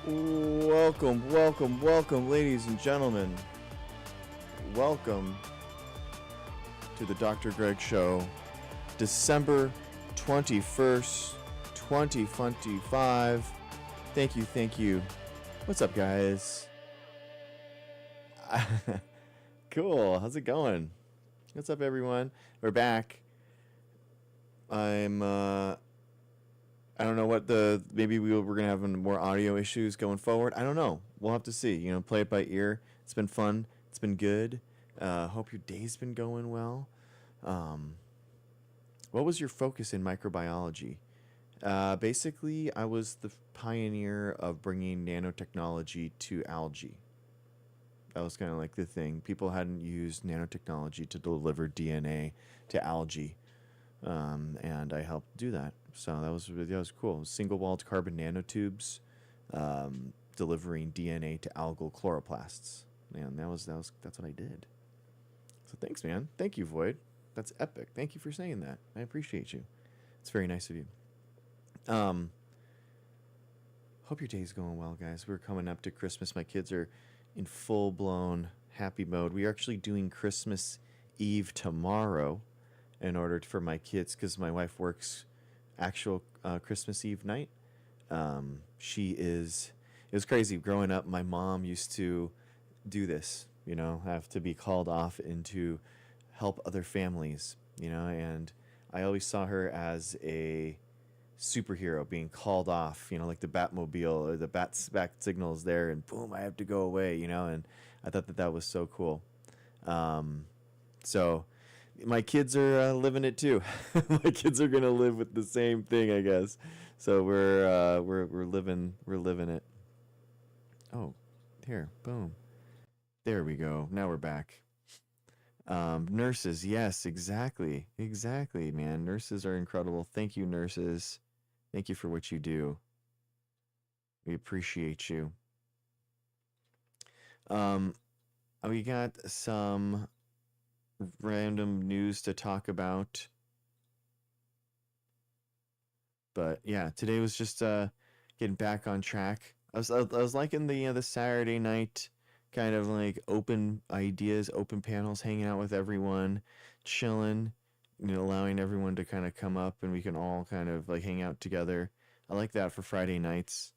Welcome, ladies and gentlemen. Welcome to the Dr. Greg Show, December 21st, 2025. Thank you. What's up, guys? Cool. How's it going? What's up, everyone? We're back. I don't know maybe we're going to have more audio issues going forward. I don't know. We'll have to see. Play it by ear. It's been fun. It's been good. Hope your day's been going well. What was your focus in microbiology? Basically, I was the pioneer of bringing nanotechnology to algae. That was kind of like the thing. People hadn't used nanotechnology to deliver DNA to algae. And I helped do that. So that was cool. Single-walled carbon nanotubes, delivering DNA to algal chloroplasts. Man, that's what I did. So thanks, man. Thank you, Void. That's epic. Thank you for saying that. I appreciate you. It's very nice of you. Hope your day's going well, guys. We're coming up to Christmas. My kids are in full-blown happy mode. We are actually doing Christmas Eve tomorrow in order for my kids, because my wife works actual Christmas Eve night. It was crazy. Growing up, my mom used to do this, have to be called off into help other families, and I always saw her as a superhero being called off, like the Batmobile or the bat signals there, and boom, I have to go away, and I thought that was so cool. So my kids are living it too. My kids are gonna live with the same thing, I guess. So we're living it. Oh, here, boom, there we go. Now we're back. Nurses, yes, exactly, man. Nurses are incredible. Thank you, nurses. Thank you for what you do. We appreciate you. We got some random news to talk about, but yeah, today was just getting back on track. I was liking the Saturday night kind of like open ideas, open panels, hanging out with everyone, chilling, allowing everyone to kind of come up and we can all kind of like hang out together. I like that for Friday nights.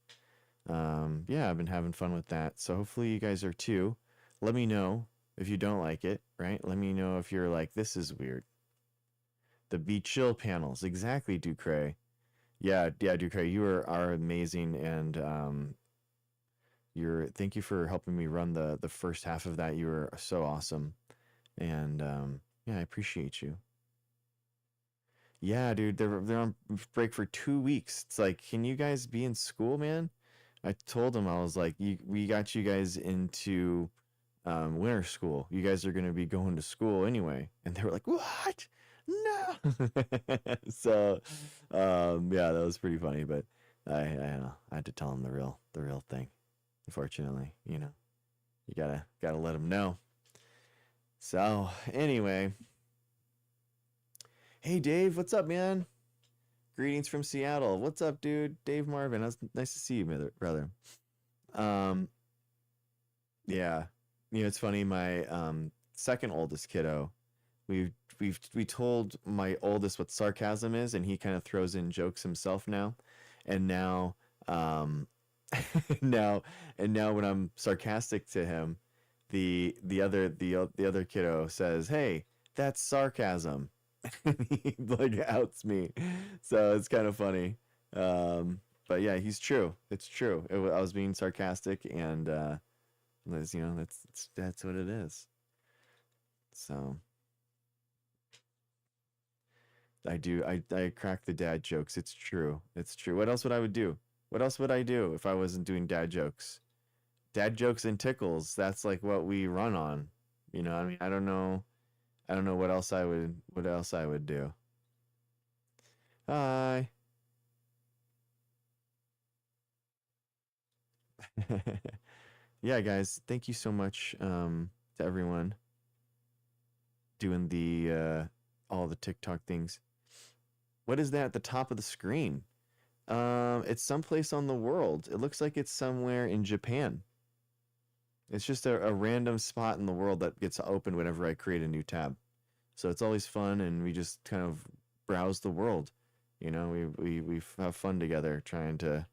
Yeah, I've been having fun with that. So hopefully you guys are too. Let me know if you don't like it, right? Let me know if you're like, this is weird. The Be Chill panels. Exactly, Ducray. Yeah, Ducray, you are amazing, and thank you for helping me run the first half of that. You were so awesome. And yeah, I appreciate you. Yeah, dude, they're on break for 2 weeks. It's like, can you guys be in school, man? I told them, I was like, we got you guys into winter school. You guys are going to be going to school anyway. And they were like, what? No. So, yeah, that was pretty funny, but I had to tell them the real thing. Unfortunately, you gotta let them know. So anyway, hey Dave, what's up, man? Greetings from Seattle. What's up, dude? Dave Marvin. Nice to see you, brother. Yeah, it's funny. My second oldest kiddo, we told my oldest what sarcasm is, and he kind of throws in jokes himself now, and now now when I'm sarcastic to him, the other kiddo says, "Hey, that's sarcasm." He like outs me, so it's kind of funny. But yeah, he's true. It's true. I was being sarcastic, and that's what it is. So I crack the dad jokes. It's true. It's true. What else would I would do? What else would I do if I wasn't doing dad jokes? Dad jokes and tickles. That's like what we run on. I mean, I don't know what else I would do. Hi. Yeah, guys, thank you so much to everyone doing the all the TikTok things. What is that at the top of the screen? It's someplace on the world. It looks like it's somewhere in Japan. It's just a random spot in the world that gets opened whenever I create a new tab. So it's always fun, and we just kind of browse the world. You know, we have fun together trying to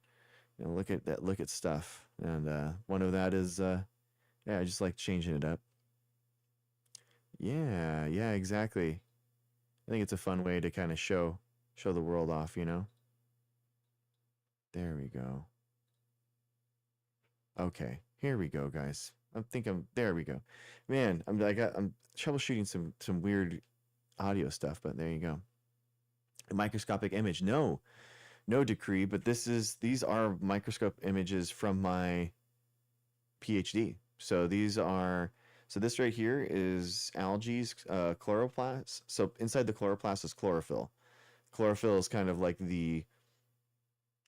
look at that, look at stuff. And one of that is yeah, I just like changing it up. Yeah, yeah, exactly. I think it's a fun way to kind of show the world off. There we go. Okay, here we go, guys. I think I'm there. We go, man. I'm troubleshooting some weird audio stuff, but there you go. A microscopic image. No, no decree, but these are microscope images from my PhD. So this right here is algae's chloroplast. So inside the chloroplast is chlorophyll. Chlorophyll is kind of like the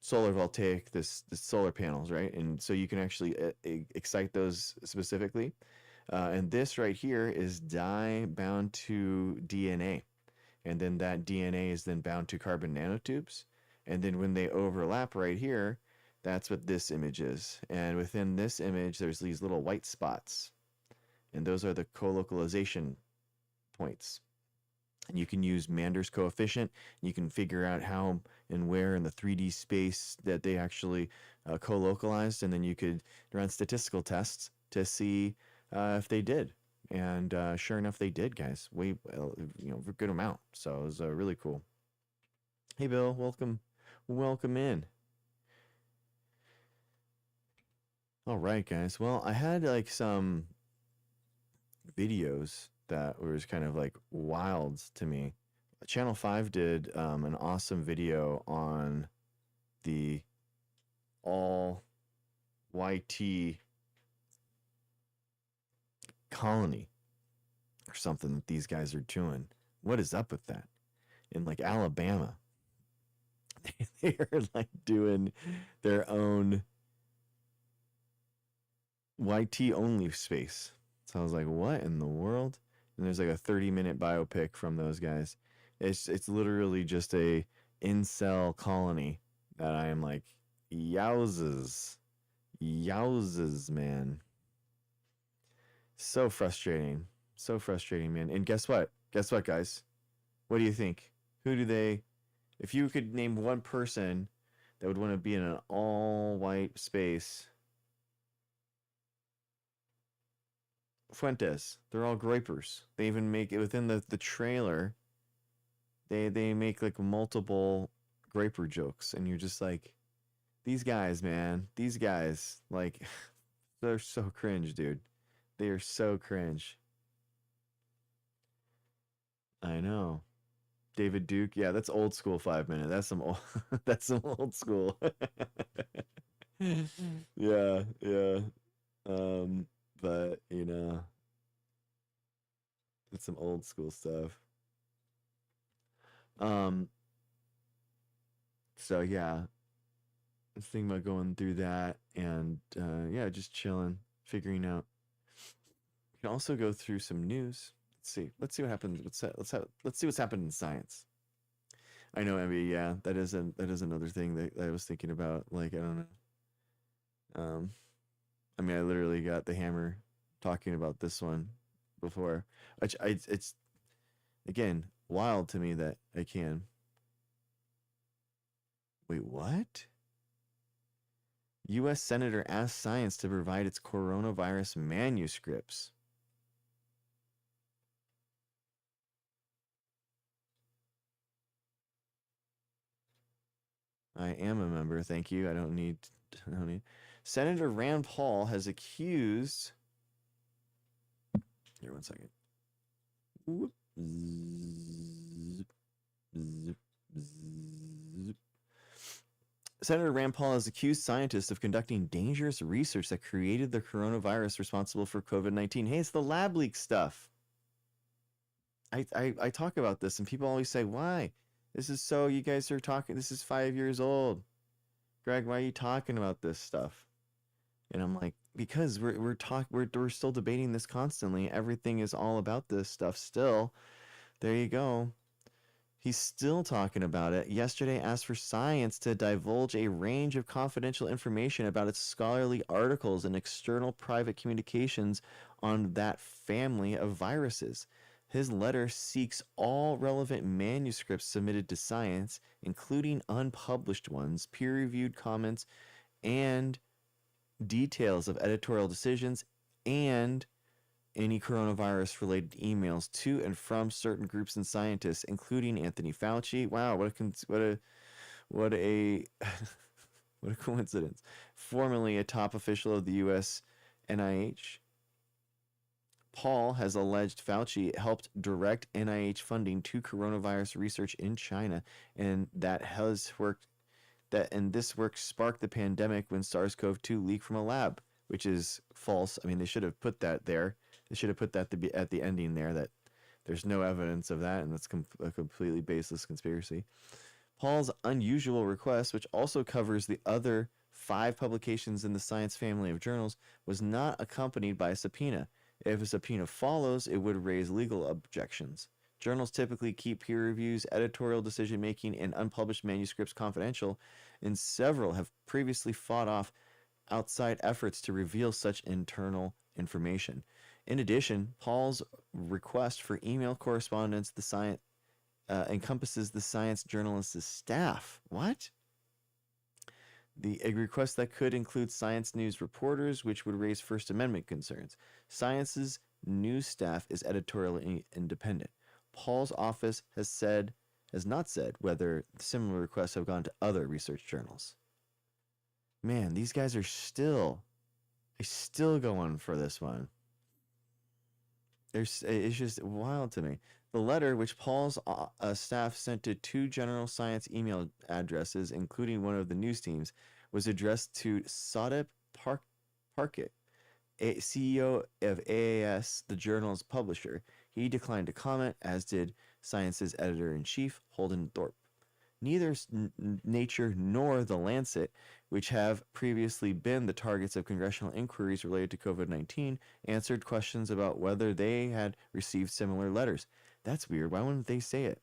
solar voltaic, the solar panels, right? And so you can actually excite those specifically. And this right here is dye bound to DNA. And then that DNA is then bound to carbon nanotubes. And then when they overlap right here, that's what this image is. And within this image, there's these little white spots. And those are the colocalization points. And you can use Mander's coefficient. You can figure out how and where in the 3D space that they actually co-localized. And then you could run statistical tests to see if they did. And sure enough, they did, guys. A good amount. So it was really cool. Hey, Bill, welcome in. All right, guys. Well, I had like some videos that was kind of like wild to me. Channel 5 did an awesome video on the all YT colony or something that these guys are doing. What is up with that? In like Alabama, they are like doing their own YT only space. So I was like, what in the world? And there's like a 30-minute biopic from those guys. It's literally just a incel colony that I am like, yowzes. Yowzes, man. So frustrating. So frustrating, man. And guess what? Guess what, guys? What do you think? If you could name one person that would want to be in an all-white space, Fuentes. They're all groypers. They even make it within the trailer. They make like multiple groyper jokes, and you're just like, these guys, man, these guys, like, they're so cringe, dude. They are so cringe. I know. David Duke, yeah, that's old school 5 minute. That's some old, that's some old school. Yeah, yeah. But it's some old school stuff. Um, so yeah, I was thinking about going through that and yeah, just chilling, figuring out. We can also go through some news. Let's see what happens. Let's see what's happened in science. I know, Emmy. Yeah, that is another thing that I was thinking about. Like, I don't know. Um, I mean, I literally got the hammer talking about this one before, which it's again wild to me that I can. Wait, what? U.S. Senator asks science to provide its coronavirus manuscripts. I am a member, thank you. I don't need. Senator Rand Paul has accused. Here, one second. Whoop. Zip, zip, zip. Senator Rand Paul has accused scientists of conducting dangerous research that created the coronavirus responsible for COVID-19. Hey, it's the lab leak stuff. I talk about this, and people always say, why? You guys are talking, this is 5 years old. Greg, why are you talking about this stuff? And I'm like, because we're still debating this constantly. Everything is all about this stuff still. There you go. He's still talking about it. Yesterday asked for Science to divulge a range of confidential information about its scholarly articles and external private communications on that family of viruses. His letter seeks all relevant manuscripts submitted to Science, including unpublished ones, peer-reviewed comments, and details of editorial decisions and any coronavirus related emails to and from certain groups and scientists, including Anthony Fauci. Wow, what a what a coincidence. Formerly a top official of the US NIH. Paul has alleged Fauci helped direct NIH funding to coronavirus research in China, and this work sparked the pandemic when SARS-CoV-2 leaked from a lab, which is false. I mean, they should have put that there. They should have put that at the ending there, that there's no evidence of that, and that's a completely baseless conspiracy. Paul's unusual request, which also covers the other 5 publications in the Science family of journals, was not accompanied by a subpoena. If a subpoena follows, it would raise legal objections. Journals typically keep peer reviews, editorial decision making, and unpublished manuscripts confidential, and several have previously fought off outside efforts to reveal such internal information. In addition, Paul's request for email correspondence encompasses the science journalist's staff. What? A request that could include Science News reporters, which would raise First Amendment concerns. Science's news staff is editorially independent. Paul's office has not said whether similar requests have gone to other research journals. Man, these guys are still going for this one. It's just wild to me. The letter, which Paul's staff sent to 2 General Science email addresses, including one of the news teams, was addressed to Sadip Parkit, CEO of AAS, the journal's publisher. He declined to comment, as did Science's editor-in-chief, Holden Thorpe. Neither Nature nor The Lancet, which have previously been the targets of congressional inquiries related to COVID-19, answered questions about whether they had received similar letters. That's weird. Why wouldn't they say it?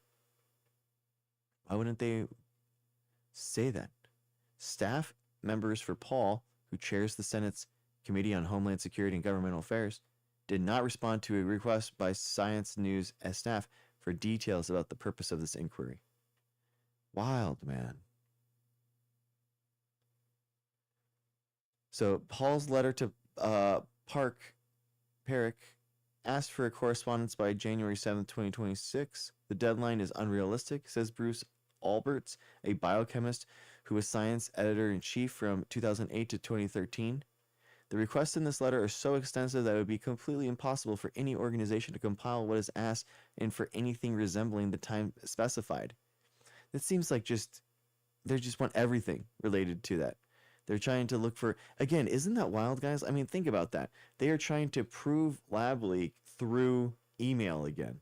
Why wouldn't they say that? Staff members for Paul, who chairs the Senate's Committee on Homeland Security and Governmental Affairs, did not respond to a request by Science News staff for details about the purpose of this inquiry. Wild, man. So Paul's letter to Parrick asked for a correspondence by January 7th, 2026. The deadline is unrealistic, says Bruce Alberts, a biochemist who was Science editor-in-chief from 2008 to 2013. The requests in this letter are so extensive that it would be completely impossible for any organization to compile what is asked and for anything resembling the time specified. It seems like they just want everything related to that. They're trying to look for, again, isn't that wild, guys? I mean, think about that. They are trying to prove lab leak through email again.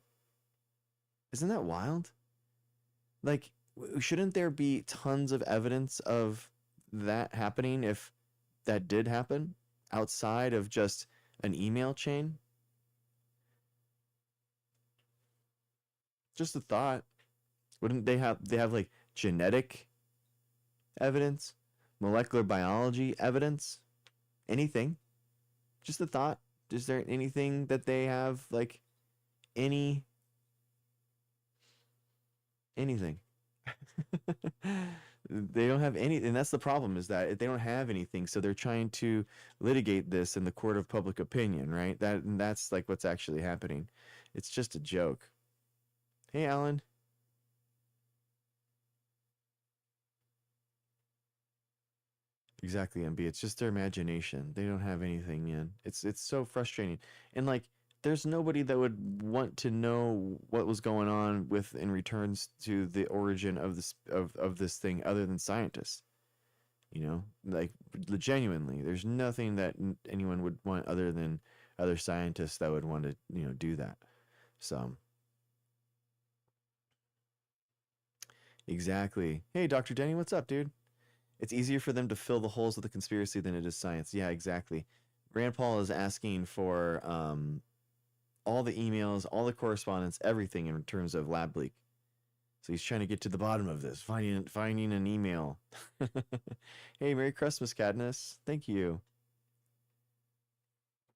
Isn't that wild? Like, shouldn't there be tons of evidence of that happening if that did happen outside of just an email chain? Just a thought. Wouldn't they have like genetic evidence, molecular biology evidence, anything? Just a thought. Is there anything that they have, like anything? They don't have any, and that's the problem, is that they don't have anything, so they're trying to litigate this in the court of public opinion, right? That's like what's actually happening. It's just a joke. Hey, Alan. Exactly, MB. It's just their imagination. They don't have anything in. It's so frustrating. And like there's nobody that would want to know what was going on with in returns to the origin of this thing other than scientists. You know, like genuinely, there's nothing that anyone would want other than other scientists that would want to, do that. So exactly. Hey, Dr. Denny, what's up, dude? It's easier for them to fill the holes with the conspiracy than it is science. Yeah, exactly. Rand Paul is asking for all the emails, all the correspondence, everything in terms of lab leak. So he's trying to get to the bottom of this, finding an email. Hey, Merry Christmas, Cadmus. Thank you.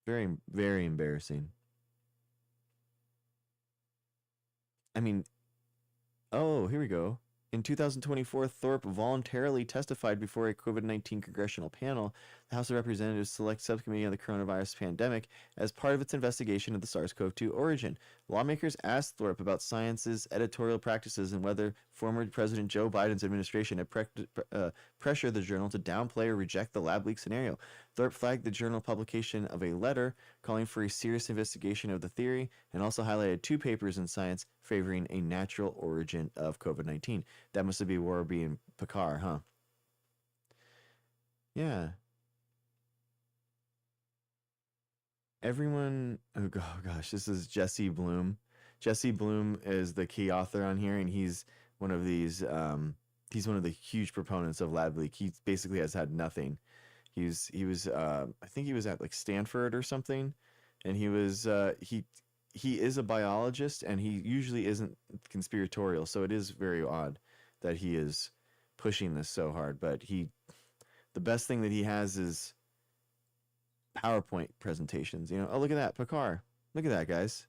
Very, very embarrassing. I mean, oh, here we go. In 2024, Thorpe voluntarily testified before a COVID 19 congressional panel, the House of Representatives Select Subcommittee on the Coronavirus Pandemic, as part of its investigation of the SARS CoV 2 origin. Lawmakers asked Thorpe about science's editorial practices and whether former President Joe Biden's administration had pressured the journal to downplay or reject the lab leak scenario. Thorpe flagged the journal publication of a letter calling for a serious investigation of the theory and also highlighted 2 papers in Science favoring a natural origin of COVID 19. That must be Warby and Picard, huh? Yeah. Everyone. Oh gosh, this is Jesse Bloom. Jesse Bloom is the key author on here, and he's one of these. He's one of the huge proponents of lab leak. He basically has had nothing. He was I think he was at like Stanford or something, and he is a biologist, and he usually isn't conspiratorial. So it is very odd that he is pushing this so hard. But the best thing that he has is PowerPoint presentations. You know, oh look at that, Picard. Look at that, guys.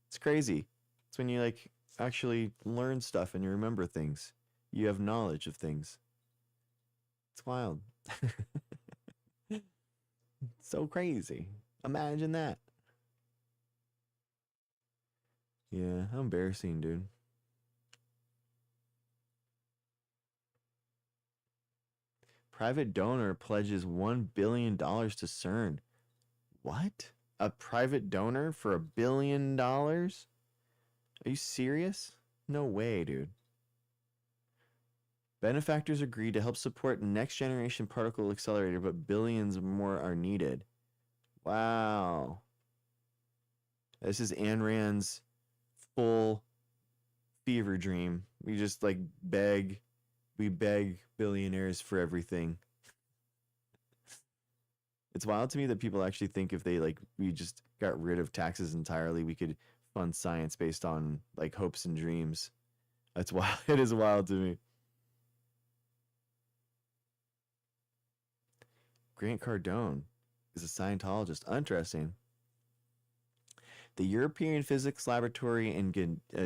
It's crazy. It's when you like actually learn stuff and you remember things. You have knowledge of things. It's wild. So crazy. Imagine that. Yeah, how embarrassing, dude. Private donor pledges $1 billion to CERN. What? A private donor for $1 billion? Are you serious? No way, dude. Benefactors agreed to help support next generation particle accelerator, but billions more are needed. Wow. This is Ayn Rand's full fever dream. We just like we beg billionaires for everything. It's wild to me that people actually think if we just got rid of taxes entirely, we could fund science based on like hopes and dreams. That's wild. It is wild to me. Grant Cardone is a Scientologist. Interesting. The European Physics Laboratory in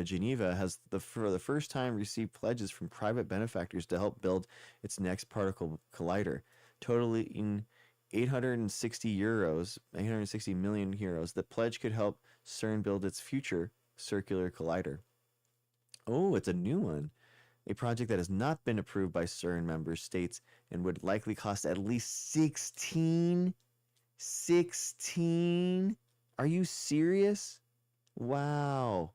Geneva has for the first time received pledges from private benefactors to help build its next particle collider, totaling €860, 860 million euros. The pledge could help CERN build its future circular collider. Oh, it's a new one. A project that has not been approved by CERN member states and would likely cost at least 16. Are you serious? Wow.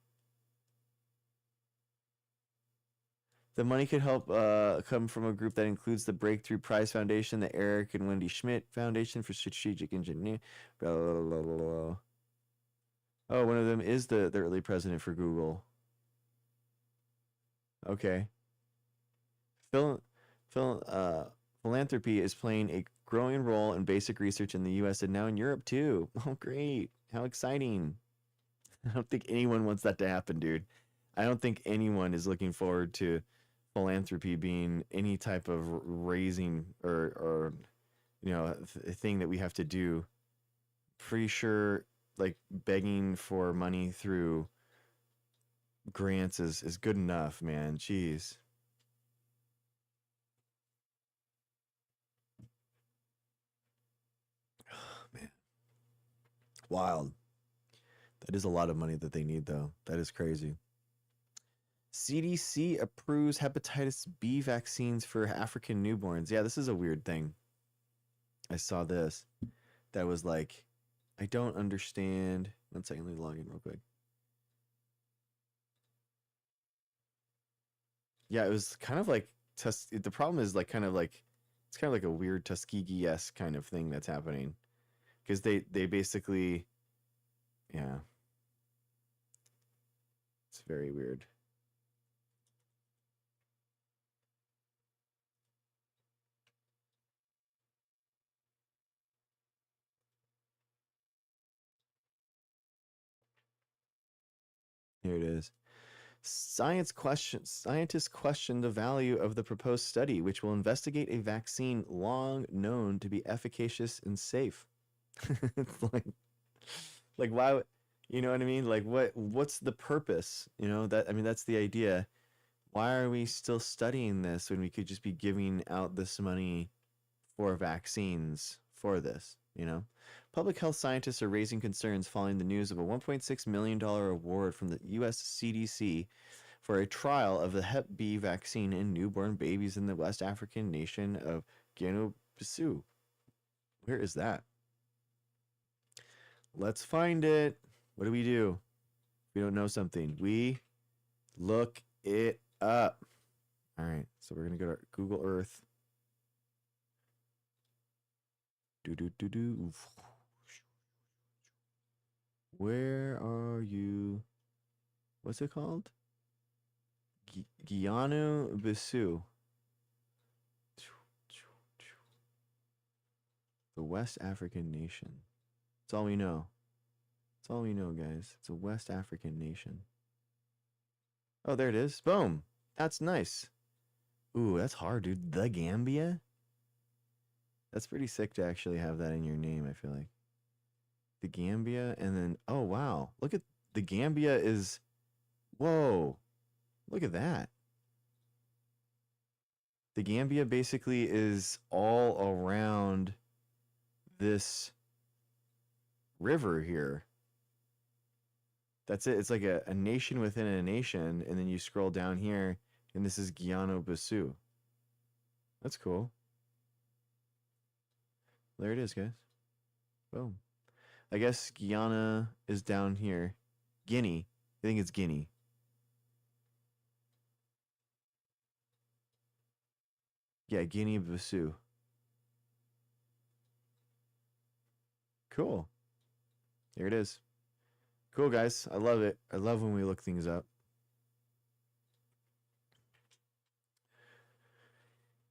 The money could help come from a group that includes the Breakthrough Prize Foundation, the Eric and Wendy Schmidt Foundation for Strategic Engineering. Blah, blah, blah, blah, blah. Oh, one of them is the early president for Google. Okay. Phil, philanthropy is playing a growing role in basic research in the U.S. and now in Europe too. Oh, great. How exciting. I don't think anyone wants that to happen, dude. I don't think anyone is looking forward to philanthropy being any type of raising or a thing that we have to do. Pretty sure like begging for money through grants is good enough, man. Jeez. Man. Wild. That is a lot of money that they need though. That is crazy. CDC approves hepatitis B vaccines for African newborns. Yeah, this is a weird thing. I saw this. That was like, I don't understand. One second, let me log in real quick. Yeah, it was kind of like the problem is like kind of like it's kind of like a weird Tuskegee-esque kind of thing that's happening because they basically, yeah, it's very weird. Here it is. Scientists question the value of the proposed study, which will investigate a vaccine long known to be efficacious and safe. It's like why, you know what I mean? Like what's the purpose? You know, that I mean that's the idea. Why are we still studying this when we could just be giving out this money for vaccines for this, you know? Public health scientists are raising concerns following the news of a $1.6 million award from the US CDC for a trial of the Hep B vaccine in newborn babies in the West African nation of Guinea-Bissau. Where is that? Let's find it. What do? If we don't know something, we look it up. All right, so we're gonna go to Google Earth. Where are you? What's it called? Guinea-Bissau. The West African nation. That's all we know. That's all we know, guys. It's a West African nation. Oh, there it is. Boom. That's nice. Ooh, that's hard, dude. The Gambia? That's pretty sick to actually have that in your name, I feel like. The Gambia, and then, oh, wow. Look at, the Gambia is, whoa. Look at that. The Gambia basically is all around this river here. That's it. It's like a nation within a nation, and then you scroll down here, and this is Guinea-Bissau. That's cool. There it is, guys. Boom. I guess Guyana is down here. Guinea. I think it's Guinea. Yeah, Guinea-Bissau. Cool. There it is. Cool, guys. I love it. I love when we look things up.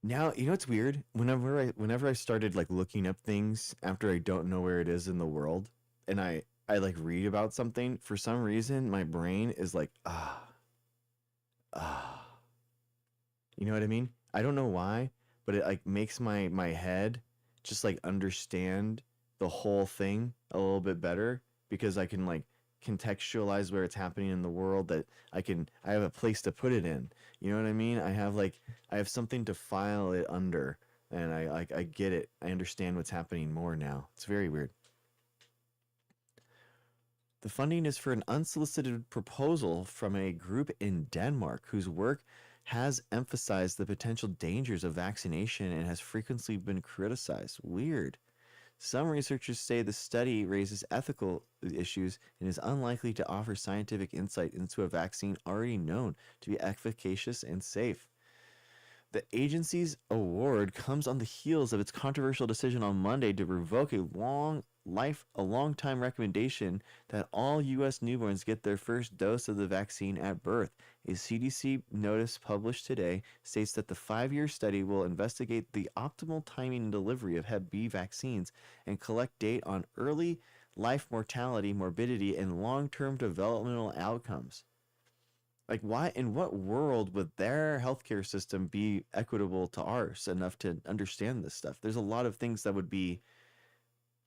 Now, you know what's weird? Whenever I started like looking up things after I don't know where it is in the world, and I like read about something, for some reason my brain is like, ah. You know what I mean? I don't know why, but it like makes my head just like understand the whole thing a little bit better because I can like contextualize where it's happening in the world, that I have a place to put it in. You know what I mean? I have something to file it under, and I get it. I understand what's happening more now. It's very weird. The funding is for an unsolicited proposal from a group in Denmark whose work has emphasized the potential dangers of vaccination and has frequently been criticized. Weird. Some researchers say the study raises ethical issues and is unlikely to offer scientific insight into a vaccine already known to be efficacious and safe. The agency's award comes on the heels of its controversial decision on Monday to revoke a long time recommendation that all U.S. newborns get their first dose of the vaccine at birth. A CDC notice published today states that the 5-year study will investigate the optimal timing and delivery of Hep B vaccines and collect data on early life mortality, morbidity, and long-term developmental outcomes. Like, why, in what world would their healthcare system be equitable to ours enough to understand this stuff? There's a lot of things that would be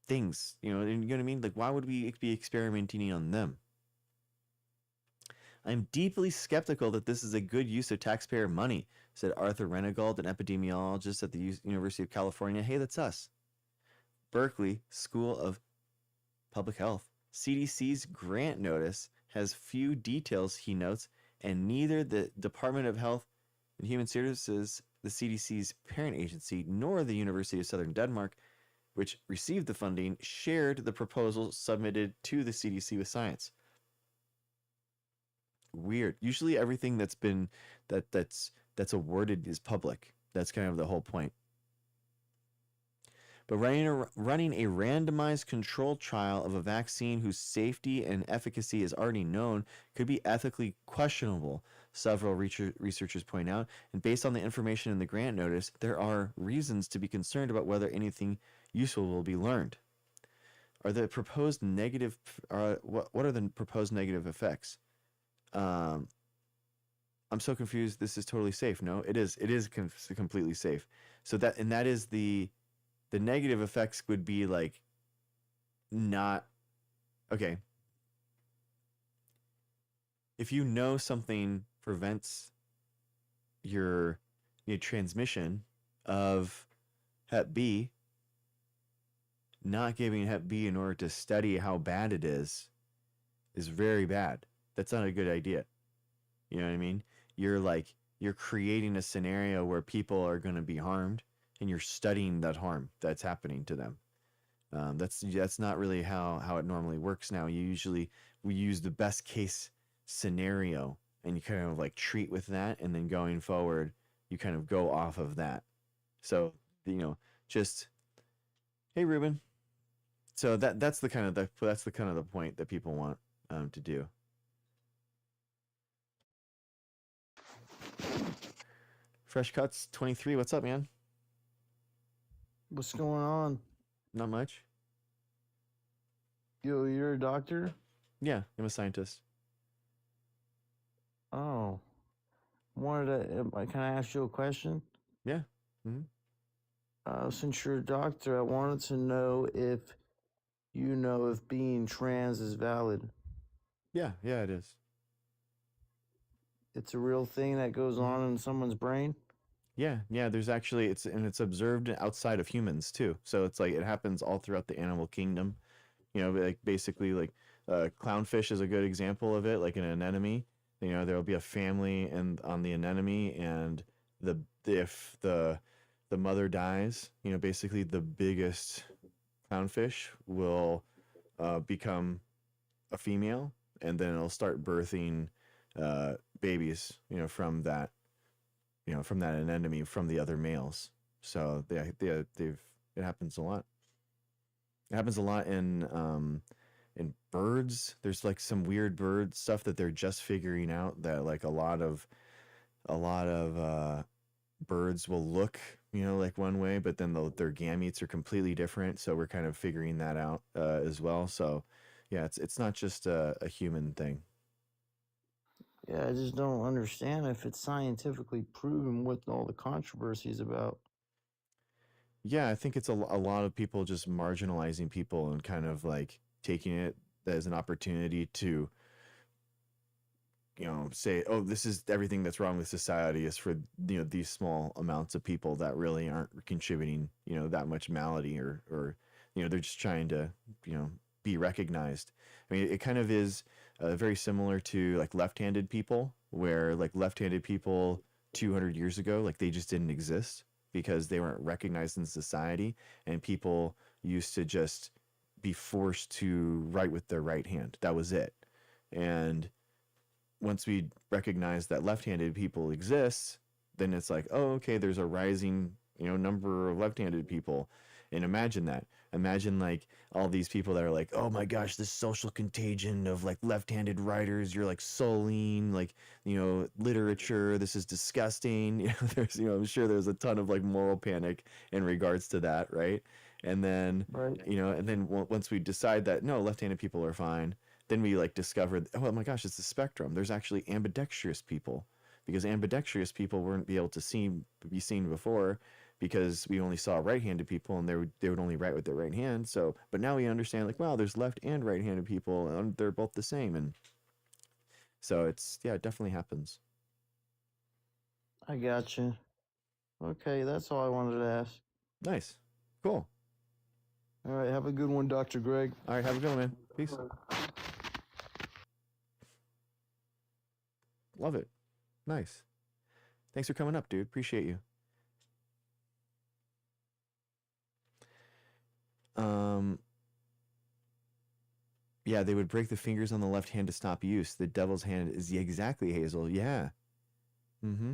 things, you know what I mean? Like, why would we be experimenting on them? I'm deeply skeptical that this is a good use of taxpayer money, said Arthur Renegold, an epidemiologist at the University of California. Hey, that's us. Berkeley School of Public Health. CDC's grant notice has few details, he notes, and neither the Department of Health and Human Services, the CDC's parent agency, nor the University of Southern Denmark, which received the funding, shared the proposal submitted to the CDC with science. Weird. Usually everything that's awarded is public. That's kind of the whole point. But running a randomized controlled trial of a vaccine whose safety and efficacy is already known could be ethically questionable, several researchers point out. And based on the information in the grant notice, there are reasons to be concerned about whether anything useful will be learned. What are the proposed negative effects? I'm so confused. This is totally safe. No, it is. It is completely safe. So that is the negative effects would be like not okay. If you know something prevents your, transmission of Hep B, not giving Hep B in order to study how bad it is very bad. That's not a good idea. You know what I mean? You're like you're creating a scenario where people are going to be harmed, and you're studying that harm that's happening to them. That's not really how it normally works now. We use the best case scenario, and you kind of like treat with that, and then going forward, you kind of go off of that. So just hey Ruben. So that's the kind of the point that people want to do. Fresh Cuts 23. What's up, man? What's going on? Not much. Yo, you're a doctor? Yeah, I'm a scientist. Oh, can I ask you a question? Yeah. Hmm. Since you're a doctor, I wanted to know if you know if being trans is valid. Yeah, yeah, it is. It's a real thing that goes Hmm. on in someone's brain? Yeah, yeah. There's actually it's observed outside of humans too. So it's like it happens all throughout the animal kingdom. Like basically like clownfish is a good example of it. Like an anemone, there will be a family and on the anemone, and the if the mother dies, basically the biggest clownfish will become a female, and then it'll start birthing babies, from that anemone from the other males. So they've it happens a lot. It happens a lot in birds. There's like some weird bird stuff that they're just figuring out, that like a lot of birds will look, like one way, but then their gametes are completely different. So we're kind of figuring that out as well. So yeah, it's not just a human thing. Yeah, I just don't understand if it's scientifically proven what all the controversy is about. Yeah, I think it's a lot of people just marginalizing people and kind of like taking it as an opportunity to, say, oh, this is everything that's wrong with society is for, these small amounts of people that really aren't contributing, that much malady, or, they're just trying to, be recognized. I mean, it kind of is very similar to like left-handed people, where like left-handed people 200 years ago, like they just didn't exist because they weren't recognized in society, and people used to just be forced to write with their right hand. That was it. And once we recognize that left-handed people exist, then it's like, oh, okay, there's a rising, number of left-handed people. And imagine that. Imagine like all these people that are like, oh my gosh, this social contagion of like left-handed writers. You're like sullying, like, literature. This is disgusting. I'm sure there's a ton of like moral panic in regards to that, right? And then, Right. once we decide that no, left-handed people are fine, then we like discovered, oh my gosh, it's the spectrum. There's actually ambidextrous people, because ambidextrous people weren't be able to be seen before, because we only saw right-handed people, and they would only write with their right hand. So, but now we understand, like, wow, there's left and right-handed people, and they're both the same. And so yeah, it definitely happens. I got you. Okay, that's all I wanted to ask. Nice, cool. All right, have a good one, Dr. Greg. All right, have a good one, man. Peace. Love it. Nice. Thanks for coming up, dude. Appreciate you. Um, yeah, they would break the fingers on the left hand to stop use. The devil's hand is exactly, Hazel. Yeah. Mm-hmm.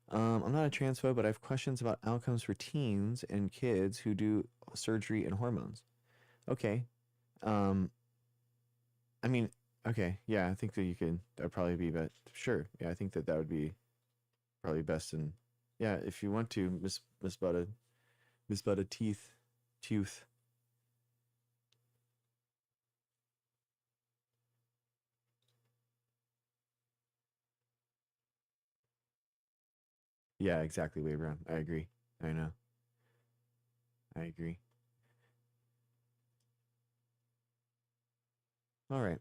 I'm not a transphobe, but I have questions about outcomes for teens and kids who do surgery and hormones. Okay. Um, I mean, okay, yeah, I think that that'd probably be, but sure, yeah, I think that would be probably best. And yeah, if you want to, Miss Butta Tooth. Yeah, exactly, way around. I agree. I know. I agree. All right.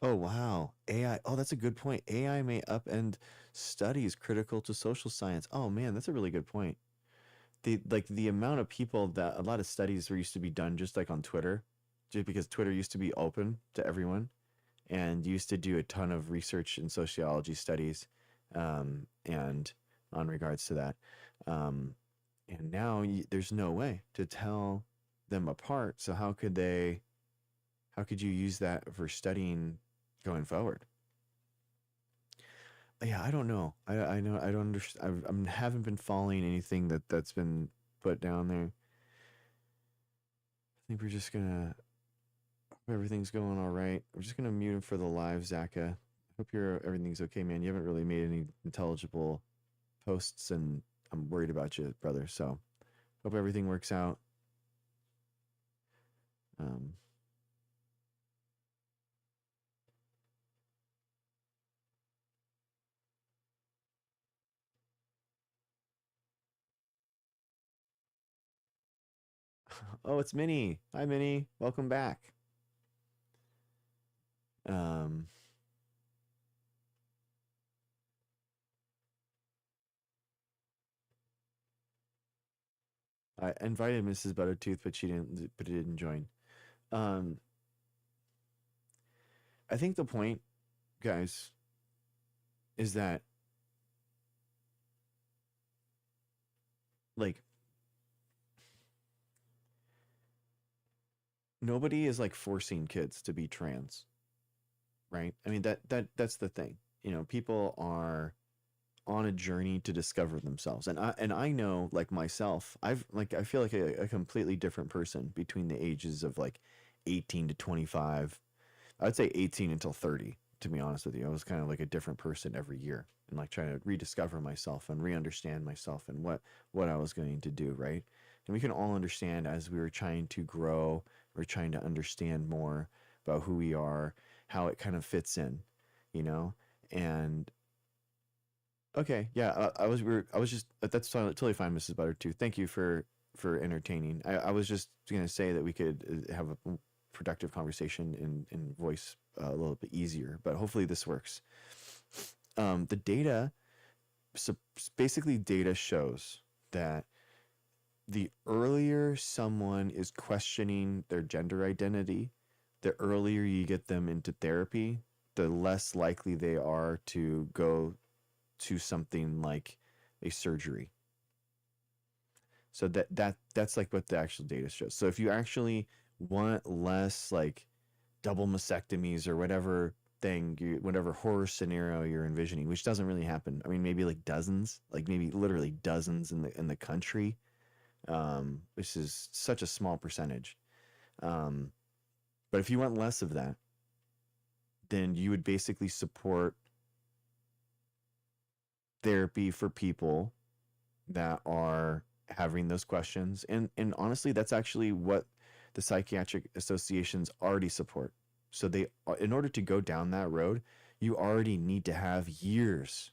Oh wow. AI. Oh, that's a good point. AI may upend studies critical to social science. Oh man, that's a really good point. The amount of people that a lot of studies were used to be done just like on Twitter, just because Twitter used to be open to everyone and used to do a ton of research in sociology studies, and on regards to that. Um, and now there's no way to tell them apart. So how could you use that for studying going forward? Yeah, I don't know. I know I don't understand. I haven't been following anything that's been put down there. I think we're just gonna everything's going all right. We're just gonna mute him for the live, Zaka. Hope everything's okay, man. You haven't really made any intelligible posts, and I'm worried about you, brother. So hope everything works out. Um, oh, it's Minnie. Hi, Minnie. Welcome back. Um, I invited Mrs. Buttertooth, but she didn't. But it didn't join. Um, I think the point, guys, is that like nobody is like forcing kids to be trans, right? I mean that's the thing. You know, people are on a journey to discover themselves, and I know like myself, I feel like a completely different person between the ages of like 18 to 25. I'd say 18 until 30, to be honest with you. I was kind of like a different person every year and like trying to rediscover myself and re-understand myself and what I was going to do, right? And we can all understand as we were trying to grow, we're trying to understand more about who we are, how it kind of fits in, you know? And okay, yeah, I was just that's totally fine, Mrs. Buttertooth. Thank you for entertaining. I was just gonna say that we could have a productive conversation in voice a little bit easier, but hopefully this works. The data, so basically, data shows that the earlier someone is questioning their gender identity, the earlier you get them into therapy, the less likely they are to go to something like a surgery. So that's like what the actual data shows. So if you actually want less like double mastectomies or whatever whatever horror scenario you're envisioning, which doesn't really happen. I mean, maybe like dozens, like maybe literally dozens in the country, which is such a small percentage. Um, but if you want less of that, then you would basically support therapy for people that are having those questions. And honestly, that's actually what the psychiatric associations already support. So they, in order to go down that road, you already need to have years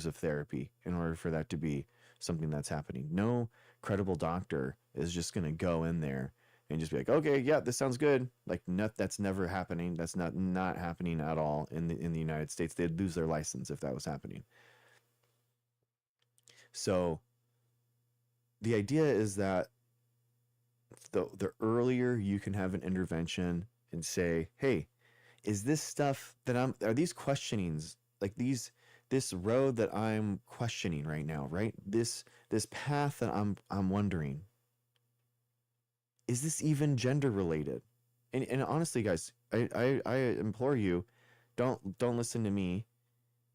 of therapy in order for that to be something that's happening. No credible doctor is just going to go in there and just be like, okay, yeah, this sounds good. Like, that's never happening. That's not happening at all in the United States. They'd lose their license if that was happening. So the idea is that the earlier you can have an intervention and say, hey, is this stuff that are these questionings, like this road that I'm questioning right now, right? This path that I'm wondering, is this even gender related? And honestly, guys, I implore you, don't listen to me.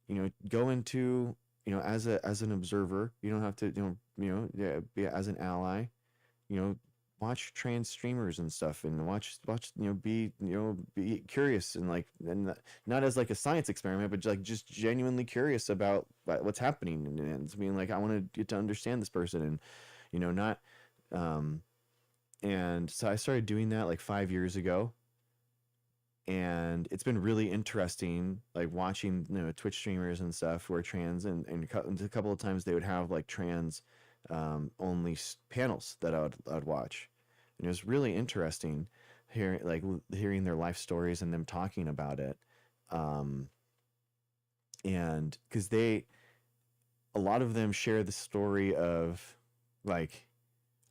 You know, go into, you know, as an observer. You don't have to, yeah, be as an ally. You know, watch trans streamers and stuff, and watch, be curious, and like, and not as like a science experiment, but like just genuinely curious about what's happening, and being like, I want to get to understand this person, and not, um And so I started doing that like 5 years ago, and it's been really interesting, like watching Twitch streamers and stuff who are trans, and a couple of times they would have like trans only panels that I'd watch, and it was really interesting hearing their life stories and them talking about it, um, and because a lot of them share the story of like,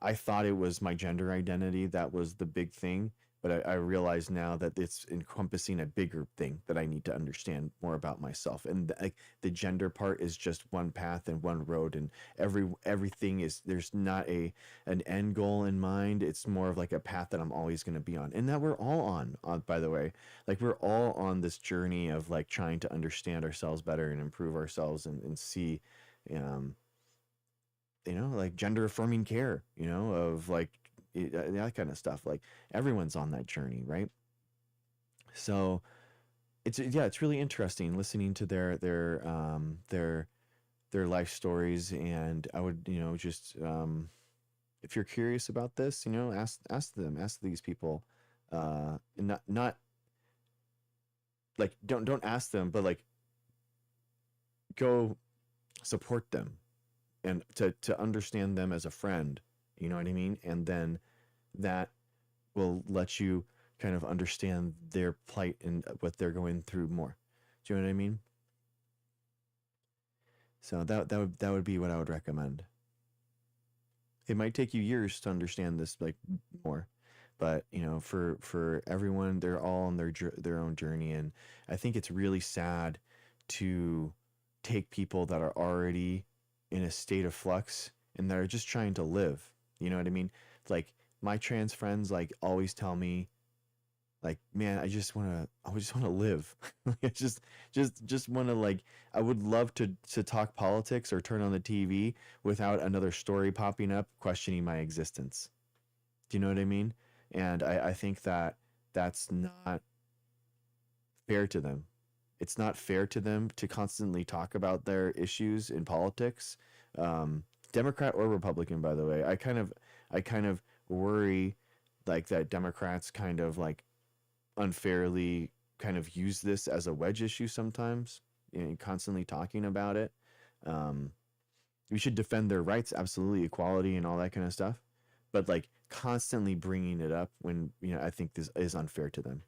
I thought it was my gender identity that was the big thing, but I realize now that it's encompassing a bigger thing that I need to understand more about myself. And like the gender part is just one path and one road, and everything is, there's not an end goal in mind. It's more of like a path that I'm always going to be on, and that we're all on. By the way, like we're all on this journey of like trying to understand ourselves better and improve ourselves, and see. Um, like gender affirming care, of like that kind of stuff. Like everyone's on that journey, right? So it's really interesting listening to their life stories, and I would just if you're curious about this, ask these people, and not like don't ask them, but like go support them, and to understand them as a friend, you know what I mean? And then that will let you kind of understand their plight and what they're going through more. Do you know what I mean? So that would be what I would recommend. It might take you years to understand this like more, but for everyone, they're all on their own journey, and I think it's really sad to take people that are already in a state of flux and that are just trying to live. You know what I mean? Like my trans friends like always tell me, like, man, I just want to live. I just want to, like, I would love to talk politics or turn on the TV without another story popping up questioning my existence. Do you know what I mean? And I think that that's not fair to them. It's not fair to them to constantly talk about their issues in politics, um, Democrat or Republican, by the way. I kind of worry like that Democrats kind of like unfairly kind of use this as a wedge issue sometimes, constantly talking about it. Um, we should defend their rights, absolutely, equality and all that kind of stuff. But like constantly bringing it up when I think this is unfair to them.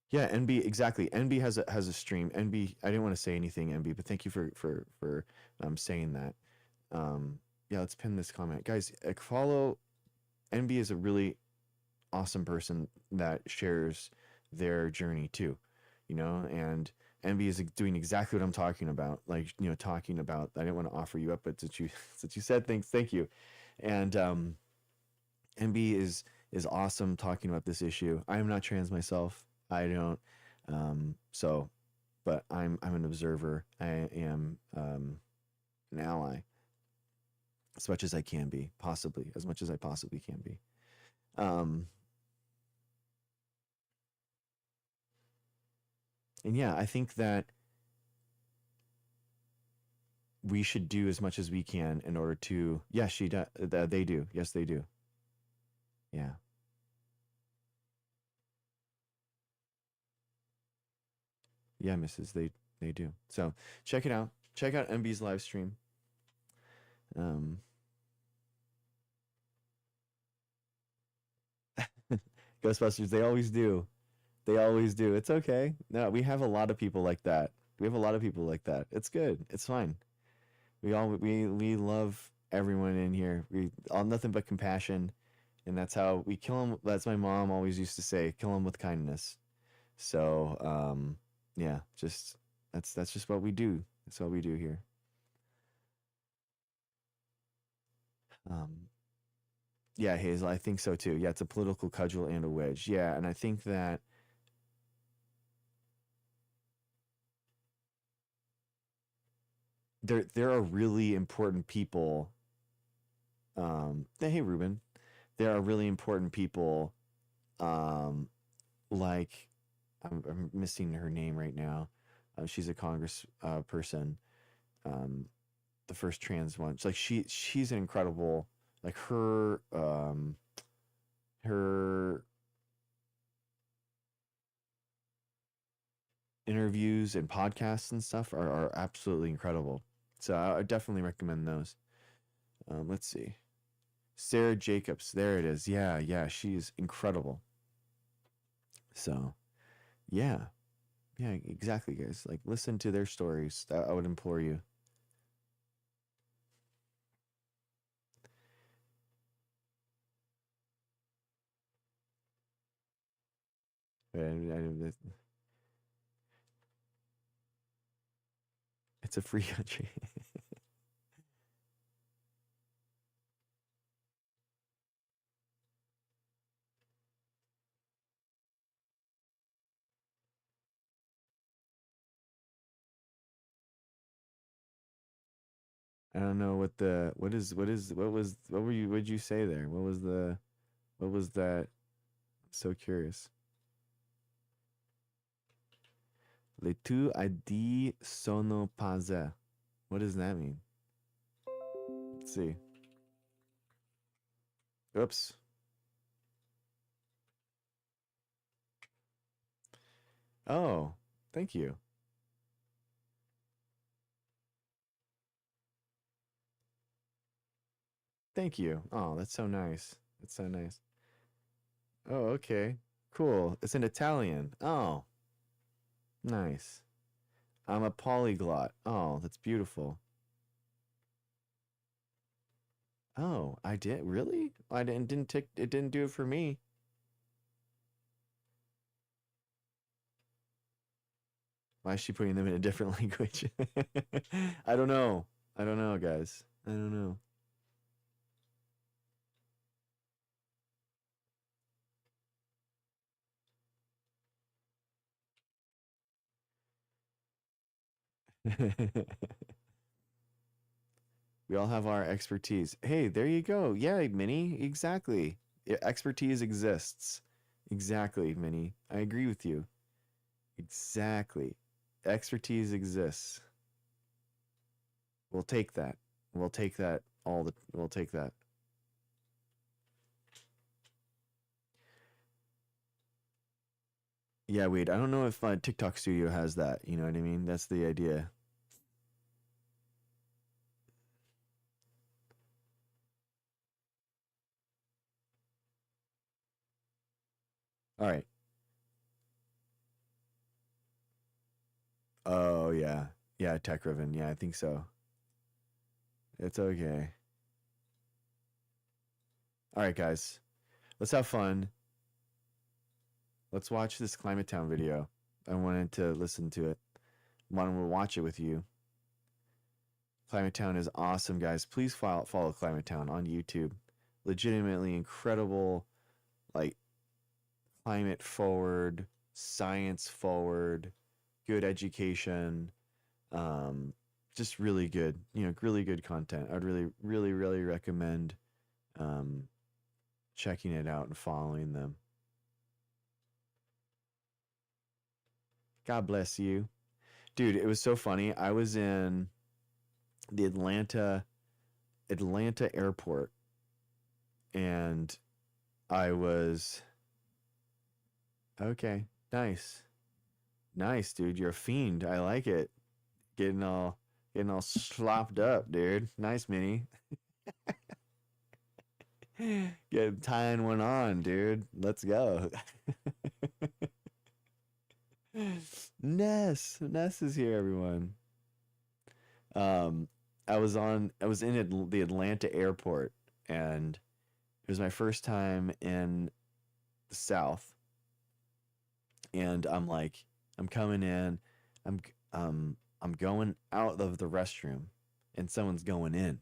Yeah, NB, exactly. NB has a stream. NB, I didn't want to say anything, NB, but thank you for saying that. Yeah, let's pin this comment, guys. Follow NB is a really awesome person that shares their journey too, and NB is doing exactly what I'm talking about. Like talking about. I didn't want to offer you up, but since you said things, thank you. And NB is awesome talking about this issue. I am not trans myself. I don't. So, but I'm an observer. I am an ally as much as I can be, possibly as much as I possibly can be. Um, and yeah, I think that we should do as much as we can in order to. Yes, she does. They do. Yes, they do. Yeah. Yeah, Mrs. They do. So check it out. Check out MB's live stream. Um, Ghostbusters, they always do. They always do. It's okay. No, we have a lot of people like that. We have a lot of people like that. It's good. It's fine. We love everyone in here. We all nothing but compassion, and that's how we kill them. That's my mom always used to say, kill them with kindness. So, yeah, just that's just what we do. That's what we do here. Um, yeah, Hazel, I think so too. Yeah, it's a political cudgel and a wedge. Yeah, and I think that there are really important people. Hey Ruben, there are really important people. Um, like I'm missing her name right now. She's a Congress person. Um, the first trans one. It's like she's an incredible like her interviews and podcasts and stuff are absolutely incredible. So I definitely recommend those. Let's see. Sarah Jacobs. There it is. Yeah, yeah, she's incredible. So, yeah. Yeah, exactly, guys. Like listen to their stories. I would implore you. It's a free country. I don't know what were you what did you say there? What was that? So curious. Le tu a dit sono pas. What does that mean? Let's see. Oops. Oh, thank you. Thank you. Oh, that's so nice. That's so nice. Oh, okay. Cool. It's in Italian. Oh, nice. I'm a polyglot. Oh, that's beautiful. Oh, I did really? I didn't tick it didn't do it for me. Why is she putting them in a different language? I don't know. I don't know, guys. I don't know. We all have our expertise. Hey, there you go. Yeah, Minnie, exactly. Expertise exists. Exactly, Minnie. I agree with you. Exactly. Expertise exists. We'll take that. We'll take that we'll take that. Yeah, wait. I don't know if TikTok Studio has that. You know what I mean? That's the idea. All right. Oh, yeah. Yeah, Tech Riven. Yeah, I think so. It's okay. All right, guys. Let's have fun. Let's watch this Climate Town video. I wanted to listen to it. Want to watch it with you. Climate Town is awesome, guys. Please follow Climate Town on YouTube. Legitimately incredible, like climate forward, science forward, good education. Um, just really good, really good content. I'd really recommend um, checking it out and following them. God bless you. Dude, it was so funny. I was in the Atlanta airport and I was okay, nice. Nice, dude. You're a fiend. I like it. Getting all slopped up, dude. Nice mini. Get tying one on, dude. Let's go. Ness is here, everyone. Um, I was in the Atlanta airport, and it was my first time in the South, and I'm coming in, I'm I'm going out of the restroom, and someone's going in.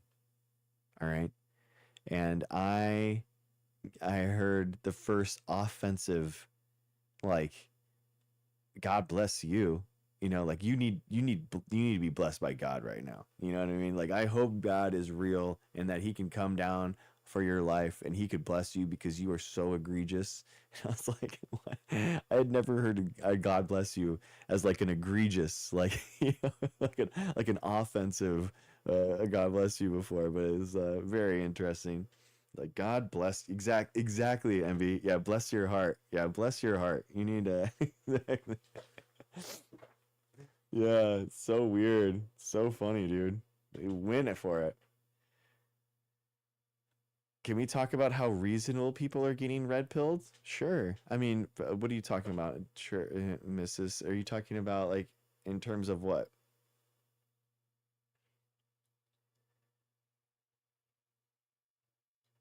All right, and I heard the first offensive, like, God bless you. Like you need to be blessed by God right now. You know what I mean? Like I hope God is real and that he can come down for your life and he could bless you because you are so egregious. And I was like, what? I had never heard a God bless you as like an egregious, like like an offensive God bless you before, but it was very interesting. Like God bless exactly, Envy. Yeah, bless your heart. Yeah, bless your heart. You need to Yeah, it's so weird. So funny, dude. They win it for it. Can we talk about how reasonable people are getting red pilled? Sure. I mean, what are you talking about? Sure, Mrs. Are you talking about like in terms of what?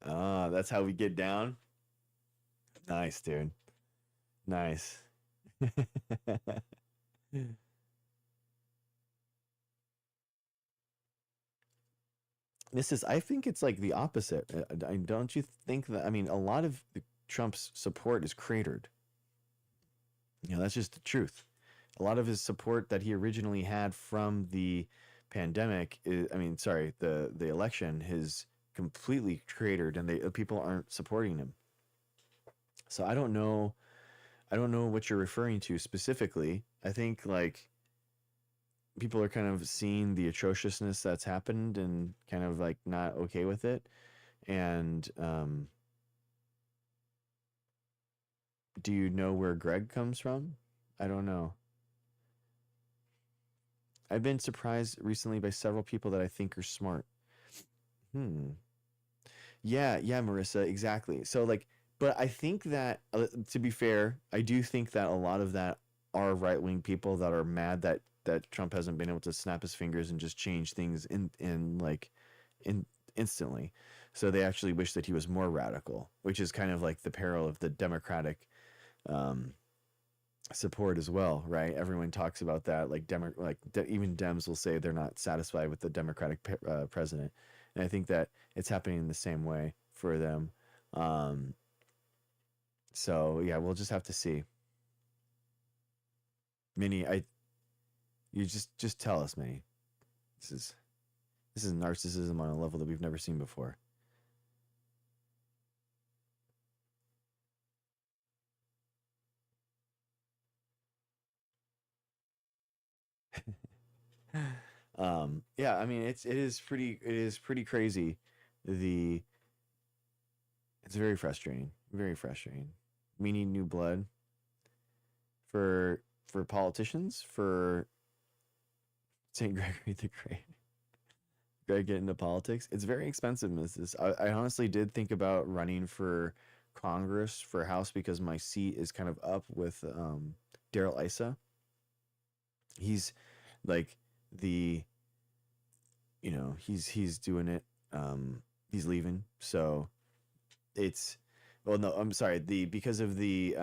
Ah, that's how we get down. Nice, dude. Nice. I think it's like the opposite. Don't you think that? I mean, a lot of Trump's support is cratered. That's just the truth. A lot of his support that he originally had from the pandemic, I mean, sorry, the election, has completely cratered, and people aren't supporting him. So I don't know. I don't know what you're referring to specifically. I think like people are kind of seeing the atrociousness that's happened and kind of like not okay with it. And do you know where Greg comes from? I don't know. I've been surprised recently by several people that I think are smart. Hmm. Yeah, yeah, Marissa, exactly. So like, but I think that to be fair, I do think that a lot of that are right-wing people that are mad that Trump hasn't been able to snap his fingers and just change things in like in instantly. So they actually wish that he was more radical, which is kind of like the peril of the Democratic um, support as well, right? Everyone talks about that, like even Dems will say they're not satisfied with the Democratic president, and I think that it's happening in the same way for them. Um, so yeah, we'll just have to see. Minnie, you just tell us, Minnie. This is this is narcissism on a level that we've never seen before. Yeah, I mean it is pretty crazy. The It's very frustrating, very frustrating. We need new blood for politicians, for St. Gregory the Great. Greg get into politics. It's very expensive, Mrs. I honestly did think about running for Congress for House because my seat is kind of up with Daryl Issa. He's like the he's doing it. He's leaving, so it's well no I'm sorry the because of the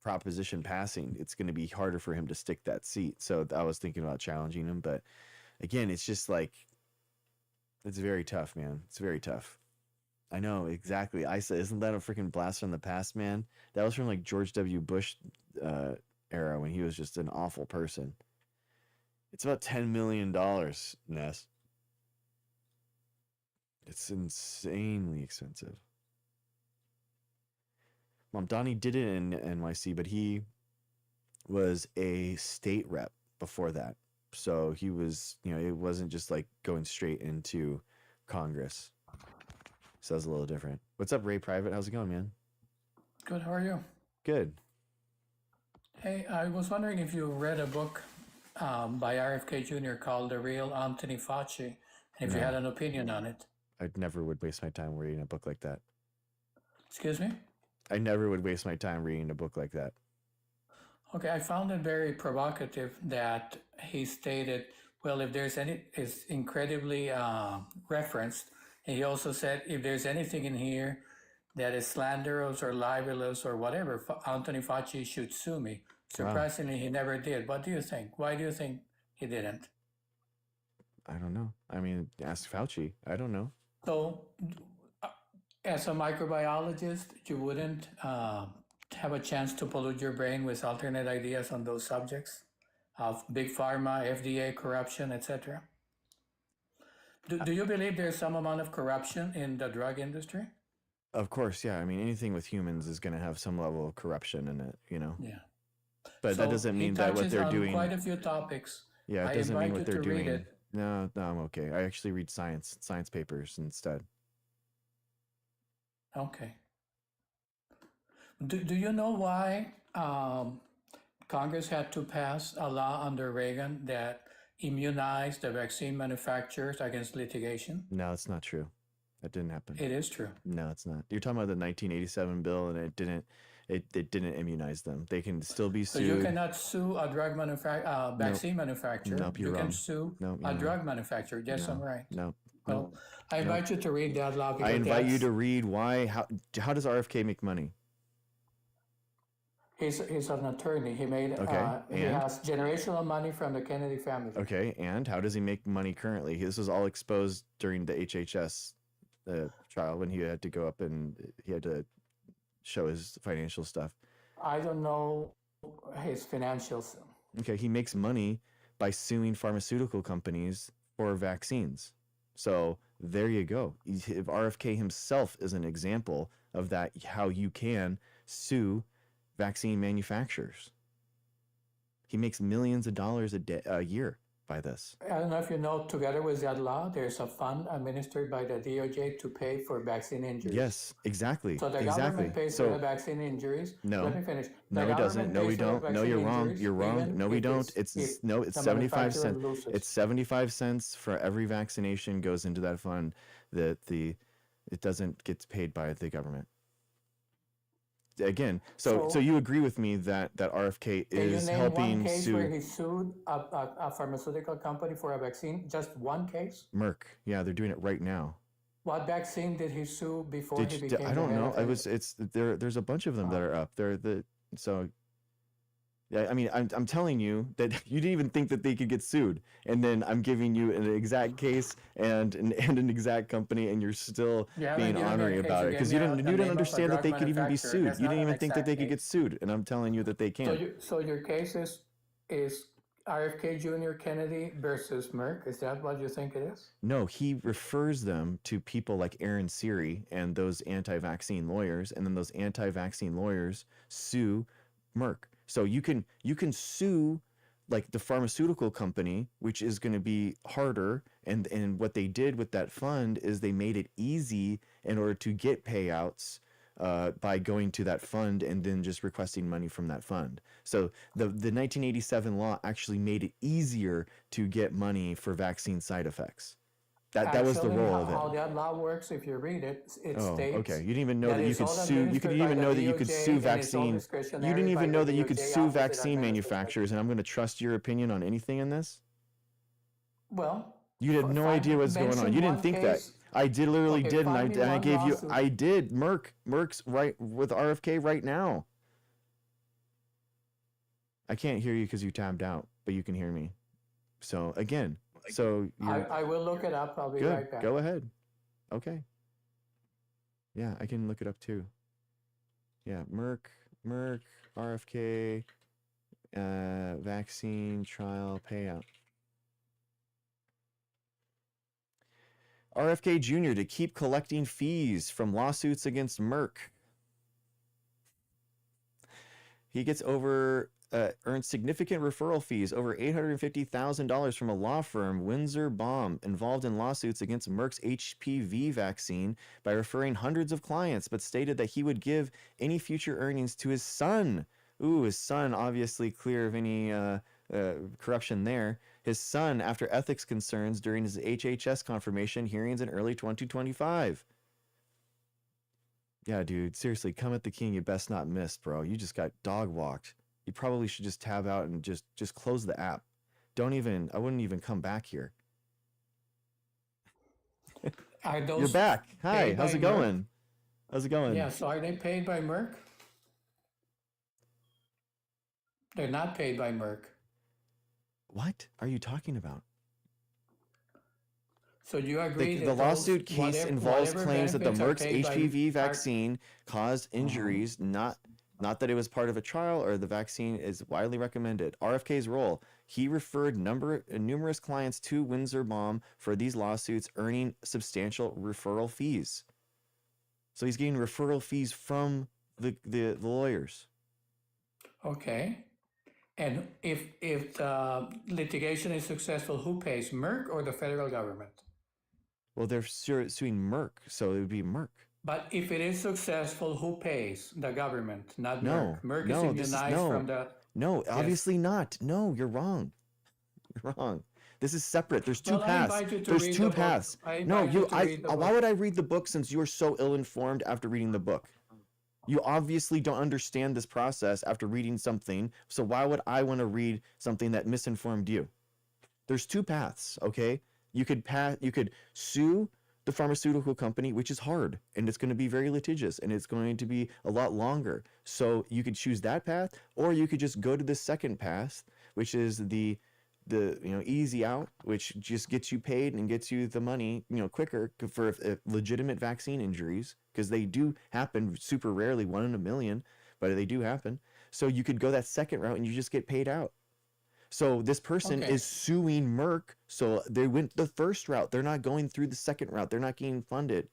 proposition passing, it's going to be harder for him to stick that seat. So I was thinking about challenging him, but again, it's just like it's very tough, man. It's very tough. I know exactly. I said, isn't that a freaking blast from the past, man? That was from like George W. Bush uh, era when he was just an awful person. It's about $10 million, Ness. It's insanely expensive. Mom, Donnie did it in NYC, but he was a state rep before that. So he was, it wasn't just like going straight into Congress. So that's a little different. What's up, Ray Private? How's it going, man? Good, how are you? Good. Hey, I was wondering if you read a book by RFK Jr. called The Real Anthony Fauci, and if you had No, an opinion on it. I never would waste my time reading a book like that. Excuse me? I never would waste my time reading a book like that. Okay, I found it very provocative that he stated, well, if there's any, it's incredibly referenced. And he also said, if there's anything in here that is slanderous or libelous or whatever, Anthony Fauci should sue me. Wow. Surprisingly, he never did. What do you think? Why do you think he didn't? I don't know. I mean, ask Fauci. I don't know. So, uh, as a microbiologist, you wouldn't have a chance to pollute your brain with alternate ideas on those subjects of big pharma, FDA, corruption, etc. Do you believe there's some amount of corruption in the drug industry? Of course, yeah. I mean, anything with humans is going to have some level of corruption in it. Yeah. But that So doesn't he mean that what touches they're on doing, quite a few topics. yeah, it I doesn't mean invite what you they're to read doing. it. No, no, I'm okay. I actually read science papers instead. Okay. Do you know why Congress had to pass a law under Reagan that immunized the vaccine manufacturers against litigation? No, it's not true. That didn't happen. It is true. No, it's not. You're talking about the 1987 bill, and it didn't immunize them. They can still be So you sued. cannot sue a vaccine manufacturer. Nope, you're You can wrong. sue No, a you're drug manufacturer. Yes, I'm right. No. Well, I invite you to read that law I because invite you to read why. How does RFK make money? he's an attorney. He made he and? has generational money from the Kennedy family. Okay, and how does he make money currently? This was all exposed during the HHS trial when he had to go up and he had to show his financial stuff. I don't know his financials. Okay, he makes money by suing pharmaceutical companies for vaccines. So there you go. If RFK himself is an example of that, how you can sue vaccine manufacturers. He makes millions of dollars a year by this. I don't know if you know, together with that law, there's a fund administered by the DOJ to pay for vaccine injuries. Yes, exactly. So the exactly. government pays for the vaccine injuries. No. Let me finish. No, it doesn't. No, we don't. No, you're wrong. You're wrong. No, we don't. It's 75 cents. It's 75 cents for every vaccination goes into that fund. It doesn't get paid by the government. Again, so you agree with me that RFK is helping one case sue where he sued a pharmaceutical company for a vaccine? Just one case? Merck. Yeah, they're doing it right now. What vaccine did he sue before he became? I don't know. There's a bunch of them that are up. Yeah, I mean, I'm telling you that you didn't even think that they could get sued, and then I'm giving you an exact case and an exact company, and you're still being honorary about it because you didn't understand that they could even be sued. You didn't even think that they could get sued, and I'm telling you that they can. So your case is RFK Jr. Kennedy versus Merck. Is that what you think it is? No, he refers them to people like Aaron Siri and those anti-vaccine lawyers, and then those anti-vaccine lawyers sue Merck. So you can sue like the pharmaceutical company, which is going to be harder. And what they did with that fund is they made it easy in order to get payouts by going to that fund and then just requesting money from that fund. So the 1987 law actually made it easier to get money for vaccine side effects. That was the role of it. How that law works, if you read it, it states. Okay. You didn't even know that you could sue. You didn't even know that you could sue vaccine. You didn't even know that you could sue vaccine manufacturers, and I'm going to trust your opinion on anything in this. Well, you had no idea what's going on. You didn't think that. I literally did, and I gave you. I did. Merck's right with RFK right now. I can't hear you because you tabbed out, but you can hear me. So again. So I will look it up. I'll be right back. Go ahead. Okay. Yeah, I can look it up too. Yeah, Merck, RFK, vaccine trial payout. RFK Jr. to keep collecting fees from lawsuits against Merck. He gets earned significant referral fees, over $850,000 from a law firm, Windsor Baum, involved in lawsuits against Merck's HPV vaccine by referring hundreds of clients, but stated that he would give any future earnings to his son. Ooh, his son, obviously clear of any corruption there. His son, after ethics concerns during his HHS confirmation hearings in early 2025. Yeah, dude, seriously, come at the king, you best not miss, bro. You just got dog walked. You probably should just tab out and just close the app. I wouldn't even come back here. You're back. Hi, how's it going? How's it going? Yeah, so are they paid by Merck? They're not paid by Merck. What are you talking about? So you agree the lawsuit case involves claims that the Merck's HPV vaccine caused injuries, not that it was part of a trial or the vaccine is widely recommended. RFK's role, he referred numerous clients to Windsor Baum for these lawsuits, earning substantial referral fees. So he's getting referral fees from the lawyers. Okay. And if the litigation is successful, who pays, Merck or the federal government? Well, they're suing Merck, so it would be Merck. But if it is successful, who pays? The government, not No, Merck. Merck is no, this is immunized from no, the. no, Yes. obviously not. No, you're wrong. You're wrong. This is separate. There's two Well, I paths. invite you to There's read the two book. paths. I No, invite you to read the why book. would I read the book since you're so ill-informed after reading the book? You obviously don't understand this process after reading something, so why would I want to read something that misinformed you? There's two paths, okay? You could sue the pharmaceutical company, which is hard, and it's going to be very litigious, and it's going to be a lot longer. So you could choose that path, or you could just go to the second path, which is the easy out, which just gets you paid and gets you the money quicker for legitimate vaccine injuries, because they do happen super rarely, 1 in a million, but they do happen. So you could go that second route and you just get paid out. So this person Okay. is suing Merck, so they went the first route. They're not going through the second route. They're not getting funded.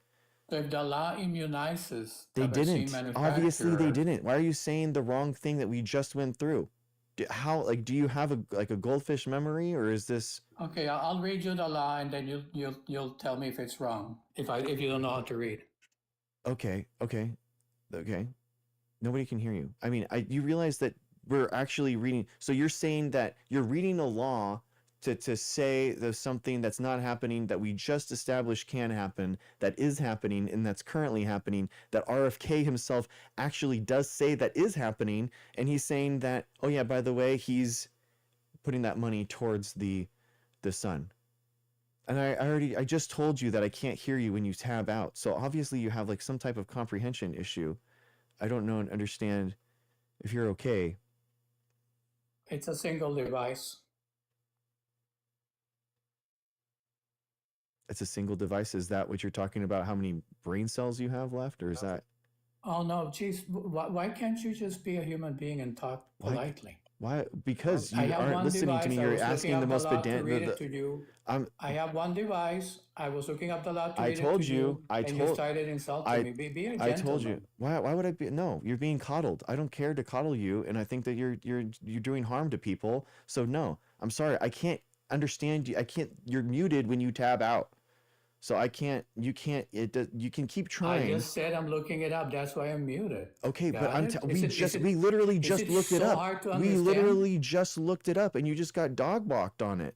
So if the law immunizes They the vaccine didn't. Obviously they manufacturer, didn't. Why are you saying the wrong thing that we just went through? Do you have a goldfish memory, or is this okay, I'll read you the law, and then you'll tell me if it's wrong. If you don't know how to read. okay, okay, okay. Nobody can hear you. I mean, you realize that we're actually reading. So you're saying that you're reading a law to say there's something that's not happening that we just established can happen, that is happening, and that's currently happening, that RFK himself actually does say that is happening, and he's saying that, oh yeah, by the way, he's putting that money towards the sun. And I just told you that I can't hear you when you tab out. So obviously you have like some type of comprehension issue. I don't know and understand if you're okay. It's a single device. It's a single device. Is that what you're talking about? How many brain cells you have left, or is that Oh no, geez, why can't you just be a human being and talk why? politely? Why? Because I you have aren't one listening to device. me. I You're was looking asking the up the most law to pedant. read it to you. I'm. I have one device. I was looking up the law to I read it to told you. you, and you started insulting I. me. Be a I told you. gentleman. Why would I be? No, you're being coddled. I don't care to coddle you, and I think that you're doing harm to people. So no, I'm sorry. I can't understand you. I can't. You're muted when you tab out. So I can't. You can't. You can keep I trying. just said I'm looking it up. That's why I'm muted. Okay, but Got it? we literally Is just it looked it so up. hard to We understand? literally just looked it up, and you just got dog walked on it.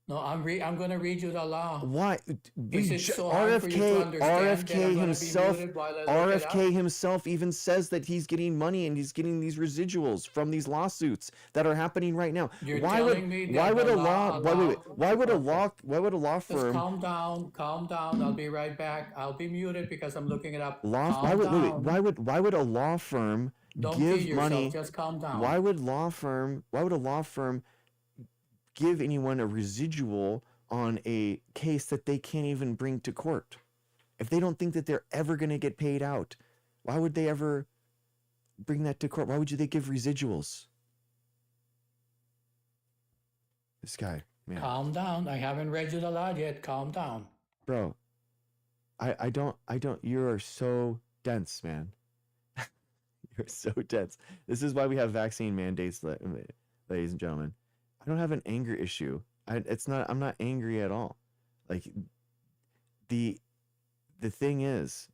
No, I'm going to read you the law. Why? Is it so hard for you to understand that I'm RFK going to be himself, muted while I look it up? RFK himself even says that he's getting money and he's getting these residuals from these lawsuits that are happening right now. You're Why would telling me that why would the a law law why wait, wait, why would a law Just firm calm down, calm down. I'll be right back. I'll be muted because I'm looking it up. why Calm would down. why would a law firm Don't give kill money? yourself. Just calm down. Why would a law firm give anyone a residual on a case that they can't even bring to court? If they don't think that they're ever going to get paid out, why would they ever bring that to court? Why would they give residuals? This guy, man. Calm down. I haven't read you the law yet. Calm down. Bro, I don't, you are so dense, man. You're so dense. This is why we have vaccine mandates, ladies and gentlemen. I don't have an anger issue. I'm not angry at all. Like, the thing is,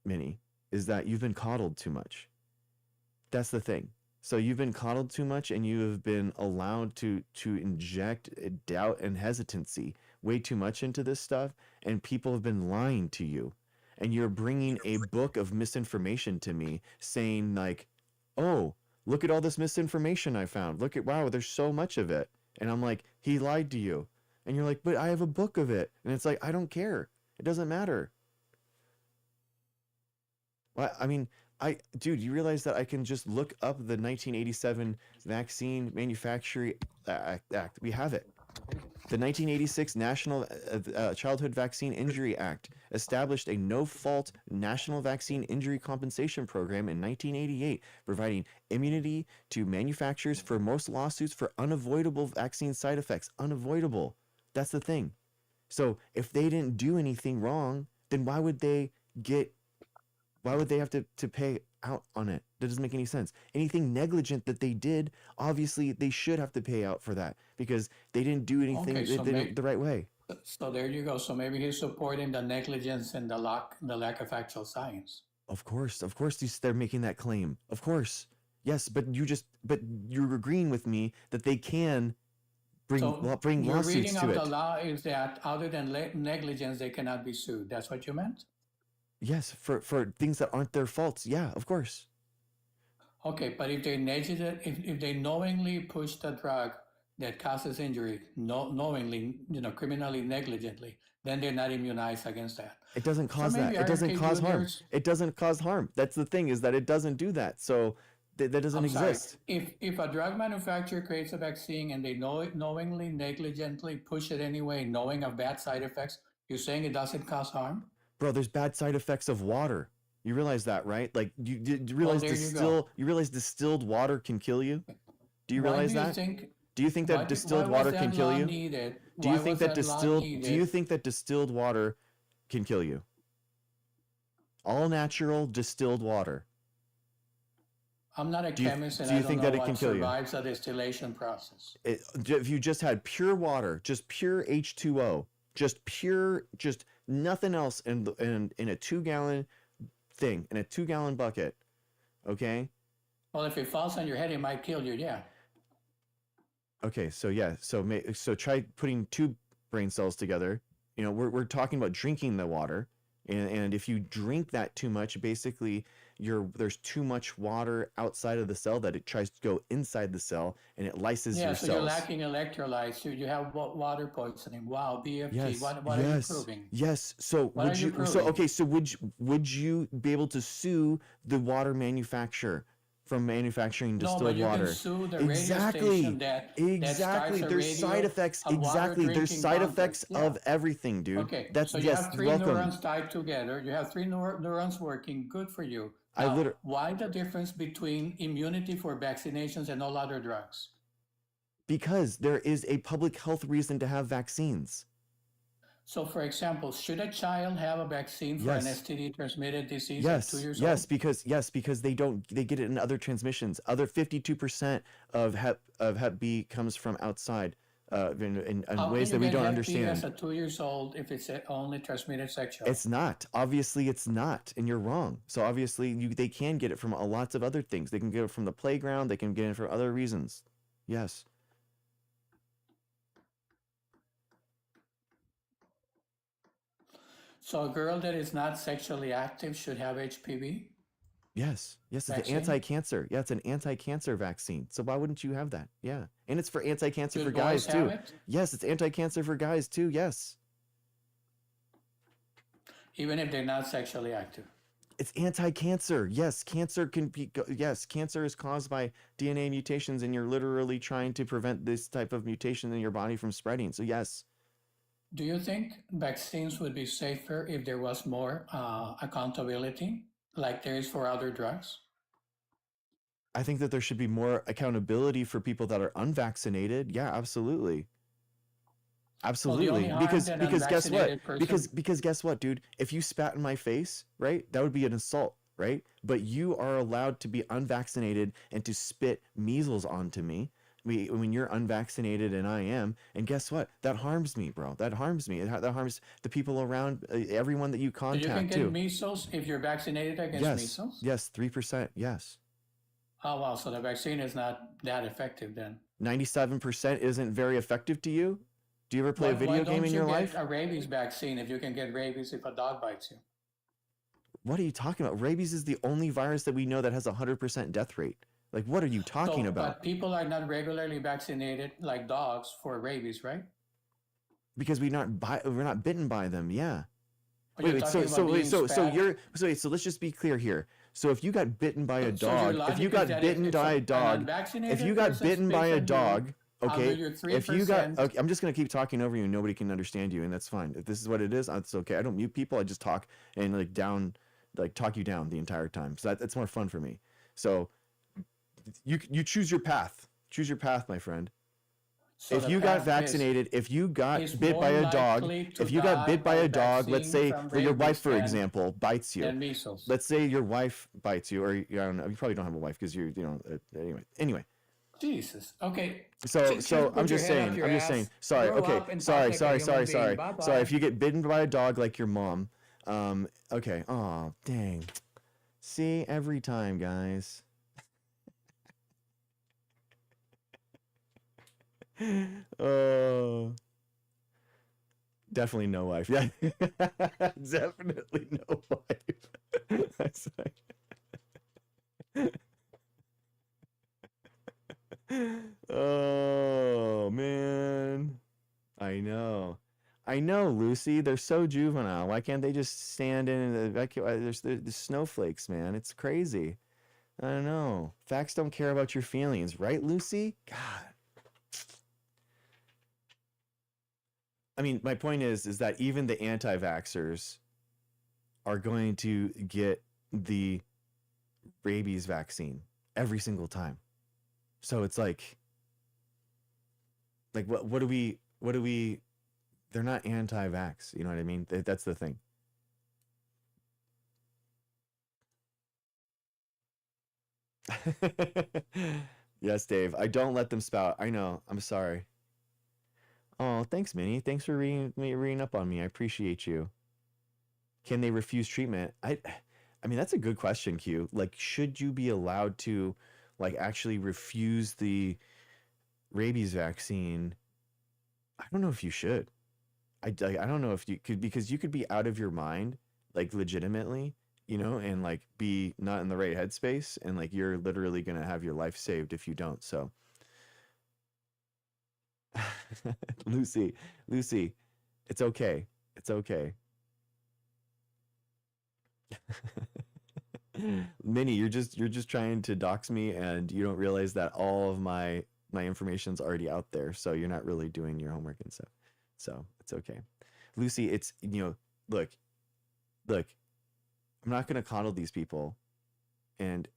Minnie, is that you've been coddled too much. That's the thing. So you've been coddled too much, and you have been allowed to inject doubt and hesitancy way too much into this stuff, and people have been lying to you. And you're bringing a book of misinformation to me, saying like, "Oh, look at all this misinformation I found. Look at, wow, there's so much of it." And I'm like, "He lied to you." And you're like, "But I have a book of it." And it's like, "I don't care. It doesn't matter." Well, I mean, dude, you realize that I can just look up the 1987 Vaccine Manufacturing Act. We have it. The 1986 National Childhood Vaccine Injury Act established a no-fault national vaccine injury compensation program in 1988, providing immunity to manufacturers for most lawsuits for unavoidable vaccine side effects. Unavoidable. That's the thing. So if they didn't do anything wrong, then why would they have to pay out on it? That doesn't make any sense. Anything negligent that they did, obviously they should have to pay out for that because they didn't do anything Okay, so the right way. So there you go. So maybe he's supporting the negligence and the lack of actual science. Of course, they're making that claim. Of course, yes, but you're agreeing with me that they can bring So bring your lawsuits reading to of it. the law is that other than negligence, they cannot be sued. That's what you meant? Yes, for things that aren't their faults. Yeah, of course. Okay, but if they if they knowingly push the drug that causes injury, knowingly, criminally negligently, then they're not immunized against that. It doesn't So cause that. maybe It doesn't RFK cause harm. Jr.'s It doesn't cause harm. That's the thing, is that it doesn't do that. So that doesn't I'm sorry. exist. If a drug manufacturer creates a vaccine and they knowingly, negligently push it anyway, knowing of bad side effects, you're saying it doesn't cause harm? Bro, there's bad side effects of water. You realize that, right? Like you realize there you go. you realize distilled water can kill you? Do you realize Why do you that? think Do you think that why distilled was water that can kill law you? needed? Do you Why think was that law distilled do you needed? think that distilled water can kill you? All natural distilled water. I'm not a Do you- chemist and do you I don't think know that it what can kill you? survives the distillation process. If you just had pure water, just pure H2O, just nothing else in a 2-gallon thing, in a 2-gallon bucket, okay? Well, if it falls on your head, it might kill you, yeah. Okay, so yeah, so try putting 2 brain cells together. You know, we're talking about drinking the water, and if you drink that too much, basically there's too much water outside of the cell that it tries to go inside the cell, and it lyses Yeah, your so you're cells. lacking electrolytes. You have water poisoning. Wow, BFT. Yes, What are you proving? yes. So What are would you you? So proving? okay. So would you be able to sue the water manufacturer from manufacturing No, but distilled you water? can sue the radio Exactly. station that Exactly. starts a There's side radio effects. of water Exactly. There's drinking side content. effects Yeah. of everything, dude. Okay, That's so you yes. have 3 Welcome. neurons tied together. You have 3 neurons working. Good for you. I Now, literally why the difference between immunity for vaccinations and all other drugs? because there is a public health reason to have vaccines. So, for example, should a child have a vaccine for an Yes. STD transmitted disease at 2 Yes, years yes, old? because they get it in other transmissions. Other 52% of Hep B comes from outside, in How ways that can we you don't get Hep B as understand. a 2 years old if it's only transmitted sexually? It's not. Obviously, it's not, and you're wrong. So obviously, they can get it from lots of other things. They can get it from the playground. They can get it for other reasons. Yes, So a girl that is not sexually active should have HPV yes, yes. It's an vaccine? anti-cancer. Yeah, it's an anti-cancer vaccine. So why wouldn't you have that? Yeah, and it's for anti-cancer for Should guys boys have too. it? Yes, it's anti-cancer for guys too. Yes. Even if they're not sexually active. It's anti-cancer. Yes, cancer cancer is caused by DNA mutations, and you're literally trying to prevent this type of mutation in your body from spreading. So yes, Do you think vaccines would be safer if there was more accountability, like there is for other drugs? I think that there should be more accountability for people that are unvaccinated. Yeah, absolutely. Well, the Absolutely. only harm Because that guess what? unvaccinated person. Because guess what, dude? If you spat in my face, right? That would be an assault, right? But you are allowed to be unvaccinated and to spit measles onto me. When you're unvaccinated and I am, and guess what? That harms me, bro. That harms me. That harms the people around, everyone that you So you can contact get too. measles if you're vaccinated against Yes, measles? yes, 3%. Yes, Oh, wow. So the vaccine is not that effective then. 97% isn't very effective to you. Do you ever play a Why video don't game in you your get life? a rabies vaccine if you can get rabies if a dog bites you? What are you talking about? Rabies is the only virus that we know that has a 100% death rate. Like, what are you talking So, about? but people are not regularly vaccinated like dogs for rabies, right? Because we're not bitten by them. Yeah. Or you're talking about being spat? So let's just be clear here. So if you got bitten by a So your dog, if logic you is got that bitten by a an dog, unvaccinated if you got person bitten by spits a on you dog, under okay, your if you got, 3%, okay, I'm just gonna keep talking over you and nobody can understand you, and that's fine. If this is what it is, it's okay. I don't mute people. I just talk and talk you down the entire time. So that's more fun for me. So you choose your path. Choose your path, my friend. so If the you got path vaccinated, if you got is bit by more a dog, likely to if you got die bit by by a dog, let's vaccine say from your wife, rabies for example, bites you. than measles. Let's say your wife bites you, or I don't know, you probably don't have a wife because anyway. Jesus. Okay. So I'm Put your just head up saying. your I'm just saying. ass. Sorry. Grow Okay. up and talk Sorry. like a Sorry. human Sorry. being. Sorry. Bye Sorry. bye. If you get bitten by a dog like your mom, okay. Oh, dang. See, every time, guys. Oh, definitely no wife. Yeah, definitely no wife. That's like, oh man, I know. I know, Lucy. They're so juvenile. Why can't they just stand in the vacuum? There's the snowflakes, man. It's crazy. I don't know. Facts don't care about your feelings, right, Lucy? God. I mean, my point is that even the anti-vaxxers are going to get the rabies vaccine every single time. So it's like what do we they're not anti-vax, you know what I mean? That's the thing. Yes, Dave. I don't let them spout. I know. I'm sorry. Oh, thanks, Minnie. Thanks for reading up on me. I appreciate you. Can they refuse treatment? I mean, that's a good question, Q. Like, should you be allowed to like actually refuse the rabies vaccine? I don't know if you should. I don't know if you could, because you could be out of your mind, like legitimately, and like be not in the right headspace, and like you're literally gonna have your life saved if you don't. So, Lucy, Lucy, it's okay. It's okay. Minnie, you're just trying to dox me, and you don't realize that all of my information's already out there, so you're not really doing your homework and stuff. So it's okay. Lucy, it's look, look, I'm not gonna coddle these people. And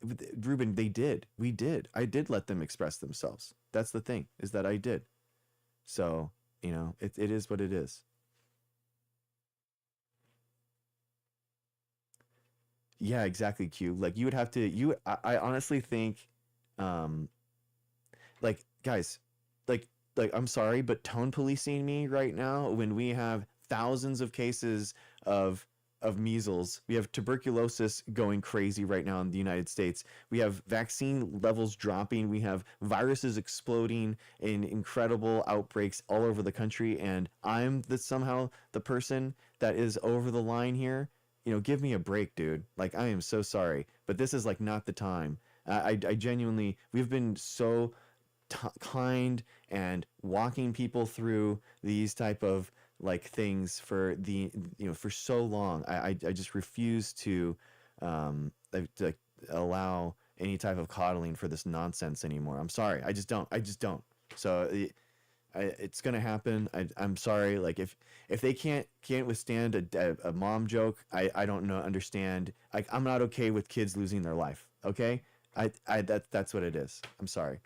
Ruben, we did. I did let them express themselves. That's the thing, is that I did. So, it is what it is. Yeah, exactly, Q. Like you would have to I honestly think um like guys, like I'm sorry, but tone policing me right now when we have thousands of cases of measles. We have tuberculosis going crazy right now in the United States. We have vaccine levels dropping. We have viruses exploding in incredible outbreaks all over the country, and I'm somehow the person that is over the line here. Give me a break, dude. Like, I am so sorry, but this is like not the time. I genuinely, we've been so kind and walking people through these type of like things for for so long. I just refuse to like allow any type of coddling for this nonsense anymore. I'm sorry. I just don't. So it's gonna happen. I'm sorry. Like if they can't withstand a mom joke, I don't know understand. Like, I'm not okay with kids losing their life. Okay, that's what it is. I'm sorry.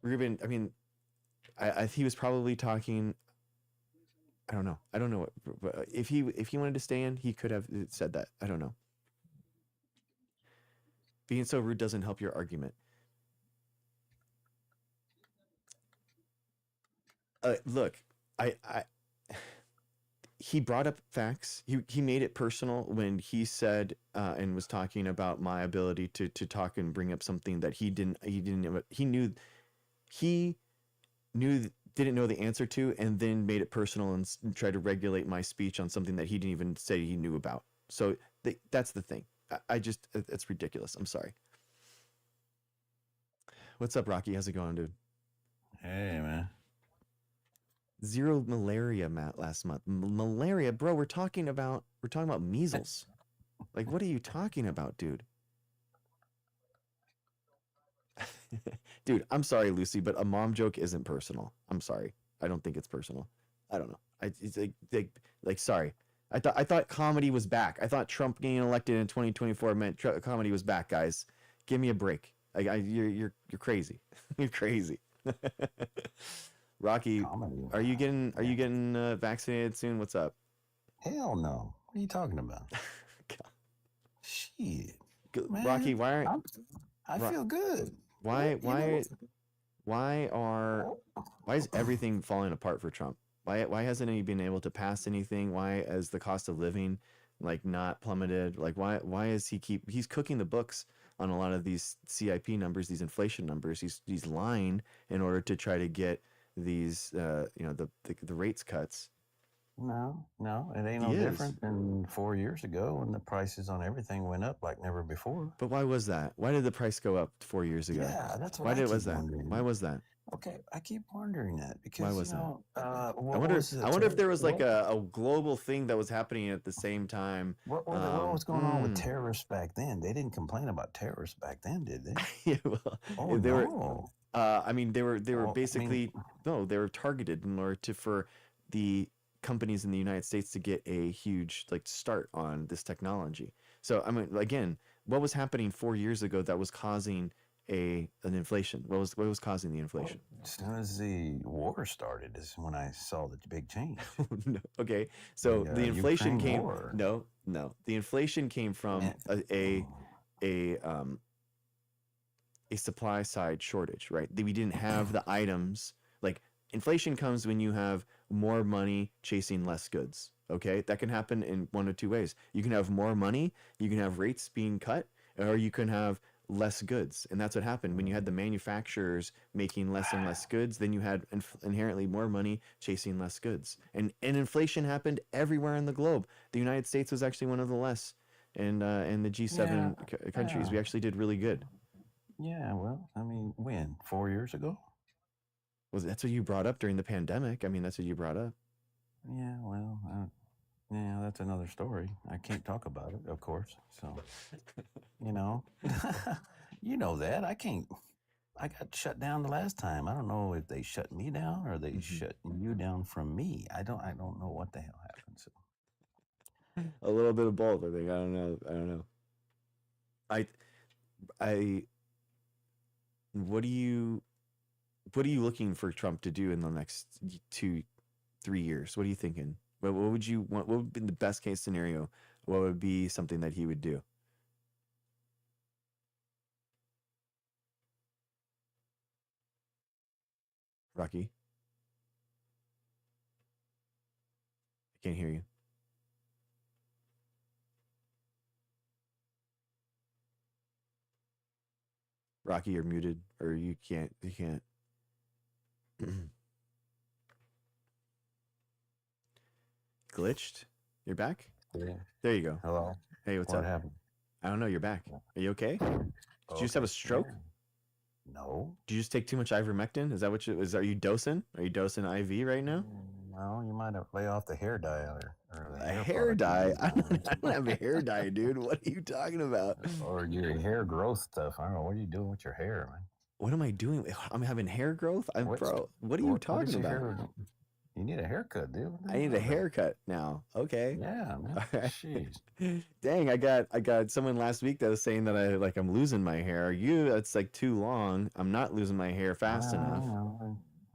Ruben, I mean, he was probably talking. I don't know. I don't know what, if he wanted to stay in, he could have said that. I don't know. Being so rude doesn't help your argument. Look, I he brought up facts. He made it personal when he said and was talking about my ability to talk and bring up something that he knew didn't know the answer to, and then made it personal and tried to regulate my speech on something that he didn't even say he knew about. So that's the thing. I just it's ridiculous. I'm sorry. What's up, Rocky? How's it going, dude? Hey, man. Zero malaria, Matt, last month. Malaria, bro. We're talking about measles. Like, what are you talking about, dude? Dude, I'm sorry, Lucy, but a mom joke isn't personal. I'm sorry. I don't think it's personal. I don't know. It's like sorry. I thought comedy was back. I thought Trump getting elected in 2024 meant comedy was back, guys. Give me a break. You're crazy. You're crazy. Rocky, Comedy. are you getting vaccinated soon? What's up? Hell no. What are you talking about? Shit. Man, Rocky, why aren't I feel good. Why Well, you know, why is everything falling apart for Trump? Why hasn't he been able to pass anything? Why has the cost of living like not plummeted? Like why is he's cooking the books on a lot of these CIP numbers, these inflation numbers. He's lying in order to try to get these the rates cuts. no, it ain't He no is. different than 4 years ago when the prices on everything went up like never before. But why was that? Why did the price go up 4 years ago? Yeah, that's what Why I did keep was that? wondering. Why was that? Okay, I keep wondering that Why because was that? I I wonder if there was like a global thing that was happening at the same time. what was going on with terrorists back then? They didn't complain about terrorists back then, did they? Yeah, well, Oh they were. no! I mean, they were Well, I basically mean, no, they were targeted in order for the companies in the United States to get a huge like start on this technology. So I mean, again, what was happening 4 years ago that was causing an inflation? What was causing the inflation? as soon as the war started is when I saw the big change. No. Okay, so the inflation Ukraine came. war. No, the inflation came from And- a supply side shortage, right? We didn't have the items. Like inflation comes when you have more money chasing less goods. Okay, that can happen in one of two ways. You can have more money, you can have rates being cut, or you can have less goods, and that's what happened when you had the manufacturers making less and less goods. Then you had inherently more money chasing less goods, and inflation happened everywhere in the globe. The United States was actually one of the less, and the G7 countries, we actually did really good. Yeah, well, I mean, when 4 years ago? Was that's what you brought up during the pandemic? I mean, that's what you brought up. Yeah, well, yeah, that's another story. I can't talk about it, of course. So, you know, you know that I can't. I got shut down the last time. I don't know if they shut me down or they shut you down from me. I don't know what the hell happened. So, A little bit of both, I think. I don't know. I what are you looking for Trump to do in the next 2-3 years? What are you thinking? What would you want? What would be the best case scenario? What would be something that he would do? Rocky, I can't hear you. Rocky, you're muted, or you can't. Glitched. You're back. yeah. There you go. Hello. Hey, what's What up? happened? I don't know. You're back. Are you okay? Did you just have a stroke? Yeah. No. Did you just take too much ivermectin? Is that what is? Are you dosing? Are you dosing IV right now? No, you might have lay off the hair dye or the A hair product dye? you I don't have a hair dye, dude. What are you talking about? use. Or your hair growth stuff. I don't know. What are you doing with your hair, man? What am I doing? I'm having hair growth? Bro, what are you What is talking your about? hair? You need a haircut, dude. What the I need hell a is that? haircut now. Okay. Yeah, man. All right. Jeez. Dang, I got someone last week that was saying that I'm losing my hair. That's like too long. I'm not losing my hair fast enough.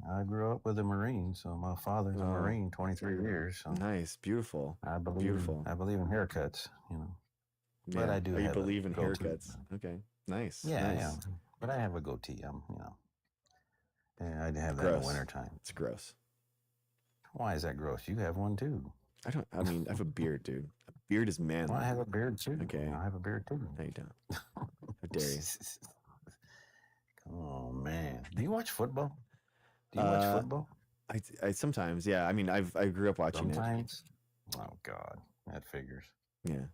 I grew up with a Marine, so my father's a Oh. Marine, 23 years. So Nice, beautiful. I believe Beautiful. I believe in haircuts, you know. Yeah. But I do Oh, you have a believe in goatee. haircuts. Okay. Nice. Yeah, Nice. yeah. But I have a goatee. Yeah, I'd have that Gross. in the wintertime. It's gross. Why is that gross? You have one too. I mean, I have a beard, dude. A beard is manly. Well, I have a beard too. Okay. I have a beard too. No, you don't. How dare you? Oh man. Do you watch football? Do you watch football? I sometimes, yeah. I mean, I grew up watching Sometimes. Oh God, that figures. it. Yeah.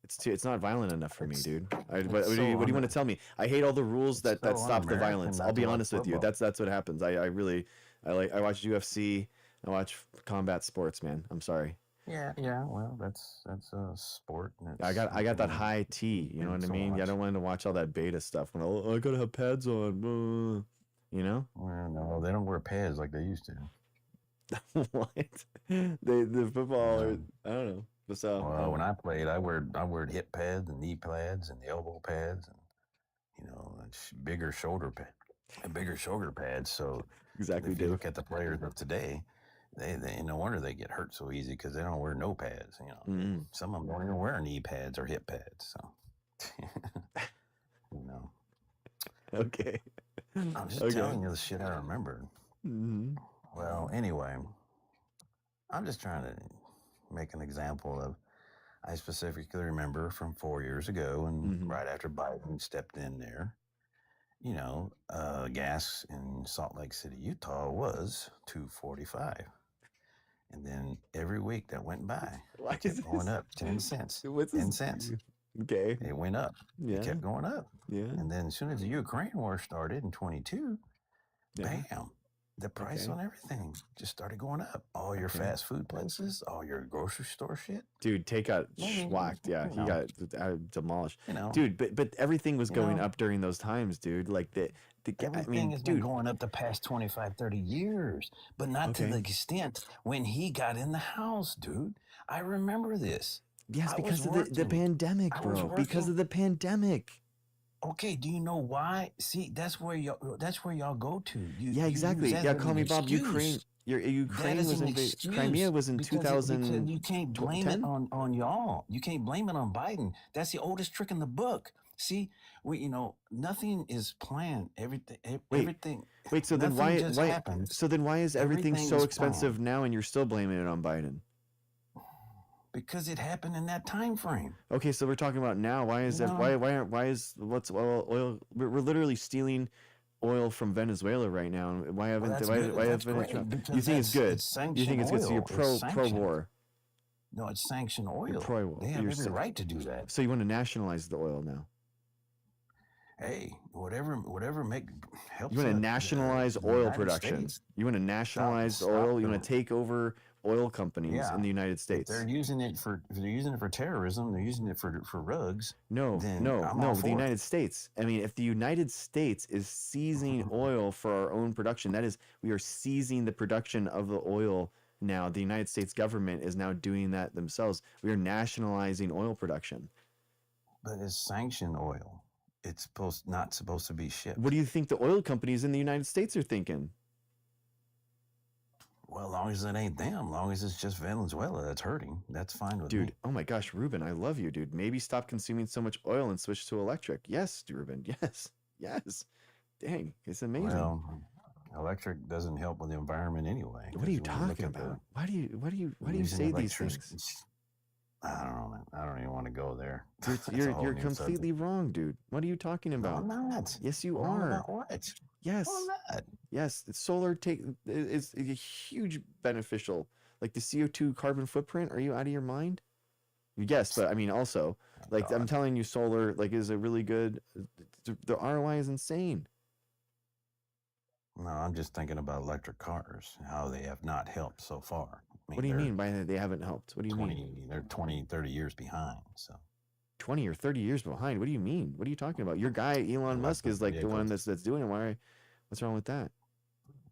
It's not violent enough for me, dude. What so do you want to tell me? I hate all the rules that so stop the un-American violence. not I'll be to watch honest with you. football. That's what happens. I watch UFC. I watch combat sports, man. I'm sorry. Yeah. Well, that's a sport. And I got that something high T. You know what I to mean? Yeah, I watch. don't want to watch all that beta stuff. When I gotta have pads on. You know? Well, no, they don't wear pads like they used to. What? The football. I don't know. So Well, when I played, I wear hip pads and knee pads and the elbow pads and bigger shoulder pads. So exactly, if you dude. look at the players of today, they no wonder they get hurt so easy because they don't wear no pads. Mm. Some of them don't even wear knee pads or hip pads. So Okay. I'm just Okay. telling you the shit I remembered. Mm-hmm. Well, anyway, I'm just trying to make an example of. I specifically remember from 4 years ago, and Mm-hmm. right after Biden stepped in there, gas in Salt Lake City, Utah was $2.45, and then every week that went by, Why it is kept going this? up 10 cents. What's 10 this? cents. Okay. It went up. It Yeah. kept going up. Yeah. And then as soon as the Ukraine war started in 22, Yeah. bam, the price Okay. on everything just started going up. All your Okay. fast food places, all your grocery store shit. Dude, take got Maybe, schwacked. Yeah, you he know, got demolished. you know, Dude, but everything was you going know, up during those times, dude. Like I everything mean, has been dude. going up the past 25, 30 years, but not to the Okay. extent when he got in the house, dude. I remember this. Yes, I was because of the working. pandemic, I was bro. Because working. of the pandemic. Okay, do you know why? See, that's where y'all go to. Yeah, You use exactly. that Yeah, as call an me Bob. excuse. Ukraine That is was an invaded. Crimea excuse was in because you can't blame it 2010. on y'all. You can't blame it on Biden. That's the oldest trick in the book. See, nothing is planned. Wait, wait. So then Nothing just why? happens. So then why is everything Everything so is expensive planned now, and you're still blaming it on Biden? because it happened in that time frame. Okay, so we're talking about now. Why is You know, why is what's oil? We're literally stealing oil from Venezuela right now. Why well, haven't that's why good. That's haven't it great dropped? You because think it's good? it's You think sanctioned it's good? So you're oil. It's pro sanctioned. war. No, it's sanctioned You're oil. pro war. They have every right to do that. So you want to nationalize the oil now? Hey, whatever helps. You want to nationalize the oil United production? States. You want to nationalize Stop oil? You the want to take over oil companies yeah. in the United If States? they're using it for terrorism, they're using it for rugs. No, Then no, I'm no. all The for it. United States. I mean, if the United States is seizing oil for our own production, that is, we are seizing the production of the oil now. The United States government is now doing that themselves. We are nationalizing oil production. But it's sanctioned oil. It's not supposed to be shipped. What do you think the oil companies in the United States are thinking? Well, as long as it ain't them, long as it's just Venezuela that's hurting, that's fine with Dude, me. oh my gosh, Ruben, I love you, dude. Maybe stop consuming so much oil and switch to electric. Yes, Ruben. Yes. Yes. Dang, it's amazing. Well, electric doesn't help with the environment anyway. What are you 'cause when look talking at the about? Why do you using say these things? I don't know, man. I don't even want to go there. You're completely wrong, dude. What are you talking No, about? I'm not. Yes, you Wrong are. about what? Yes. No, I'm not. Yes, solar is a huge beneficial. Like the CO2 carbon footprint, are you out of your mind? Yes, but I mean also, like I'm God. telling you, solar is a really good. The ROI is insane. No, I'm just thinking about electric cars, how they have not helped so far. I mean, What do you mean by that they haven't helped? What do you mean? They're 20, 30 years behind. So 20 or 30 years behind? What do you mean? What are you talking about? Your guy Elon Musk is like the one that's doing it. Why? What's wrong with that?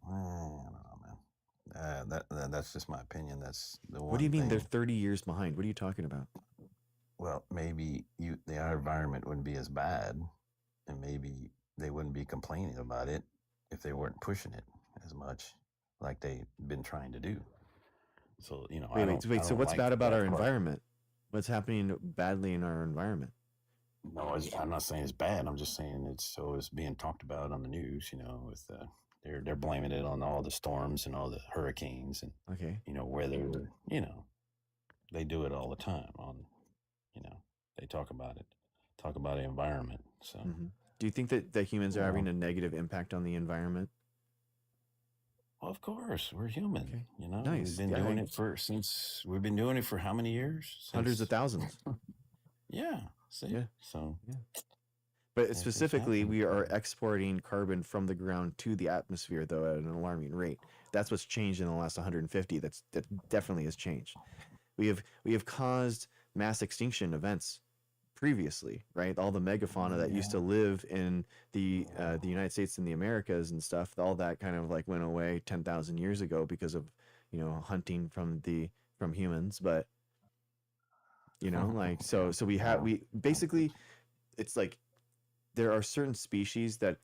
I don't know, man. That's just my opinion. That's the one. What do you mean thing. they're 30 years behind? What are you talking about? Well, maybe our environment wouldn't be as bad, and maybe they wouldn't be complaining about it if they weren't pushing it as much, like they've been trying to do. So Wait. So what's bad about our environment? What's happening badly in our environment? No, I'm not saying it's bad. I'm just saying it's being talked about on the news. With they're blaming it on all the storms and all the hurricanes and Okay. weather. They do it all the time. They talk about the environment. So, do you think that humans are having a negative impact on the environment? Well, of course, we're human. Okay. Nice. We've been doing it for how many years? Hundreds of thousands. Yeah. See? Yeah. So. Yeah. But specifically, we are exporting carbon from the ground to the atmosphere, though, at an alarming rate. That's what's changed in the last 150. That definitely has changed. We have caused mass extinction events previously, right? All the megafauna that used to live in the United States and the Americas and stuff, all that kind of like went away 10,000 years ago because of hunting from humans. But so we basically, it's like there are certain species that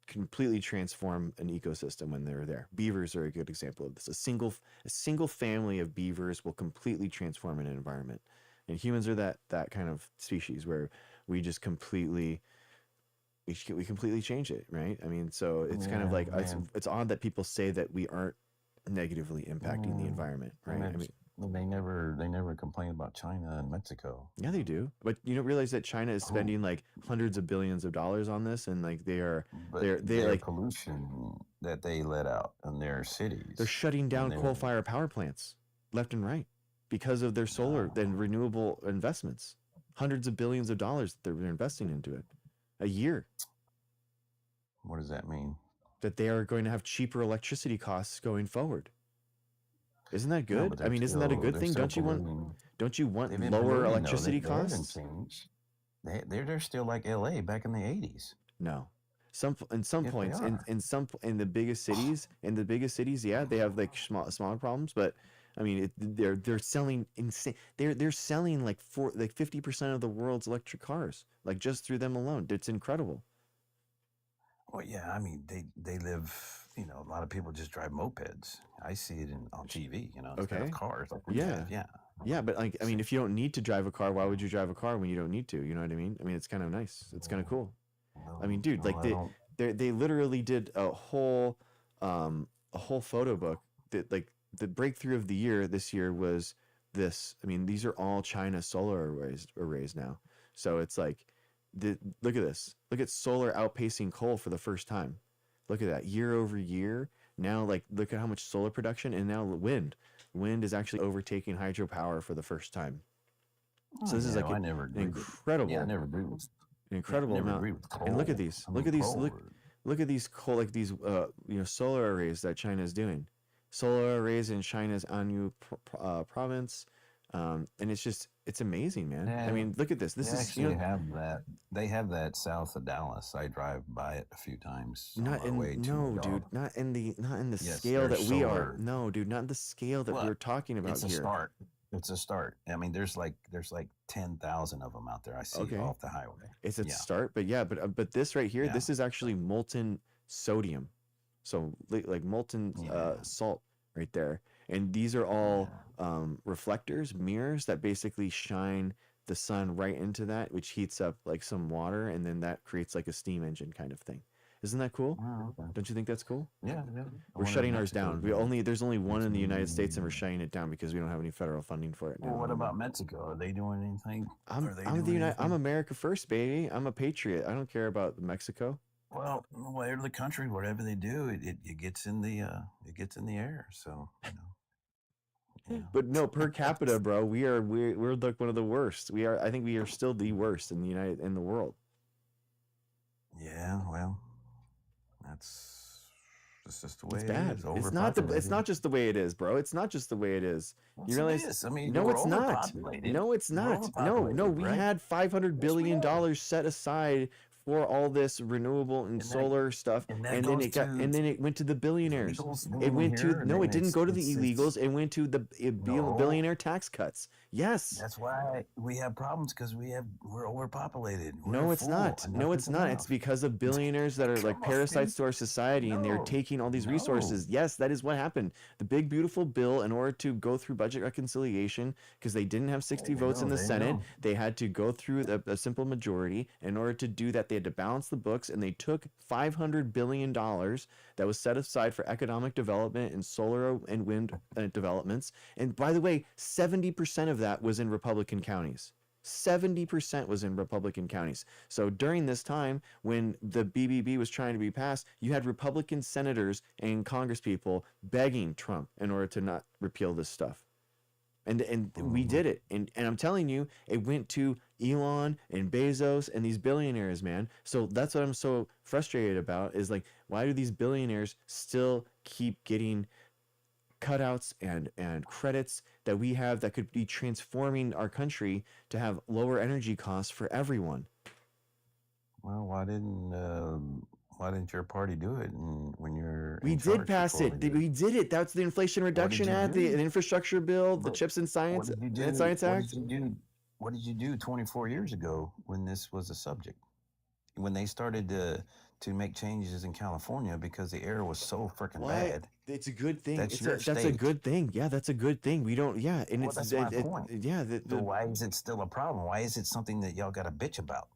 completely transform an ecosystem when they're there. Beavers are a good example of this. A single family of beavers will completely transform an environment. And humans are that kind of species where we just completely we completely change it, right? I mean, so it's kind of Yeah, like man. it's odd that people say that we aren't negatively impacting the environment, And right? I it's, mean, they never complain about China and Mexico. yeah, they do, but you don't realize that China is Who? spending like hundreds of billions of dollars on this, and like But they their like pollution that they let out in their they're cities shutting and down their coal-fired power plants left and right because of their solar and renewable investments. Hundreds of billions of dollars that they're investing into it a year. what does that mean? That they are going to have cheaper electricity costs going forward. Isn't that No, good? but I mean, isn't that a good they're thing? still Don't you want polluting. They've been lower polluting though. electricity They haven't costs? changed. They're still like LA back in the 80s. No. Some Yes, they points are. in the biggest cities, yeah, they have like smaller problems, but I mean, they're selling insane. They're selling like 50% of the world's electric cars, like just through them alone. It's incredible. Well, yeah, I mean, they live. You know, a lot of people just drive mopeds. I see it on TV. You know, instead Okay. of cars like we Yeah. have. Yeah. Yeah, but like, I mean, if you don't need to drive a car, why would you drive a car when you don't need to? You know what I mean? I mean, it's kind of nice. It's kind of cool. I mean, dude, No, like I don't. they literally did a whole photo book that like the breakthrough of the year this year was this. I mean, these are all China solar arrays now. So it's like look at this. Look at solar outpacing coal for the first time. Look at that year over year. Now, like, look at how much solar production, and now wind. Wind is actually overtaking hydropower for the first time. So this is like I never an agreed with. incredible, Yeah, I never agreed with. an incredible never amount. agreed with coal. And look at these. I Look mean, at these. coal. Look at these coal, like these solar arrays that China is doing. Solar arrays in China's Anhui province, and it's amazing, man. I Yeah, mean, look at this. This They is actually have that. They have that south of Dallas. I drive by it a few times on not my in way to no, the dude, job. not in the Yes, scale there's that we are. solar. No, dude, not the scale that Well, we're talking about It's a here. start. It's a start. I mean, there's like 10,000 of them out there. I see Okay. off the highway. It's a Yeah. start, but yeah, but this right here, Yeah. this is actually molten sodium, so like molten Yeah. salt right there, and these are all reflectors, mirrors that basically shine the sun right into that, which heats up like some water, and then that creates like a steam engine kind of thing. Isn't that cool? Oh, okay. Don't you think that's cool? Yeah. We're shutting ours down. There's only one in the United States, and we're shutting it down because we don't have any federal funding for it now. Well, what about Mexico? Are they doing anything? I'm Are they I'm doing I'm anything? America first, baby. I'm a patriot. I don't care about Mexico. Well, whatever the country, whatever they do, it gets in the air. So you know. But no, per capita, bro, we're like one of the worst. I think we are still the worst in the world. Yeah, well, that's just the way It's it bad. is. It's not Overpopulated. just the way it is, bro. It's not just the way it is. Yes, You it realize? is. I mean, No, we're it's not. overpopulated. No, it's We're not. No, overpopulated, we right? had $500 Yes, we billion are. set aside for all this renewable and that- solar stuff, and that and then goes and then it went to the billionaires. illegals It moving went here, to and no, then it didn't go to the it's- illegals. It went to the No. billionaire tax cuts. Yes. That's why we have problems because we're overpopulated. No, We're it's full. not. No, Enough it's is not. enough. It's because of billionaires that are like Come on, parasites dude. to our society, and they're No. taking all these No. resources. Yes, that is what happened. The big beautiful bill, in order to go through budget reconciliation, because they didn't have 60 votes in the Senate, they had to go through a simple majority. In order to do that, they had to balance the books, and they took $500 billion that was set aside for economic development and solar and wind developments. And by the way, 70% of that was in Republican counties. 70% was in Republican counties. So during this time, when the BBB was trying to be passed, you had Republican senators and congresspeople begging Trump in order to not repeal this stuff. And we did it. And I'm telling you, it went to Elon and Bezos and these billionaires, man. So that's what I'm so frustrated about, is like, why do these billionaires still keep getting cutouts and credits that we have that could be transforming our country to have lower energy costs for everyone? Well, why didn't your party do it? And when you're We in did charge pass before it. they did We did it. That's the Inflation Reduction you Act, do? the Infrastructure Bill, the But Chips and Science What did you and do? Science What Act. did you do? What did you do 24 years ago when this was a subject? When they started to make changes in California because the air was so freaking What? bad. It's a good thing. That's That's your a state. good thing. Yeah, that's a good thing. We don't. Yeah, and Well, it's that's my point. yeah. So why is it still a problem? Why is it something that y'all got to bitch about?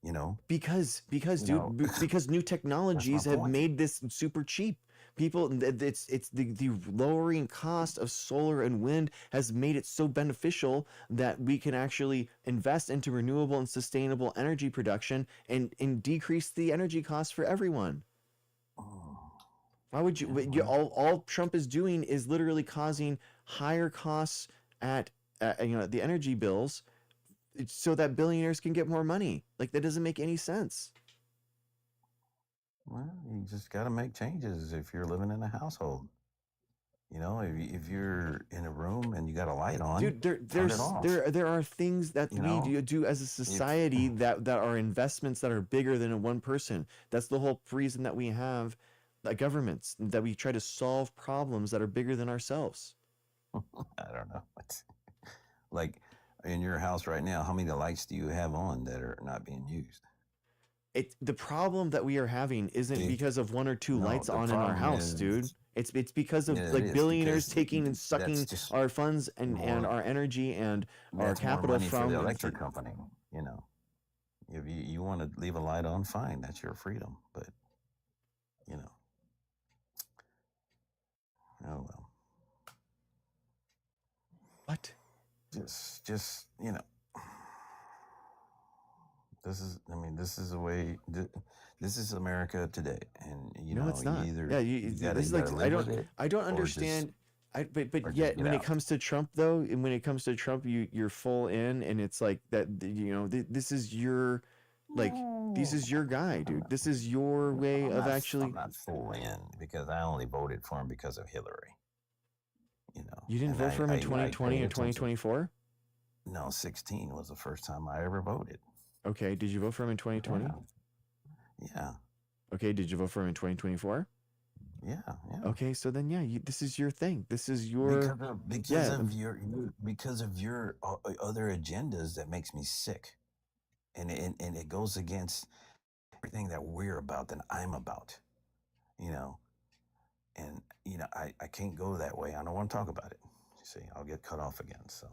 You know, Because you dude, know, because new that's my technologies have point. made this super cheap. People, it's the lowering cost of solar and wind has made it so beneficial that we can actually invest into renewable and sustainable energy production and decrease the energy costs for everyone. Oh, Why would yeah, you? well, All Trump is doing is literally causing higher costs at the energy bills, so that billionaires can get more money. Like that doesn't make any sense. you just got to make changes if you're living in a household. You know, if you're in a room and you got a light on, Dude, turn it off. there are things that You we know, do as a if society that are investments that are bigger than one person. That's the whole reason that we have governments, that we try to solve problems that are bigger than ourselves. I don't know. It's like in your house right now, how many lights do you have on that are not being used? The problem that we are having isn't See, because of one or two no, lights the on in our problem house, dude. is, It's because of yeah, it like is billionaires because taking and that's sucking just our funds and more, our energy and our that's more capital money for the from electric company. You know, if you want to leave a light on, fine, that's your freedom. But, you know, oh well, what? just, you know, this is the way, this is America today. And, you No, know, it's you not. either, Yeah, you this gotta, is you like gotta live with it I don't or just, understand. But or just yet get when it out. comes to Trump though, and when it comes to Trump, you're full in, and it's like that. This is your like this No, is your guy, I'm dude. not, This is your way of I'm actually. not full in because I only voted for him because of Hillary, you know, You didn't and vote for him in I 2020 paid or attention. 2024. No, 16 was the first time I ever voted. Okay, did you vote for him in 2020? Yeah. Yeah. Okay, did you vote for him in 2024? Yeah. Yeah. Okay, so then yeah, this is your thing. This is your Because yeah. of your other agendas that makes me sick. And it goes against everything that we're about that I'm about, you know. And you know, I can't go that way. I don't want to talk about it. You see, I'll get cut off again. So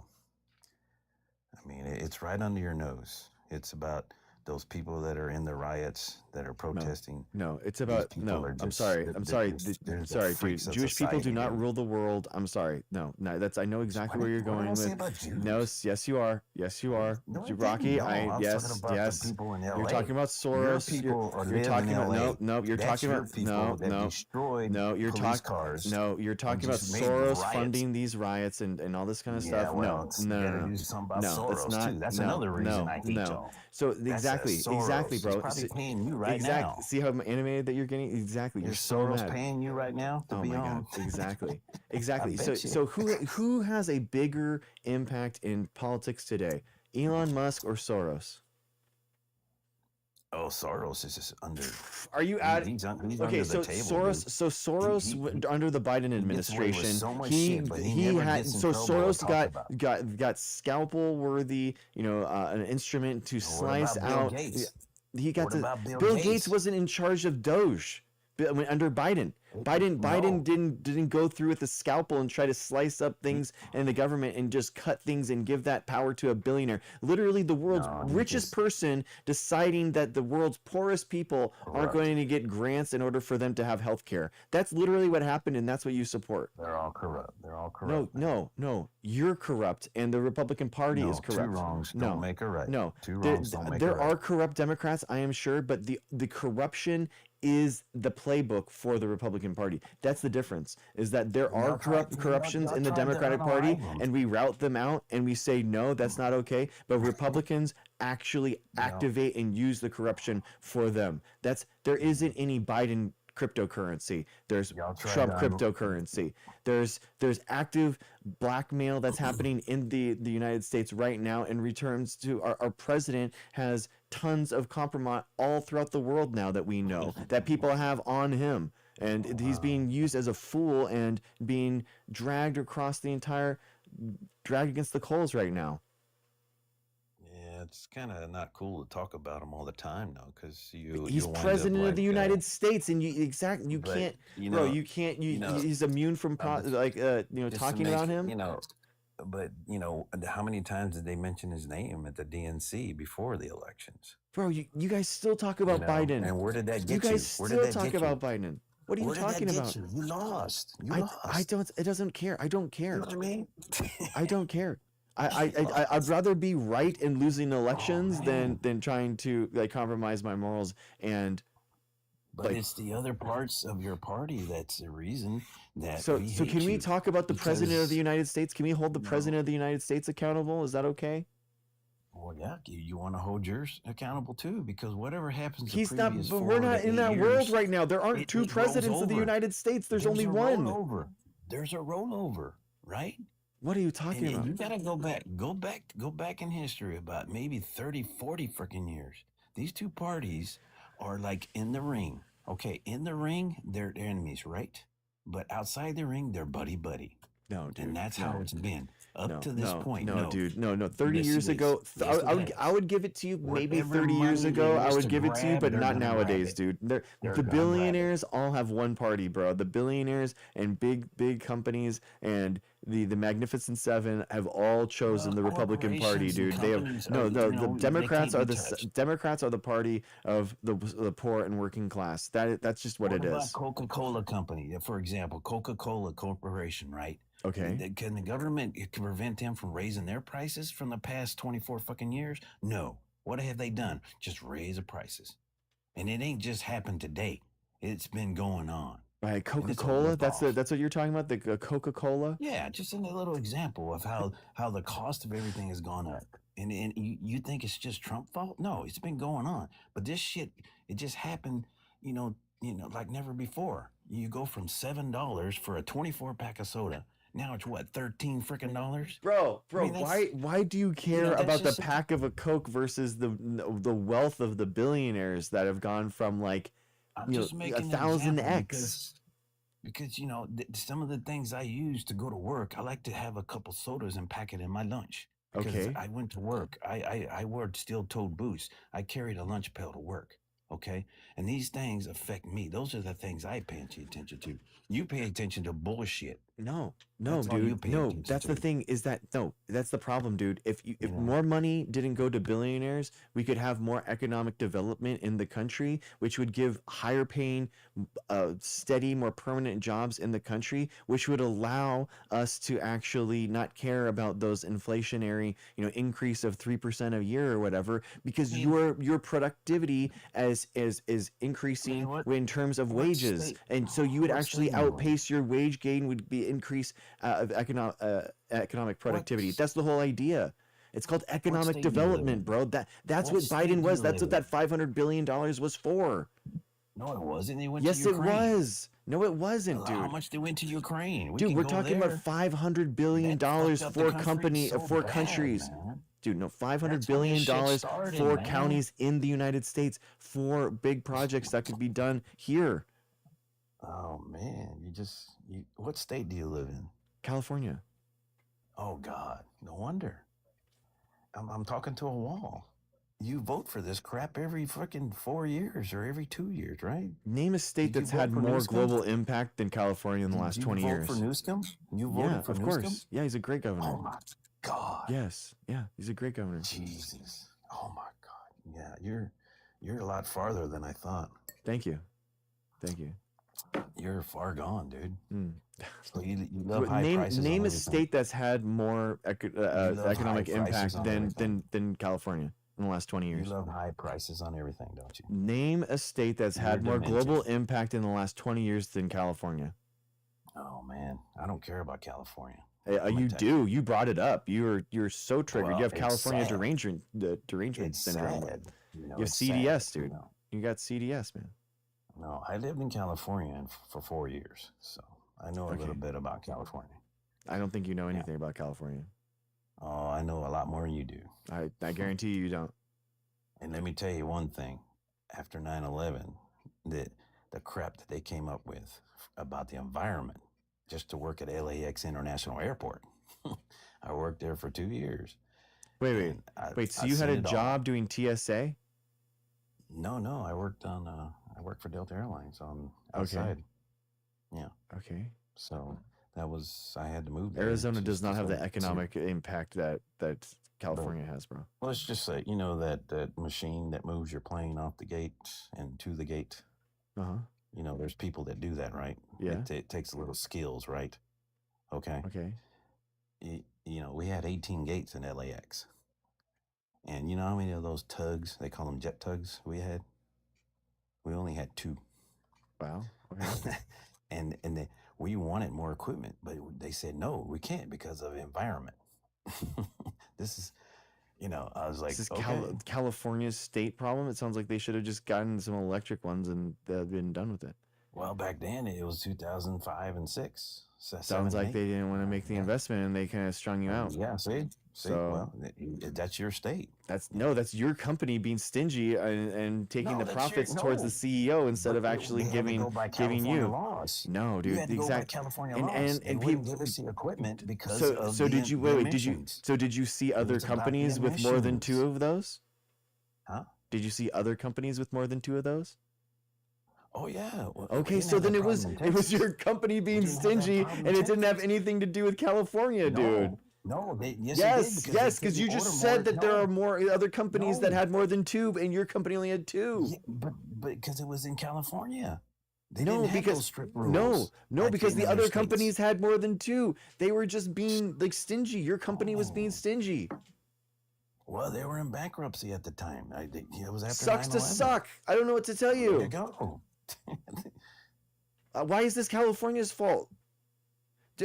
I mean, it's right under your nose. It's about those people that are in the riots that are protesting. No, it's These about people no. are I'm just sorry. I'm sorry. they're the Sorry, freaks dude. of Jewish people do society. not They're, rule the world. I'm sorry. No, that's I know exactly where you're what did I going say with. about Jews? No, yes you are. Yes you are. No, I didn't. Rocky, No, I was talking about the yes. people in You're LA. talking about Your Soros. people You're live talking in about LA. no. You're That's talking your about people that destroyed no. You're police talking cars no. You're and talking about just made Soros riots. funding these riots and all this kind of Yeah, stuff. well, you gotta No. do something about No, that's Soros not. too. That's No, another reason I hate no. y'all. So That's exactly, Soros. bro. He's probably paying you right Exactly. now. See how animated that you're getting? Exactly. You're Is so Soros mad. paying you right now to Oh be my on? God. Exactly. I Exactly. bet you. So who has a bigger impact in politics today? Elon Musk or Soros? Oh, Soros is just under. Are you out? He's Okay, under so the table, Soros, dude. so Soros under the Biden He gets away with administration, so much he shit, but he he never had gets in so trouble or Soros talked about. got scalpel worthy, an instrument to What slice about Bill out. Gates? He got What to. about Bill Bill Gates Gates? wasn't in charge of Doge under Biden. Biden No. didn't go through with the scalpel and try to slice up things in the government and just cut things and give that power to a billionaire. Literally the world's No, he richest just person deciding that the world's poorest people aren't corrupt. going to get grants in order for them to have health care. That's literally what happened, and that's what you support. They're all corrupt. They're all No, corrupt. man. no. You're corrupt, and the Republican Party No, is two corrupt. wrongs No, don't make a right. no. Two There, wrongs don't make a there right. are corrupt Democrats, I am sure, but the corruption is the playbook for the Republican Party. That's the difference, is that there are corruptions in the Democratic Party, and we route them out, and we say, no, that's not okay, but Republicans actually activate and use the corruption for them. There isn't any Biden cryptocurrency. There's Trump cryptocurrency. There's active blackmail that's happening in the United States right now in returns to our president has tons of compromise all throughout the world now that we know that people have on him. And he's being used as a fool and being dragged against the coals right now. Yeah, it's kind of not cool to talk about him all the time, though, because he's president of the United States, and you but, can't, bro. You can't. He's immune from talking about him. You know, but you know, how many times did they mention his name at the DNC before the elections? Bro, you guys still talk You about know, Biden. and where did that You get guys you? Where did still that talk get you? about Biden. What are you Where did that talking get about? you? You lost. You I lost. don't. It doesn't care. I don't You care. know what I mean? I don't care. You I'd lost. rather be right in losing Oh elections man. than trying to like compromise my morals and But like. it's the other parts of your party that's the reason that So we so hate can we you. talk about the president of the Because, United States? Can we hold the you know, president of the United States accountable? Is that okay? well, yeah, you want to hold yours accountable too, because whatever happens the He's not. previous But we're 4 not to in 8 that world years, right now. There aren't two it rolls presidents of the over. United States. There's There's only a one. rollover. There's a rollover, right? What are you And, talking and about? you got to go back in history about maybe 30, 40 freaking years. These two parties are like in the ring. Okay, in the ring, they're enemies, right? But outside the ring, they're buddy buddy. No, dude. And that's no. how it's been up No, to this no, point. no, No, dude, no. 30 yes, years it is. ago, Yes, I it would, is. I would give it to you. Maybe Whatever 30 years money they ago, I used would to give it to you, grab, but they're not gonna grab nowadays, it. dude. They're The gonna grab it. billionaires all have one party, bro. The billionaires and big companies and the Magnificent Seven have all chosen the Republican Party, Corporations and dude. They have companies no, are, no. you The know, they Democrats can't are be the touched. Democrats are the party of the poor and working class. That's just what What it about is. Coca-Cola Company? For example, Coca-Cola Corporation, right? Okay. Can the government prevent them from raising their prices from the past 24 fucking years? No. What have they done? Just raise the prices. And it ain't just happened today. It's been going on. Right, And it's a Coca-Cola. ripoff. That's what you're talking about. The Coca-Cola. Yeah, just in a little example of how the cost of everything has gone up. And you think it's just Trump fault? No, it's been going on. But this shit, it just happened, like never before. You go from $7 for a 24 pack of soda. Now it's what, 13 freaking dollars? Bro, I mean, why do you care that's about the just pack of a Coke versus the wealth of the billionaires that have gone from like I'm just making an 1,000x? because some of the things I use to go to work, I like to have a couple sodas and pack it in my lunch. Because Okay. I went to work. I wore steel-toed boots. I carried a lunch pail to work. Okay, and these things affect me. Those are the things I pay attention to. You pay attention to bullshit. No, That's all you dude. pay No, attention that's the to. thing is that no, that's the problem, dude. If You know, more money didn't go to billionaires, we could have more economic development in the country, which would give higher paying, steady, more permanent jobs in the country, which would allow us to actually not care about those inflationary, increase of 3% a year or whatever, because your productivity is increasing what- in terms of what wages, state- and so you would what actually state are you in? outpace your wage gain would be increase of economic productivity. What- That's the whole idea. It's called economic state do you live development, in? bro. That's What what state Biden do was. you That's live what that $500 billion was for. No, it wasn't. They went Yes, to it Ukraine. was. No, it wasn't, Well, how dude. much they went to Ukraine? We Dude, can we're go talking there. about $500 billion That fucked up the for country so for bad, countries. man. Dude, no, $500 That's how this billion shit started, for man. counties in the United States for big projects that could be done here. Oh man, what state do you live in? California. Oh God, no wonder. I'm talking to a wall. You vote for this crap every freaking 4 years or every 2 years, right? Name a state Did you that's vote had for more Newsom? global impact than California in the last Did 20 you vote years. for Newsom? You Yeah, voted for of Newsom? course. Yeah, he's a great governor. Oh my God. Yes. Yeah, he's a great governor. Jesus. Oh my God. Yeah, you're a lot farther than I thought. Thank you. Thank you. You're far gone, dude. Mm. So you love high Name prices. name on a everything. state that's had more love economic high impact prices on everything. than California in the last 20 You years. love high prices on everything, don't you? Name a state that's You're had more demented. global impact in the last 20 years than California. Oh man, I don't care about California. You tell do. You brought it up. You're so triggered. Well, You have it's California sad. derangement It's syndrome. sad. You have it's CDS, sad, dude. You got CDS, man. No, I lived in California for 4 years, so I know a little bit about California. I don't think you know anything about California. Oh, I know a lot more than you do. I guarantee you don't. And let me tell you one thing. After 9/11, the crap that they came up with about the environment just to work at LAX International Airport. I worked there for 2 years. Wait. So you had a job doing TSA? No. I worked for Delta Airlines on outside. Yeah. Okay. So I had to move there. Arizona does just not have the to- economic impact that California has, bro. Let's just say, that machine that moves your plane off the gate and to the gate. Uh-huh. There's people that do that, right? Yeah. It takes a little skills, right? Okay. Okay. We had 18 gates in LAX. And you know how many of those tugs, they call them jet tugs, we had? We only had 2. Wow. Okay. and we wanted more equipment, but they said, no, we can't because of environment. This is, I was like, This is okay. California's state problem. It sounds like they should have just gotten some electric ones and they'd been done with it. Well, back then it was 2005 and 6. Sounds like they didn't want to make the investment and they kind of strung you out. Yeah, see, So- well, that's your state. That's your company being stingy and taking No, the that's profits your- towards no. the CEO instead of But actually we had to giving go by giving California you. laws. No, dude, You had to go by exactly. California And- laws. and They people- wouldn't give us the equipment because So of so the, did you the wait? Did you emissions. so did you see other was about the companies with more than 2 emissions. of those? Huh? Did you see other companies with more than 2 of those? Oh yeah. Well, we Okay, didn't so have then that it was problem in it was Texas. your company being didn't have that stingy problem in and it didn't have Texas. anything to do with California, dude. No, yes, they did. Yes, Because because you just said that there are more other companies that No. had more than 2 and your company only had 2. Yeah, but because it was in California. They No, didn't have because those strict rules. no, like because in the other other states. companies had more than 2. They were just being like stingy. Your company was being Oh. stingy. Well, they were in bankruptcy at the time. It was after Sucks to 9/11. suck. I don't know what to tell There you you. go. Why is this California's fault?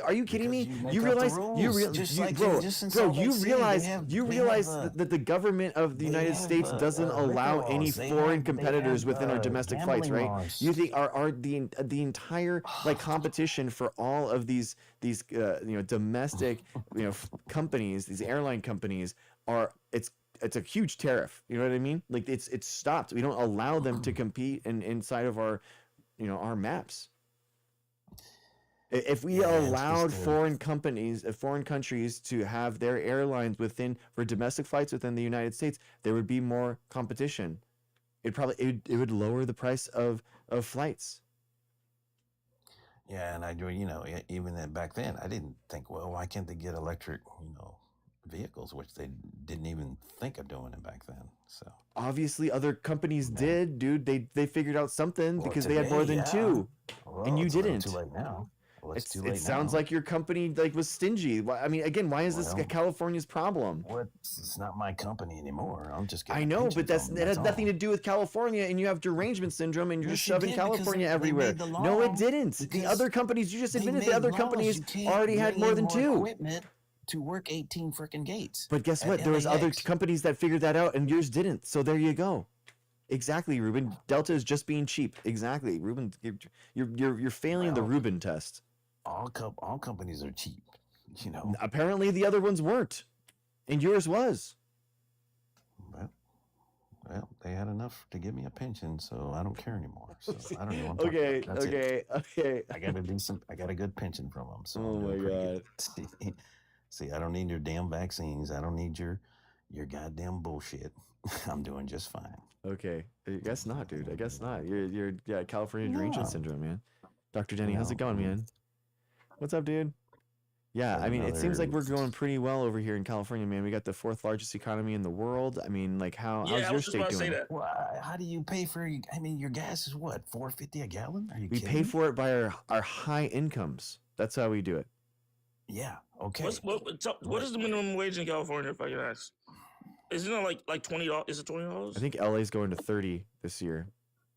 Are you kidding Because me? you make You up the realize rules, just like bro, just in bro, Salt you Lake City, realize they have, that the government of the they United have, States doesn't allow liquor any laws. They foreign have- they competitors have, within our domestic flights, gambling right? laws. You think are the entire like competition for all of these domestic companies, these airline companies it's a huge tariff. You know what I mean? Like it's stopped. We don't allow them to compete inside of our our maps. If we Yeah, it's allowed just foreign countries to have their airlines for domestic flights within the United States, there would be more competition. It would lower the price of flights. Yeah, and I do. Even then back then, I didn't think, well, why can't they get electric, vehicles, which they didn't even think of doing it back then. So Obviously, other companies did, dude. They figured out something Well, because they had more today, than yeah. 2. Well, And you it's a little didn't. Too late now. Well, it's too It late sounds now. like your company was stingy. I mean, again, why is this Well, California's problem? It's not my company anymore. I'm just getting I a know, pension but that from has them, nothing to all. do with California, and you have derangement syndrome, and you're Yes, just it shoving did, because California they everywhere. made the No, it law, didn't. The because other companies, you just They admitted made the other laws. companies You can't already had bring more in than 2. equipment to work 18 freaking gates. But guess at what? There was other LAX. companies that figured that out, and yours didn't. So there you go. Exactly, Ruben. Delta is just being cheap. Exactly, Ruben. You're failing the Well, Ruben test. All companies are cheap. Apparently, the other ones weren't, and yours was. Well, they had enough to give me a pension, so I don't care anymore. So I don't know. What I'm talking Okay, about. That's it. okay. I got a good pension from them. So Oh I'm doing my pretty good. See, I don't need your damn vaccines. I don't need your goddamn bullshit. I'm doing just fine. Okay, I guess not, dude. I guess not. You're California derangement No. syndrome, man. Dr. Denny, how's it No, going, I mean- man? What's up, dude? Yeah, There's I mean, it seems like we're another- going pretty well over here in California, man. We got the 4th largest economy in the world. I mean, like, how's Yeah, I your was just state about to say doing? that. Well, how do you pay for? I mean, your gas is what, $4.50 a gallon? Are you We kidding pay me? for it by our high incomes. That's how we do it. Yeah. Okay. What is the minimum wage in California, if I can ask? Isn't it like $20? Is it $20? I think LA's going to 30 this year.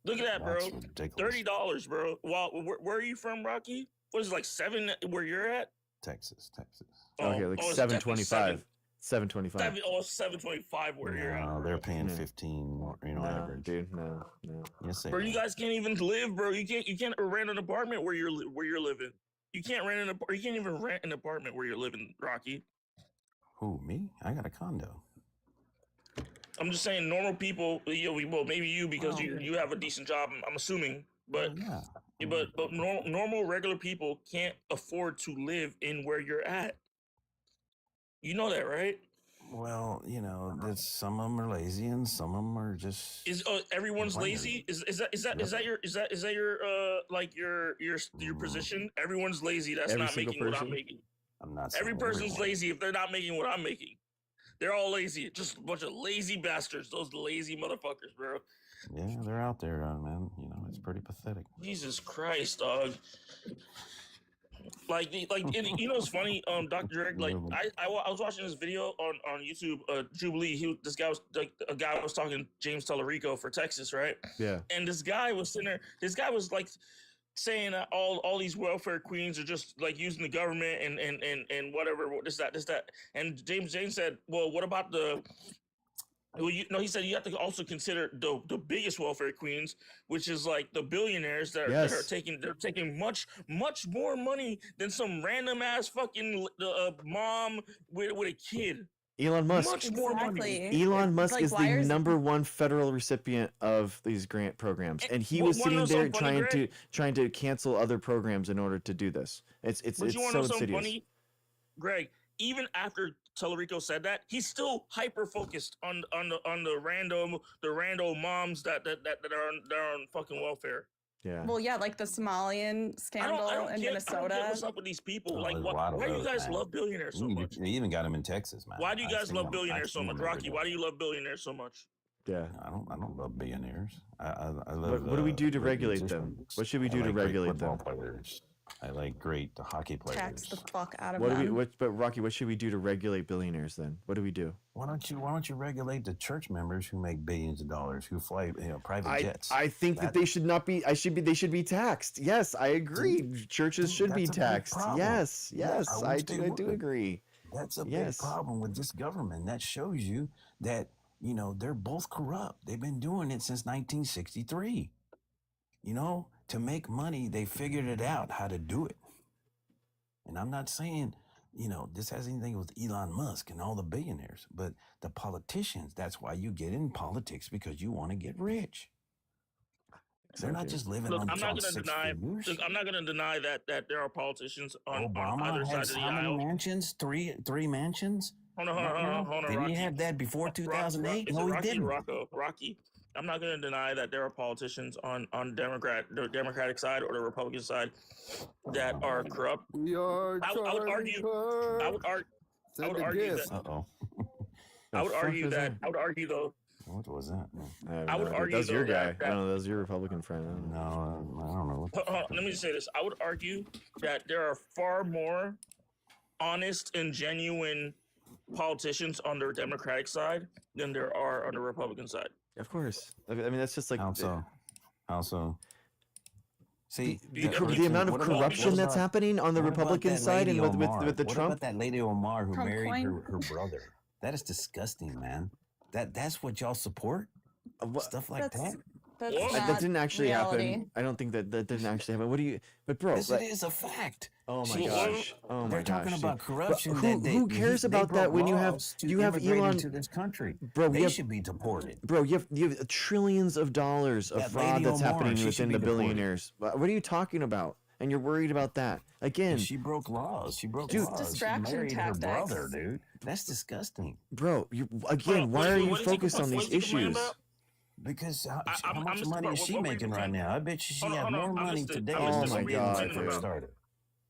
Look at that, bro. That's ridiculous. $30, bro. Well, where are you from, Rocky? What is it, like 7 where you're at? Texas. Okay, like it's 725. 725. 725 where you're at. No, they're paying Yeah. 15. No, Average. dude, no. Yes, they Bro, are. you guys can't even live, bro. You can't rent an apartment where you're living. You can't you can't even rent an apartment where you're living, Rocky. Who, me? I got a condo. I'm just saying, normal people. Well, maybe you because Well, you have a decent job. I'm assuming, but yeah. but normal regular people can't afford to live in where you're at. You know that, right? Well, that's some of them are lazy and some of them are just Is everyone's complainers. lazy? Is that your like your position? Everyone's lazy. That's Every not single making what I'm person? making. I'm not saying Every person's everyone. lazy if they're not making what I'm making. They're all lazy. Just a bunch of lazy bastards. Those lazy motherfuckers, bro. Yeah, they're out there, man. It's pretty pathetic. Jesus Christ, dog. Like, it's funny, Dr. Drake. Like, I was watching this video on YouTube. Jubilee. This guy was like a guy was talking James Tellerico for Texas, right? Yeah. And this guy was sitting there. This guy was like saying that all these welfare queens are just like using the government and whatever this that. And James said, well, what about the well, he said you have to also consider the biggest welfare queens, which is like the billionaires that are Yes. taking much more money than some random ass fucking mom with a kid. Elon Musk. Much more money. Exactly. Elon Musk like, is why the is- number one federal recipient of these grant programs, and he was Wanna know sitting there something funny, trying to cancel other programs in order to do this. It's But you want so to know something insidious. funny, Greg? Even after Tellerico said that, he's still hyper focused on the random moms that are on fucking welfare. Yeah. Well, yeah, like the Somalian I scandal don't in get, I don't Minnesota. get what's up with these people. Oh, Like, there's a lot of why do you those, guys man. love billionaires so much? They even got them in Texas, man. Why do you I've guys seen love them- billionaires I've so seen much, them every Rocky? day. Why do you love billionaires so much? Yeah. I don't love billionaires. I love. What do we do to great regulate them? musicians. What should we I do to like great regulate football them? Players. I like great hockey players. Tax the fuck out of What do them. we? But Rocky, what should we do to regulate billionaires then? What do we do? Why don't you regulate the church members who make billions of dollars, who fly private jets? I think that they should not be. They should be taxed. Yes, I agree. Churches should be that's a big taxed. problem. Yes, Yeah, yes, I I wish they do would. agree. That's a Yes. big problem with this government. That shows you that they're both corrupt. They've been doing it since 1963. To make money, they figured it out how to do it. And I'm not saying, this has anything with Elon Musk and all the billionaires, but the politicians, that's why you get in politics, because you want to get rich. They're not just living Look, on I'm not John going to six deny. figures. Look, I'm not going to deny that there are politicians on Obama either side has of the how many aisle. mansions? Three mansions? Hold on, Didn't Rocky. he have that before 2008? Is it No, he Rocky or didn't. Rocky. I'm not going to deny that there are politicians on the Democratic side or the Republican side that are corrupt. We are I would argue. I would argue. I would argue that. Uh-oh. I would The fuck argue is that. I would argue though. What was that? I would argue That's your though guy. that- I don't know. That was your Republican friend. I don't know. No, I don't know. What the Hold on, fuck let me just say this. I would argue that there are far more honest and genuine politicians on the Democratic side than there are on the Republican side. Of course. I mean, that's just like How so? See, the amount of what about- corruption what that's about- happening on the what about Republican that side and lady with Omar? the What Trump. about that lady Omar who Trump married coin? her brother? That is disgusting, man. That's what y'all support? What- Stuff like That's that? that's What? sad that didn't actually reality. happen. I don't think that didn't actually happen. What do you? But bro, Yes, like- it is a fact. oh my She- gosh, oh my They're talking gosh, about dude. corruption. But that who cares they about that broke when you have laws to you have immigrate Elon? into this country? Bro, They you have should be deported. bro, you have trillions of dollars of That fraud lady that's Omar, happening she should within be the deported. billionaires. What are you talking about? And you're worried about that again, She broke laws. She broke Dude. laws. She Distraction married her tactics. brother, dude. That's disgusting. bro. Hold Again, on, why are you what is he focused on what these is he complaining issues? about? Because how I'm much missing money part. is she What were you making right complaining- now? I bet you she Hold on, had hold on. more I money missed it. today I missed than it. she What were you did when she complaining first about? started.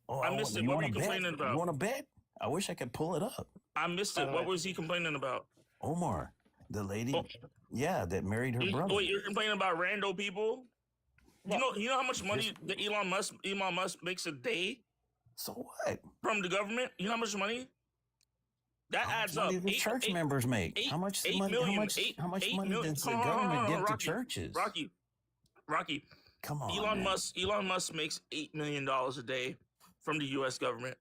Oh, I missed it. you What want were to you bet? complaining about? You want to bet? I wish I could pull it up. I missed it. What was he complaining about? Omar, the lady, Oh. yeah, that married her brother. Wait, you're complaining about rando people? You know how much money the Elon Musk makes a day So what? from the government? You know how much money? That How much adds up. money do church members make? How much money? How much money does the government give to churches? Rocky. Come on, Elon man. Musk makes $8 million a day from the U.S. government.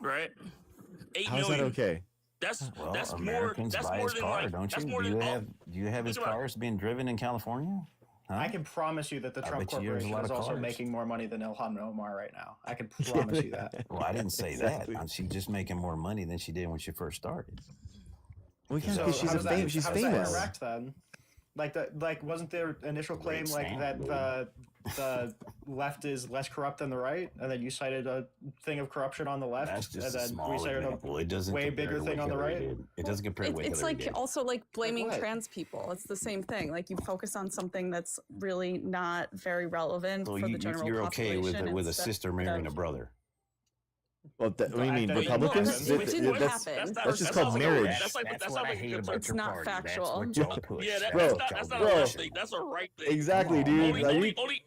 Right? 8 How is million. that okay? That's Well, that's more. Americans That's buy more his than car, like. don't That's you? more Do than you all. have his Think about it. cars being driven in California? Huh? I can promise you that the I Trump bet you there's a Corporation lot is of also cars. making more money than Ilhan Omar right now. I can promise you that. Well, I didn't say Exactly. that. She's just making more money than she did when she first started. Well, yeah, So because how she's does that- she's how does that famous. interact then? Like wasn't their initial claim Great like stand, that the left is less corrupt than the right, and then you cited a thing of corruption on the left, That's just and a then small we cited example. It a doesn't way compare bigger to thing what on the Hillary right. did. It doesn't compare to what It's Hillary like did. also like blaming what? trans people. It's the same thing. Like you focus on something that's really not very relevant So for the general you're okay population. with a instead sister marrying a of- brother? Well, what do you mean, Well, Republicans? it didn't That's happen. that's just that called sounds like a- marriage. That's like That's that what sounds I like hate a about It's your not party. That's factual. what y'all push. Yeah, Bro, that's not bro. a left thing. That's a right thing. Exactly, Come on, dude. man. Are Only, you only,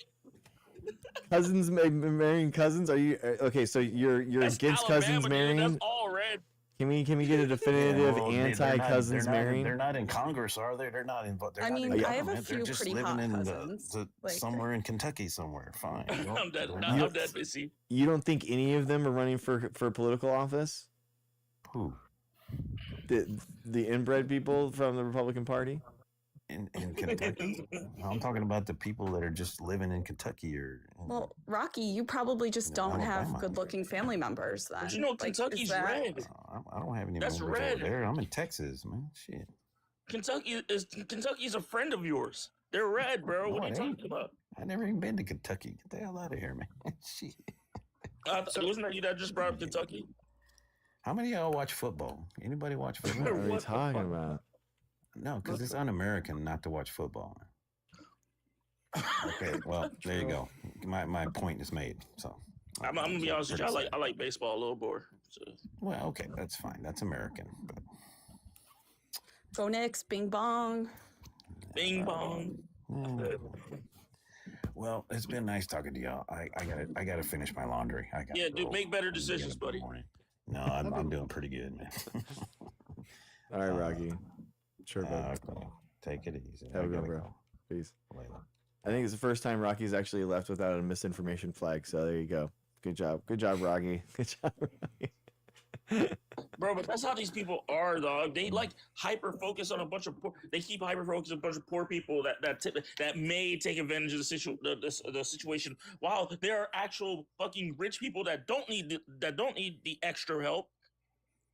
cousins marrying cousins? Are you okay? So you're that's against Alabama, cousins dude. marrying? That's all red. Can we get a definitive Well, they're anti-cousins not, marrying? They're not in Congress, are they? They're not in. They're I not mean, in I have a government. few They're just pretty living hot in cousins. Like, somewhere in Kentucky somewhere. Fine. I'm dead. They're I'm not- dead, busy. You don't think any of them are running for political office? Who? The inbred people from the Republican Party? In Kentucky? I'm talking about the people that are just living in Kentucky or. well, Rocky, you probably just No, don't have Alabama. good-looking family members. Then, But you know, Like, is Kentucky's that- red. I don't have any That's members red. over there. I'm in Texas, man. Shit. Kentucky's a friend of yours. They're red, bro. No, What are you it ain't. talking about? I never even been to Kentucky. Get the hell out of here, man. Shit. Wasn't that you that just brought up Kentucky? How many of y'all watch football? Anybody watch What football? are you What the talking fuck? about? No, because it's un-American not to watch football. Okay, well, there you go. My point is made. So I'm gonna be honest with you. I like baseball a little more. So. Well, okay, that's fine. That's American. But Go Knicks, bing bong. Bing bong. well, it's been nice talking to y'all. I gotta finish my laundry. I gotta Yeah, dude, go. make better I'm getting decisions, up in the buddy. morning. No, I'm doing pretty good, man. All right, Rocky. Sure, bud. Okay. Take it easy. Have a I good gotta bro. go. Peace. Later. I think it's the first time Rocky's actually left without a misinformation flag. So there you go. Good job, Rocky. Good job, Rocky. Bro, but that's how these people are, dog. They like hyper focus on a bunch of poor. They keep hyper focus on a bunch of poor people that may take advantage of the situation. While there are actual fucking rich people that don't need the extra help,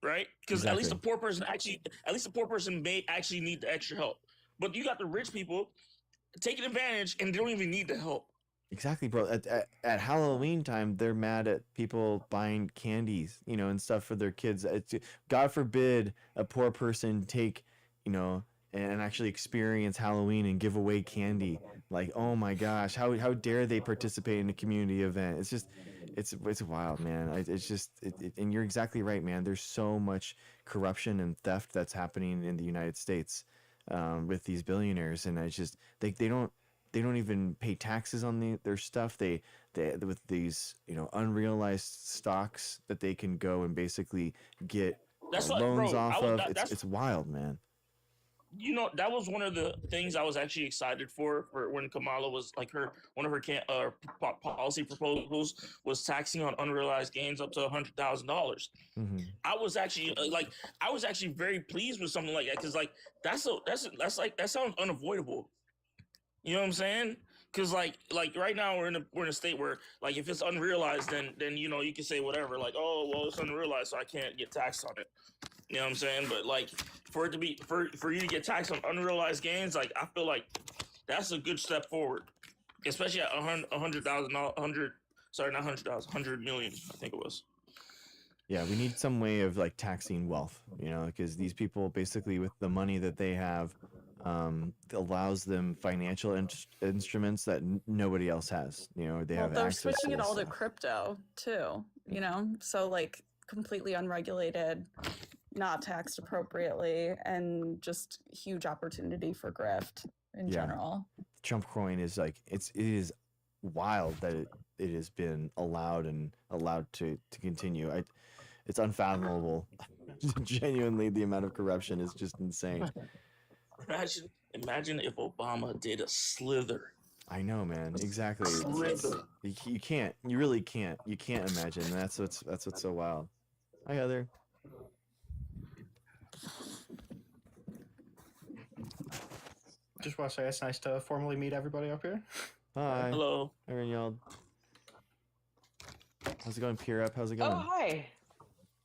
right? Because at least the poor person may actually need the extra help. But you got the rich people taking advantage and they don't even need the help. Exactly, bro. At Halloween time, they're mad at people buying candies, and stuff for their kids. God forbid a poor person take, and actually experience Halloween and give away candy. Like, oh my gosh, how dare they participate in a community event? It's just, it's wild, man. It's just, and you're exactly right, man. There's so much corruption and theft that's happening in the United States with these billionaires, and it's just they don't even pay taxes on their stuff. They with these unrealized stocks that they can go and basically get loans off of. It's wild, man. That was one of the things I was actually excited for when Kamala was like one of her policy proposals was taxing on unrealized gains up to $100,000. Mm-hmm. I was actually very pleased with something like that because like that sounds unavoidable. You know what I'm saying? Because like right now we're in a state where like if it's unrealized then you can say whatever like, oh well, it's unrealized so I can't get taxed on it. You know what I'm saying? But like for it to be for you to get taxed on unrealized gains, like I feel like that's a good step forward, especially at $100,000, $100 million, I think it was. Yeah, we need some way of like taxing wealth, because these people basically with the money that they have allows them financial instruments that nobody else has. They have They're access switching to it this all to stuff. crypto too. So like completely unregulated, not taxed appropriately, and just huge opportunity for grift in general. Trump coin is like it is wild that it has been allowed to continue. It's unfathomable. Genuinely, the amount of corruption is just insane. Imagine if Obama did a slither. I know, man. Exactly. You can't. You really can't. You can't imagine. That's what's so wild. Hi, Heather. Just want to say it's nice to formally meet everybody up here. Hi. Hello. Hi, y'all. How's it going, Peer Up? How's it going? Oh, hi.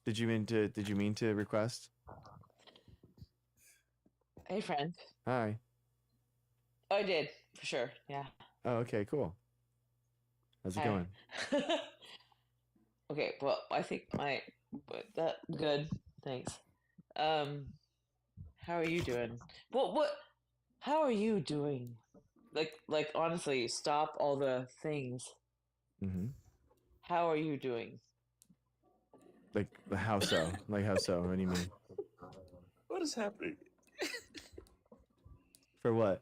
Did you mean to request? Hey, friend. Hi. I did for sure. Yeah. Oh, okay, cool. How's it Hi. going? Okay. Well, I think but that good. Thanks. Um, how are you doing? What? How are you doing? Like honestly, stop all the things. Mm-hmm. How are you doing? Like how so? Like how so? What do you mean? What is happening? For what?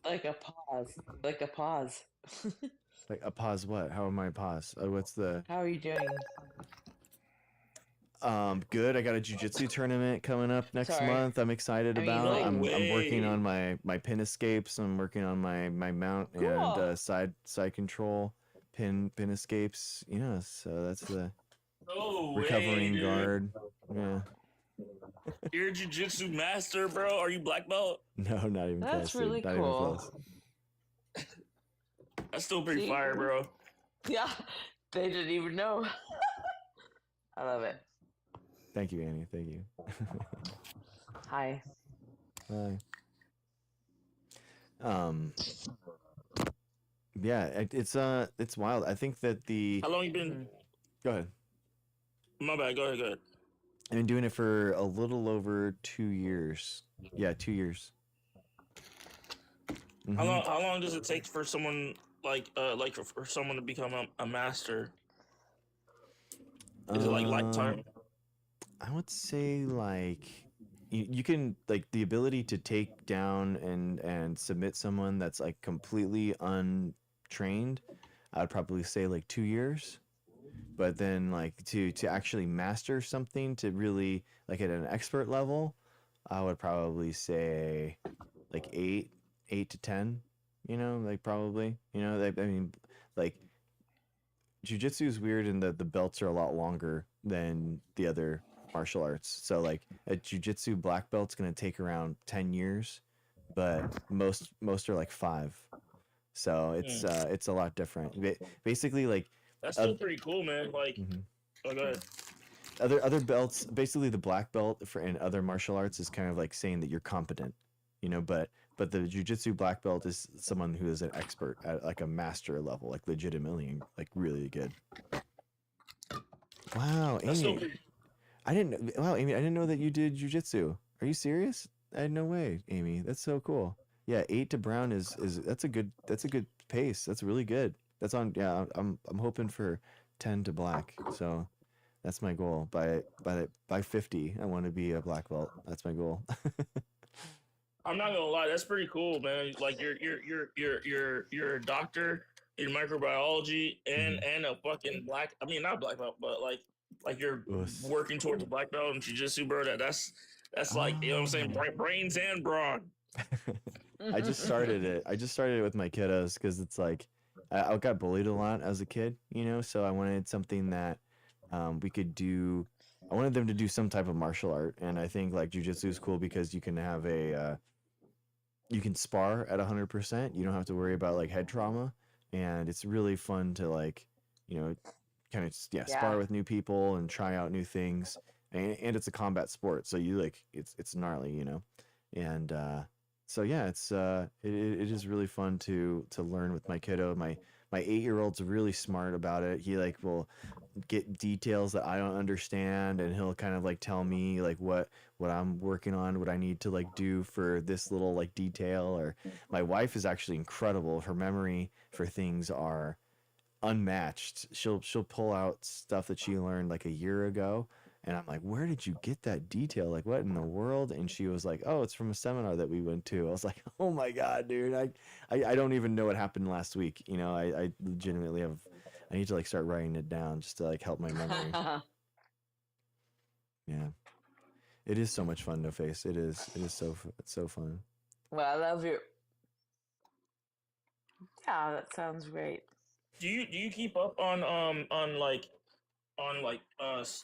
Like a pause. Like a pause. Like a pause? What? How am I pause? What's the? How are you doing? Good. I got a jujitsu tournament coming up next Sorry. month. I'm excited I mean, about. like- I'm working way. on my pin escapes. I'm working on my mount and Cool. side control pin escapes. You know, so that's the No way, recovering dude. guard. Yeah. You're a jujitsu master, bro. Are you black belt? No, not even That's close. Dude. really Not even cool. close. That's still pretty See? fire, bro. Yeah. They didn't even know. I love it. Thank you, Annie. Thank you. Hi. Hi. Yeah, it's wild. I think that the How long you been? go ahead. My bad. Go ahead. Go ahead. I've been doing it for a little over 2 years. Yeah, 2 years. How Mhm. long? How long does it take for someone like for someone to become a master? Is it like lifetime? I would say like you can like the ability to take down and submit someone that's like completely untrained. I would probably say like 2 years. But then like to actually master something to really like at an expert level, I would probably say like 8 to 10, you know, like probably, you know, I mean like jujitsu is weird in that the belts are a lot longer than the other martial arts. So like a jujitsu black belt's going to take around 10 years, but most are like 5. So it's a lot different. Basically like That's still pretty cool, man. Like, mhm. oh, go ahead. Other belts, basically the black belt for in other martial arts is kind of like saying that you're competent, you know, but the jujitsu black belt is someone who is an expert at like a master level, like legitimately like really good. Wow, That's still Amy, pretty. I didn't. Wow, Amy, I didn't know that you did jujitsu. Are you serious? I had no way, Amy. That's so cool. Yeah, 8 to brown is that's a good pace. That's really good. That's on. Yeah, I'm hoping for 10 to black. So that's my goal. By 50, I want to be a black belt. That's my goal. I'm not gonna lie, that's pretty cool, man. Like you're a doctor in microbiology and a fucking black. I mean, not black belt, but like you're Us. working towards a black belt in jiu-jitsu, bro. That's like, you know what I'm saying, Ah. brains and brawn. I just started it. I just started it with my kiddos because it's like I got bullied a lot as a kid, you know. So I wanted something that we could do. I wanted them to do some type of martial art, and I think like jujitsu is cool because you can have you can spar at 100%. You don't have to worry about like head trauma, and it's really fun to like, you know, kind of spar with new people and try out new things. And it's a combat sport, so you like it's gnarly, you know, and so yeah, it is really fun to learn with my kiddo. My 8-year-old's really smart about it. He like will get details that I don't understand, and he'll kind of like tell me like what I'm working on, what I need to like do for this little like detail. Or my wife is actually incredible. Her memory for things are unmatched. She'll pull out stuff that she learned like a year ago, and I'm like, where did you get that detail? Like, what in the world? And she was like, oh, it's from a seminar that we went to. I was like, oh my god, dude, I don't even know what happened last week. You know, I legitimately have. I need to like start writing it down just to like help my memory. Yeah, it is so much fun, No Face. It is it's so fun. Well, I love you. Yeah, that sounds great. Do you keep up on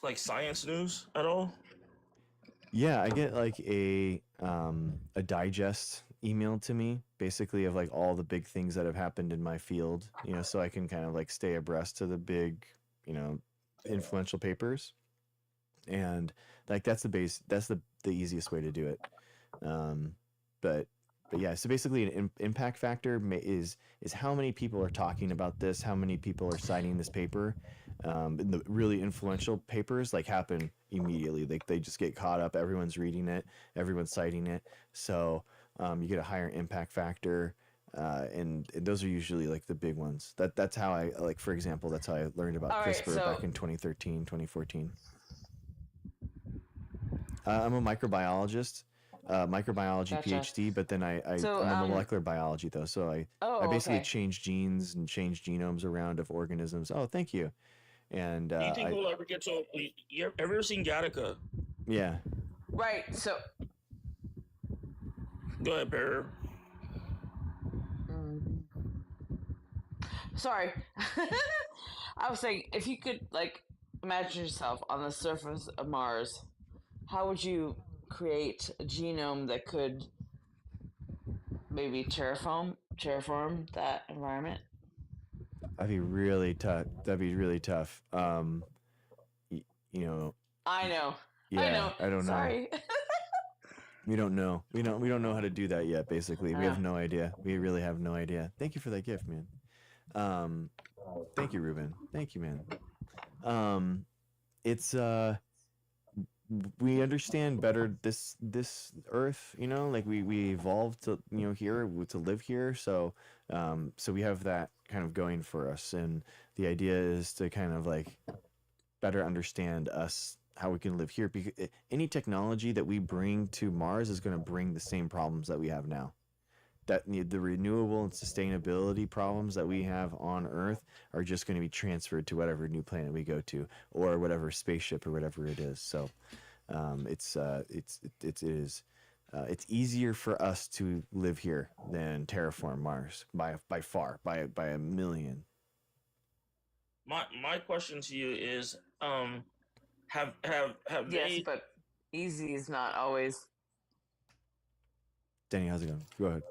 like science news at all? Yeah, I get like a digest emailed to me basically of like all the big things that have happened in my field, you know, so I can kind of like stay abreast to the big, you know, influential papers. And like that's the easiest way to do it. But yeah, so basically an impact factor is how many people are talking about this, how many people are citing this paper. And the really influential papers like happen immediately. Like they just get caught up. Everyone's reading it. Everyone's citing it. So you get a higher impact factor. And those are usually like the big ones. That's how I like, for example, that's how I learned about All right, CRISPR so- back in 2013, 2014. I'm a microbiologist, microbiology Gotcha. PhD, but then So, I'm a molecular biology though. So I basically okay. change genes and change genomes around of organisms. Oh, thank you. And Do you think we'll ever get to? You ever seen Gattaca? yeah, Right. So, Go ahead, Bear. sorry. I was saying, if you could like imagine yourself on the surface of Mars, how would you create a genome that could maybe terraform that environment? that'd be really tough. That'd be really tough. You know, I know. yeah, I know. I don't know. Sorry. We don't know. We don't know how to do that yet. Basically, we have know. no idea. We really have no idea. Thank you for that gift, man. Thank you, Ruben. Thank you, man. It's we understand better this Earth. You know, like we evolved to here to live here. So so we have that kind of going for us, and the idea is to kind of like better understand us, how we can live here, because any technology that we bring to Mars is going to bring the same problems that we have now. That the renewable and sustainability problems that we have on Earth are just going to be transferred to whatever new planet we go to, or whatever spaceship or whatever it is. So it's easier for us to live here than terraform Mars by far, by a million. My question to you is, have Yes, they? but easy is not always. Danny, how's it going? Go ahead.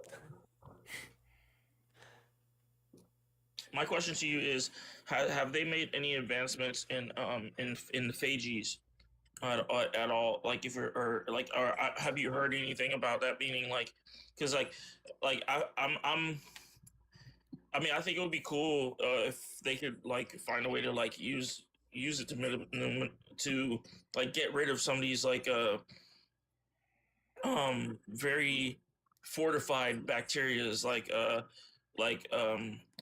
My question to you is, have they made any advancements in the phages at all? Like if or have you heard anything about that? Meaning like, because I mean, I think it would be cool if they could like find a way to like use it to like get rid of some of these like very fortified bacterias like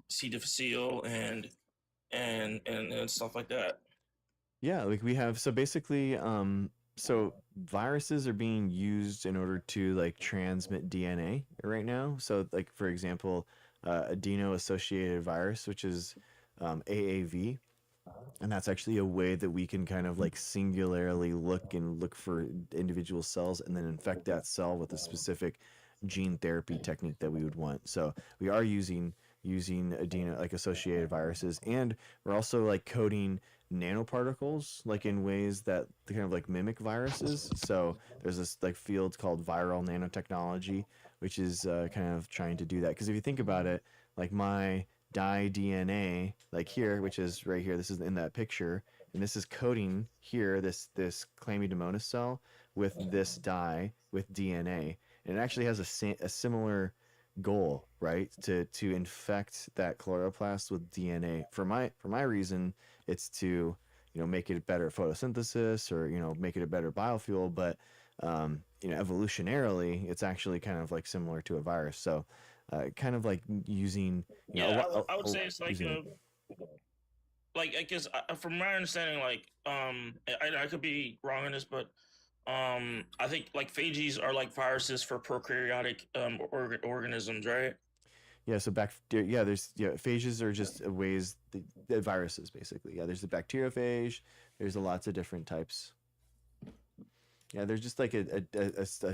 C. difficile and stuff like that. Yeah, like we have, so basically so viruses are being used in order to like transmit DNA right now. So like for example, adeno-associated virus, which is AAV, and that's actually a way that we can kind of like singularly look for individual cells and then infect that cell with a specific gene therapy technique that we would want. So we are using adeno like associated viruses, and we're also like coding nanoparticles like in ways that kind of like mimic viruses. So there's this like field called viral nanotechnology, which is kind of trying to do that. Because if you think about it, like my dye DNA, like here, which is right here, this is in that picture, and this is coding here this chlamydomonas cell with this dye with DNA, and it actually has a similar goal, right? To infect that chloroplast with DNA. For my reason, it's to make it better photosynthesis, or make it a better biofuel. But evolutionarily, it's actually kind of like similar to a virus. So kind of like using I would say it's like like because from my understanding, like I could be wrong on this, but I think like phages are like viruses for prokaryotic organisms, right? Yeah, so phages are just ways the viruses basically. Yeah, there's the bacteriophage. There's lots of different types. Yeah, they're just like a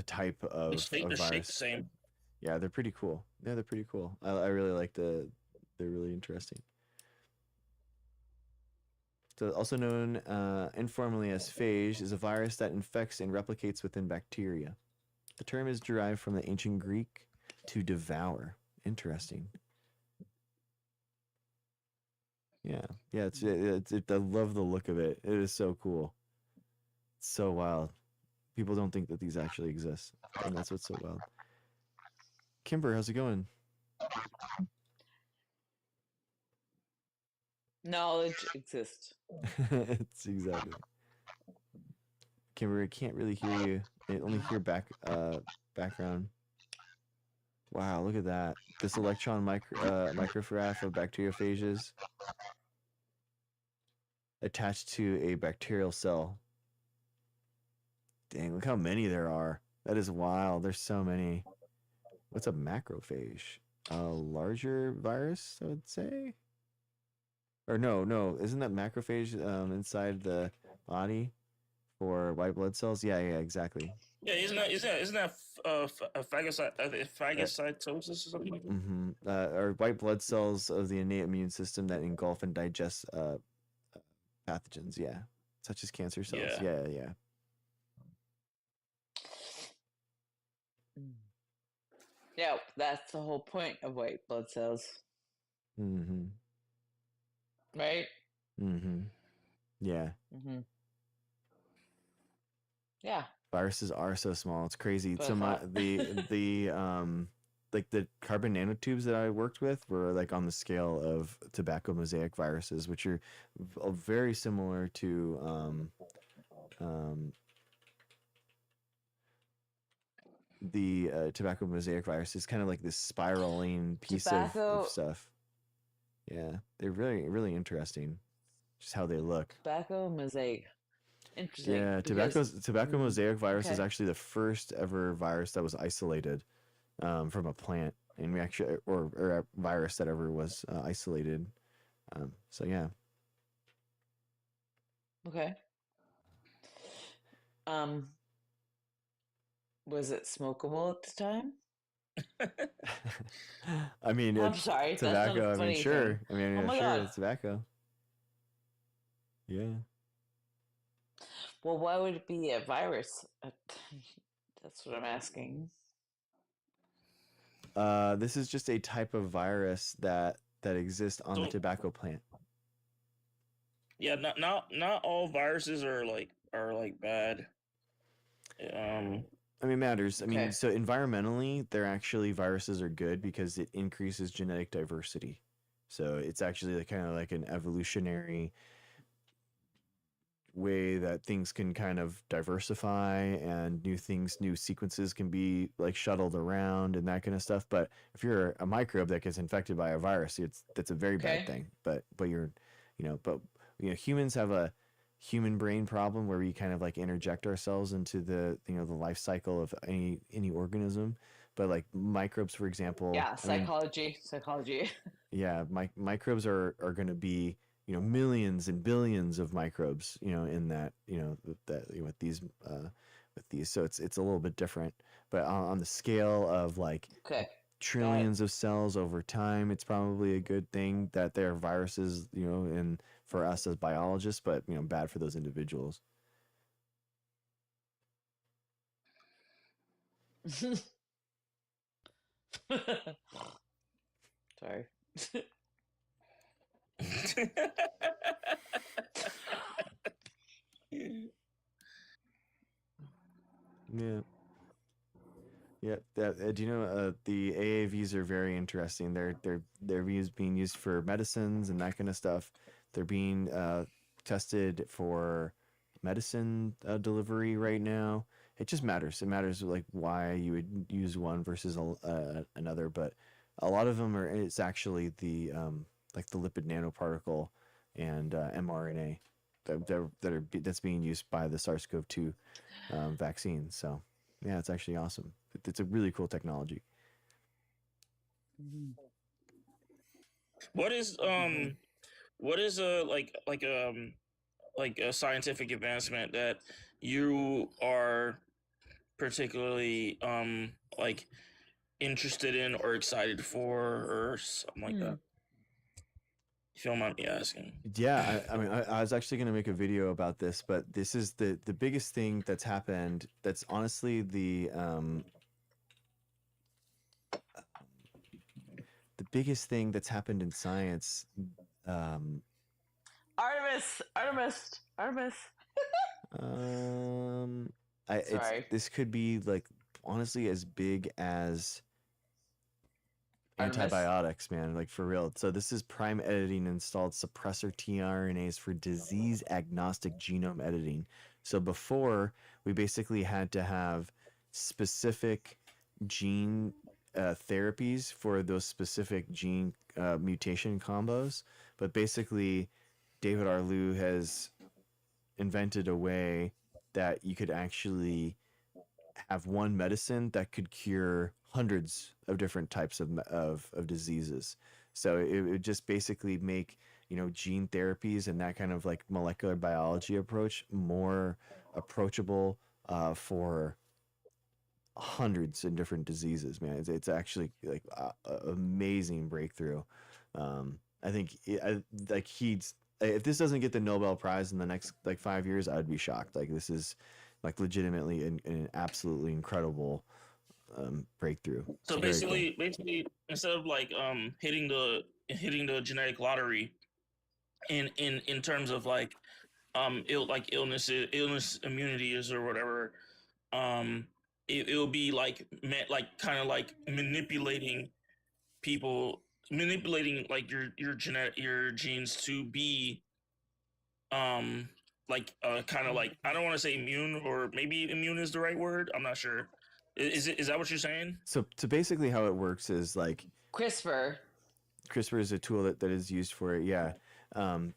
type of They're shaped virus. the same. Yeah, they're pretty cool. Yeah, they're pretty cool. I really like they're really interesting. So also known informally as phage, is a virus that infects and replicates within bacteria. The term is derived from the ancient Greek to devour. Interesting. Yeah, it's I love the look of it. It is so cool. It's so wild. People don't think that these actually exist. And that's what's so wild. Kimber, how's it going? Knowledge exists. It's exactly. Kimber, I can't really hear you. I only hear background. Wow, look at that. This electron microfarad of bacteriophages attached to a bacterial cell. Dang, look how many there are. That is wild. There's so many. What's a macrophage? A larger virus, I would say? Or no. Isn't that macrophage inside the body for white blood cells? Yeah, exactly. Yeah, isn't that phagocytosis or something? Mm-hmm. Or white blood cells of the innate immune system that engulf and digest pathogens, yeah. Such as cancer cells. Yeah. Yeah, that's the whole point of white blood cells. Mm-hmm. Right? Mm-hmm. Yeah. Mm-hmm. Yeah. Viruses are so small. It's crazy. But So the like the carbon nanotubes that I worked with were like on the scale of tobacco mosaic viruses, which are very similar to the tobacco mosaic virus is kind of like this spiraling piece of stuff. Yeah, they're really interesting. Just how they look. Tobacco mosaic. Interesting. Yeah, tobacco mosaic virus is actually the first ever virus that was isolated from a plant, and we actually or a virus that ever was isolated. So yeah. Okay. Was it smokable at the time? I mean, I'm sorry. tobacco. That's not a I mean, funny sure. thing. I mean, Oh my sure, God. it's tobacco. Yeah. Well, why would it be a virus? That's what I'm asking. This is just a type of virus that exists on the tobacco plant. Yeah, not all viruses are bad. I mean, it matters. I mean, so environmentally, viruses are good because it increases genetic diversity. So it's actually kind of like an evolutionary way that things can kind of diversify and new sequences can be like shuttled around and that kind of stuff. But if you're a microbe that gets infected by a virus, that's a very bad thing. But humans have a human brain problem where we kind of like interject ourselves into the the life cycle of any organism. But like microbes, for example. Yeah, psychology. Yeah, microbes are going to be millions and billions of microbes in that with these so it's a little bit different, but on the scale of like trillions of cells over time, it's probably a good thing that there are viruses and for us as biologists, but bad for those individuals. Sorry. Yeah. Do you know the AAVs are very interesting. They're being used for medicines and that kind of stuff. They're being tested for medicine delivery right now. It just matters. It matters like why you would use one versus another. But a lot of them it's actually the like the lipid nanoparticle and mRNA that's being used by the SARS-CoV-2 vaccine. So yeah, it's actually awesome. It's a really cool technology. What is a scientific advancement that you are particularly interested in or excited for or something like that? If you don't mind me asking. Yeah, I mean, I was actually going to make a video about this, but this is the biggest thing that's happened. That's honestly the biggest thing that's happened in science. Artemis. This could be like honestly as big as Artemis? antibiotics, man, like for real. So this is prime editing installed suppressor tRNAs for disease agnostic genome editing. So before, we basically had to have specific gene therapies for those specific gene mutation combos, but basically David Arlou has invented a way that you could actually have one medicine that could cure hundreds of different types of diseases. So it would just basically make, gene therapies and that kind of like molecular biology approach more approachable for hundreds of different diseases, man. It's actually like amazing breakthrough. I think like he's if this doesn't get the Nobel Prize in the next like 5 years, I'd be shocked. Like this is like legitimately an absolutely incredible breakthrough. So It's very cool. basically, instead of like hitting the genetic lottery in terms of like illness immunities or whatever, it'll be like kind of like manipulating people, manipulating like your genes to be like kind of like, I don't want to say immune, or maybe immune is the right word, I'm not sure. Is that what you're saying? So basically how it works is like CRISPR. CRISPR is a tool that is used for it. Yeah.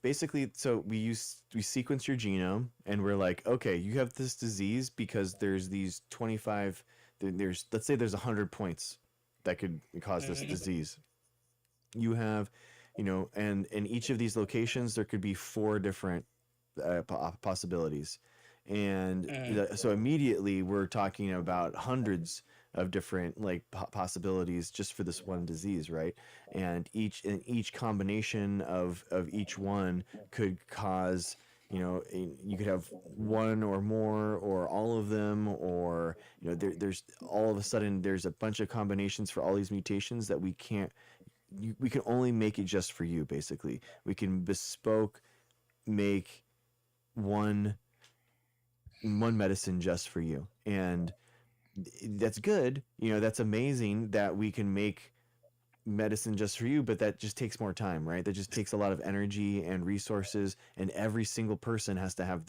Basically, so we sequence your genome and we're like, okay, you have this disease because there's these 25, let's say there's 100 points that could cause this disease. You have, and in each of these locations, there could be 4 different possibilities. And so immediately we're talking about hundreds of different like possibilities just for this one disease, right? And each combination of each one could cause, you could have one or more or all of them, or there's all of a sudden there's a bunch of combinations for all these mutations that we can only make it just for you. Basically, we can bespoke make one medicine just for you, and that's good. That's amazing that we can make medicine just for you, but that just takes more time, right? That just takes a lot of energy and resources, and every single person has to have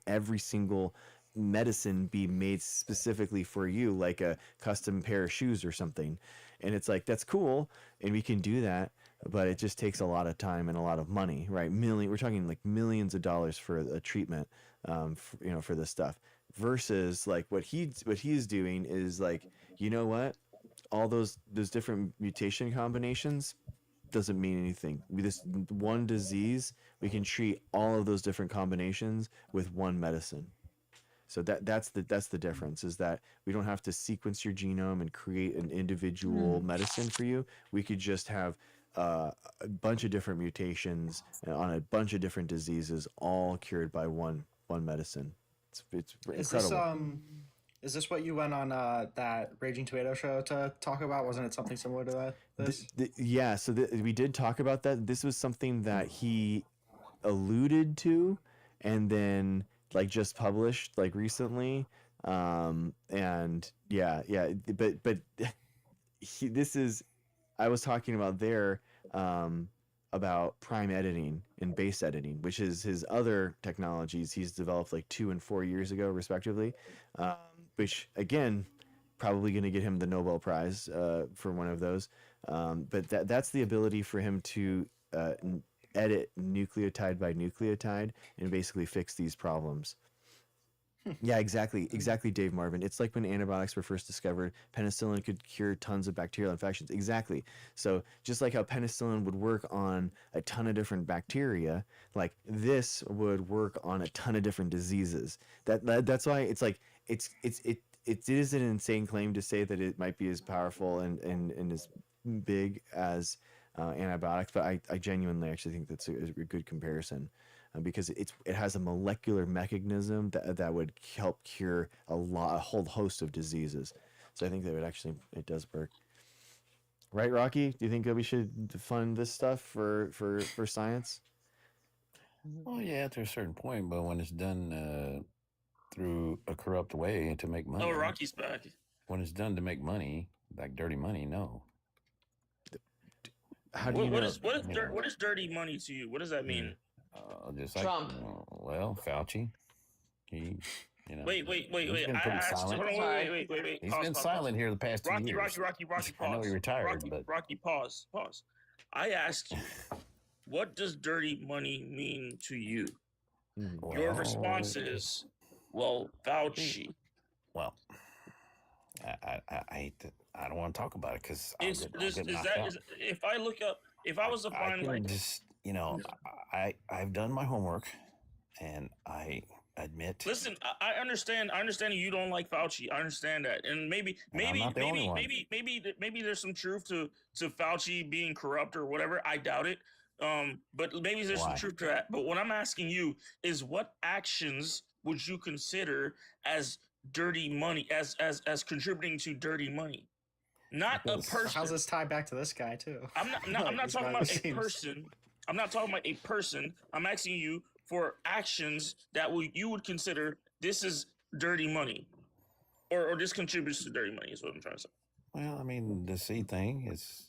every single medicine be made specifically for you, like a custom pair of shoes or something. And it's like, that's cool, and we can do that, but it just takes a lot of time and a lot of money, right? We're talking like millions of dollars for a treatment, for this stuff. Versus like what he's doing is like, you know what? All those different mutation combinations doesn't mean anything. This one disease, we can treat all of those different combinations with one medicine. So that's the difference, is that we don't have to sequence your genome and create an individual medicine for you. We could just have a bunch of different mutations on a bunch of different diseases, all cured by one medicine. It's incredible. Is this what you went on that Raging Tomato show to talk about? Wasn't it something similar to that? Yeah, so we did talk about that. This was something that he alluded to, and then like just published like recently. And yeah, but I was talking about there about prime editing and base editing, which is his other technologies he's developed like 2 and 4 years ago, respectively. Which again, probably going to get him the Nobel Prize for one of those. But that's the ability for him to edit nucleotide by nucleotide and basically fix these problems. Yeah, exactly, Dave Marvin. It's like when antibiotics were first discovered, penicillin could cure tons of bacterial infections. Exactly. So just like how penicillin would work on a ton of different bacteria, like this would work on a ton of different diseases. That's why it's like it is an insane claim to say that it might be as powerful and as big as antibiotics, but I genuinely actually think that's a good comparison. Because it has a molecular mechanism that would help cure a whole host of diseases. So I think that it does work. Right, Rocky? Do you think that we should fund this stuff for science? Well, yeah, to a certain point, but when it's done through a corrupt way to make money. Oh, Rocky's back. When it's done to make money, like dirty money, no. How do you know? What is dirty money to you? What does that mean? Just like Trump. Well, Fauci, he, Wait. he's been I pretty asked. silent. Hold on, wait. He's Pause, been pause, silent pause. here the past 2 years. Rocky, pause. I know he retired, but Rocky, pause. I asked you, what does dirty money mean to you? Your response is, well, Fauci. Well, I hate to. I don't want to talk about it because if I look up, if I was to find like just I've done my homework, and I admit. Listen, I understand you don't like Fauci. I understand that, and maybe there's some truth to Fauci being corrupt or whatever. I doubt it. But maybe there's some truth to that. But what I'm asking you is, what actions would you consider as dirty money, as contributing to dirty money? Not a person. How's this tie back to this guy too? I'm not talking about a person. I'm not talking about a person. I'm asking you for actions that you would consider this is dirty money, or this contributes to dirty money. Is what I'm trying to say. Well, I mean, the seed thing is,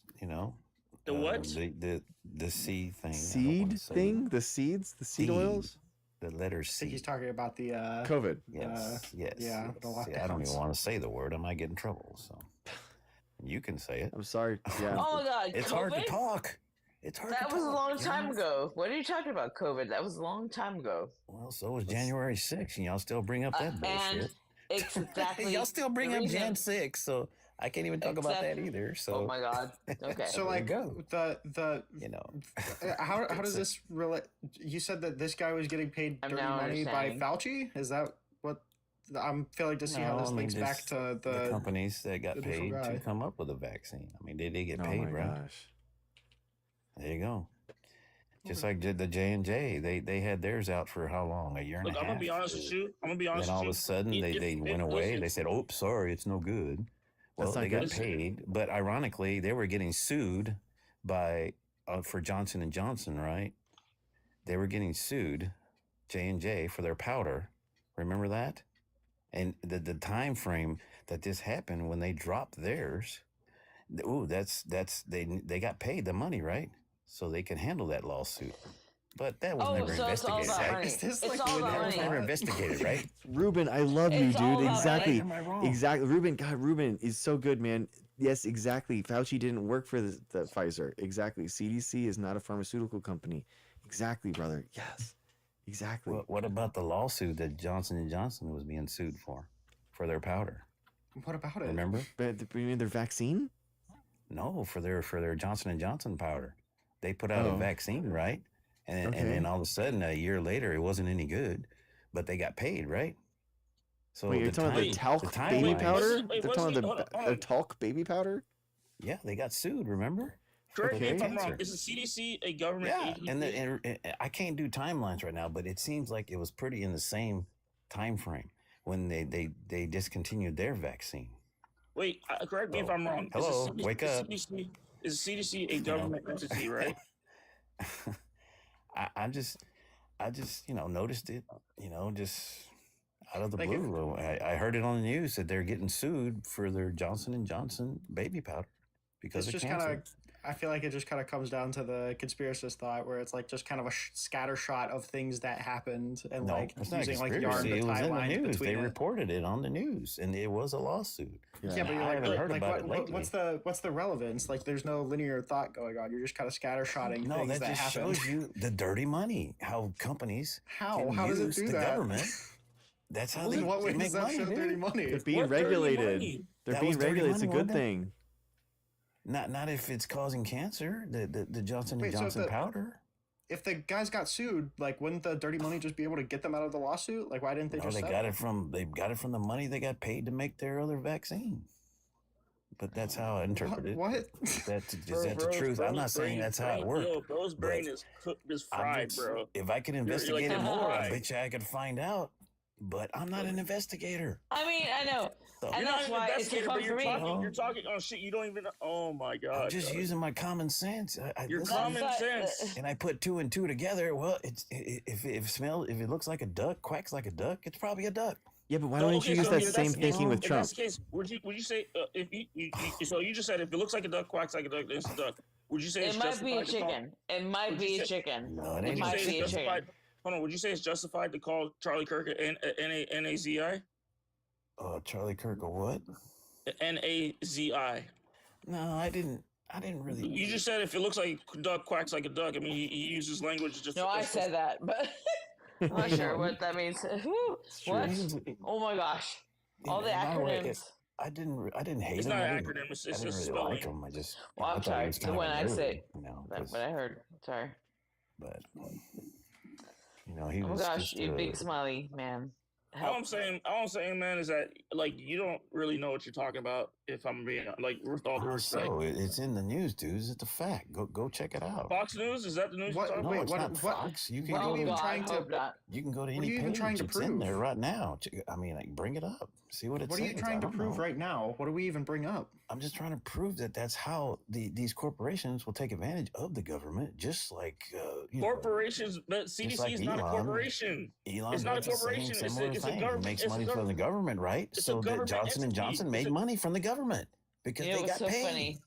the what? The seed thing. Seed thing? The seeds? The seed oils? The letter I C. think he's talking about the COVID. Yes. Yeah. The See, I don't even want to say the word. I might get in trouble. So you can say it. I'm sorry. Yeah. Oh my God, It's COVID? hard to talk. It's hard. That to was a talk, long time ago. What are you talking about, COVID? That was a long time ago. Well, so was January 6th, and y'all still bring up that bullshit. Exactly. Y'all still bring the up reason- Jan 6, so I can't even talk about that either. So Oh my God. Okay. So There you like go. the how does this relate? You said that this guy was getting paid I'm dirty now money by understanding. Fauci. Is that what? I'm failing to see how this links back to the companies that got the different paid guy. to come up with a vaccine. I mean, they did get Oh paid, my right? gosh. There you go. Just like did the J&J, they had theirs out for how long? A year and Look, a half. I'm gonna be honest with you. Then all of a sudden they went away. They said, "Oh, sorry, it's no good." Well, That's not they got good. paid, but ironically, they were getting sued by for Johnson and Johnson, right? They were getting sued, J&J, for their powder. Remember that? And the time frame that this happened when they dropped theirs. Ooh, that's they got paid the money, right? So they can handle that lawsuit. But that was never so it's all investigated. about Right? money. Is this It's like all when about That was money. never investigated, right? Ruben, I love you, It's all dude. about Exactly. Am I wrong? Exactly. Ruben, God, Ruben is so good, man. Yes, exactly. Fauci didn't work for the Pfizer. Exactly. CDC is not a pharmaceutical company. Exactly, brother. Yes. Exactly. What about the lawsuit that Johnson and Johnson was being sued for their powder? What about it? Remember? But you mean their vaccine? No, for their Johnson and Johnson powder. They put out a Oh. vaccine, right? And Okay. then all of a sudden, a year later, it wasn't any good, but they got paid, right? So Wait, you're talking about the talc baby timeline- powder? Wait, They're what's talking the- about hold the on. talc baby powder? Yeah, they got sued. Remember? Correct me if Okay. I'm wrong. Cancer. Is the CDC a government Yeah, agency? and I can't do timelines right now, but it seems like it was pretty in the same time frame when they discontinued their vaccine. Wait, correct me if I'm wrong. Hello, wake up. Is CDC a government entity, right? I just noticed it, just out of the Like blue. I heard it on the news that they're getting sued for their Johnson and Johnson baby powder because It's of just cancer. kind of. I feel like it just kind of comes down to the conspiracist thought, where it's like just kind of a scatter shot of things that happened, and No, like it's not a using like yarn conspiracy. to It was tie in the lines news. They between it. reported it on the news, and it was a lawsuit. Yeah, but you're I like, haven't heard like about it lately. what's the relevance? Like, there's no linear thought going on. You're just kind of scattershotting No, things that just happen. shows you the dirty money. How companies How can does it use do the that? government. That's how Well, they, in what way they make does that money, show dude. dirty money? They're being What dirty regulated. money? They're That being was dirty regulated. It's a money, good wasn't it? thing. Not if it's causing cancer. The Johnson Wait, and so Johnson powder. If the guys got sued, like, wouldn't the dirty money just be able to get them out of the lawsuit? Like, why didn't they No, just they settle? got it from the money they got paid to make their other vaccine. But that's how I interpret it. What? Is that the truth? I'm not saying that's how it worked. Yo, bro's brain is cooked, is I'm fried, just- bro. If I could like investigate a it more, I fry. bet you I could find out. But I'm not an investigator. I mean, I know. So And You're not that's an why it's investigator, fun but for me. you're talking on shit you don't even know. Oh my god. I'm just dog. using my common sense. Your listen, common That's sense. and I put 2 and 2 together. Well, if it looks like a duck, quacks like a duck, it's probably a duck. Yeah, but why So, don't you okay, use so that if same that's the case, thinking with if Trump? that's the case, would you say if so you just said if it looks like a duck, quacks like a duck, then it's a duck. Would you say It it's might be a justified to call? chicken. It might Would you be a say? chicken. No, it Would ain't you no say might it's be a chicken. chicken. justified? Hold on. Would you say it's justified to call Charlie Kirk Nazi? Charlie Kirk or what? Nazi? No, I didn't. I didn't really. You just said if it looks like a duck, quacks like a duck. I mean, he uses language just. No, I said that, but I'm not sure what that means. Who? true. What? He's- Oh my gosh! All the by the way, acronyms. I didn't hate It's him. not I an didn't, acronym. It's I didn't just really like spelling. him. I just. Well, I I'm thought he sorry. was kind When of a I nerd, say you know. that, 'cause- what I heard. Sorry. but you know, he Oh my was gosh, just. you big smiley man. All I'm saying, man, is that like you don't really know what you're talking about. If I'm being like, with all due How respect, so? It's in the news, dudes. It's a fact. Go check it out. Fox News is that the news? What- You're talking No, wait, about? it's what- not what- Fox. You can what are go you to even trying to- hope not. you can go to what any are you even page. trying to It's in prove? there right now. I mean, like, bring it up. See what it What says. are you trying I to don't prove know. right now? What do we even bring up? I'm just trying to prove that that's how these corporations will take advantage of the government, just like you know, Corporations, but CDC like is not a Elon. corporation. Elon It's not a does the same corporation. It's similar a thing. government. He makes It's a money from the government. government, right? It's a So that government Johnson and entity. Johnson It's made a- money from the government because You know they what's got so paid. funny?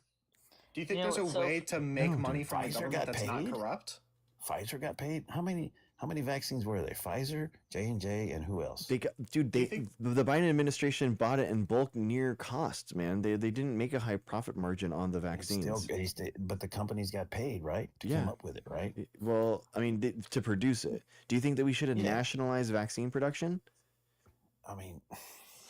Do you think You know there's a what's so- way to make No, money dude, from the Pfizer government got that's not paid. corrupt? Pfizer got paid. How many vaccines were they? Pfizer, J&J, and who else? They got, dude. you They think- the Biden administration bought it in bulk near cost. Man, they didn't make a high profit margin on the It's still, vaccines. but the companies got paid, right, to Yeah. come up with it, right? Well, I mean, to produce it. Do you think that we should have Yeah. nationalized vaccine production? I mean,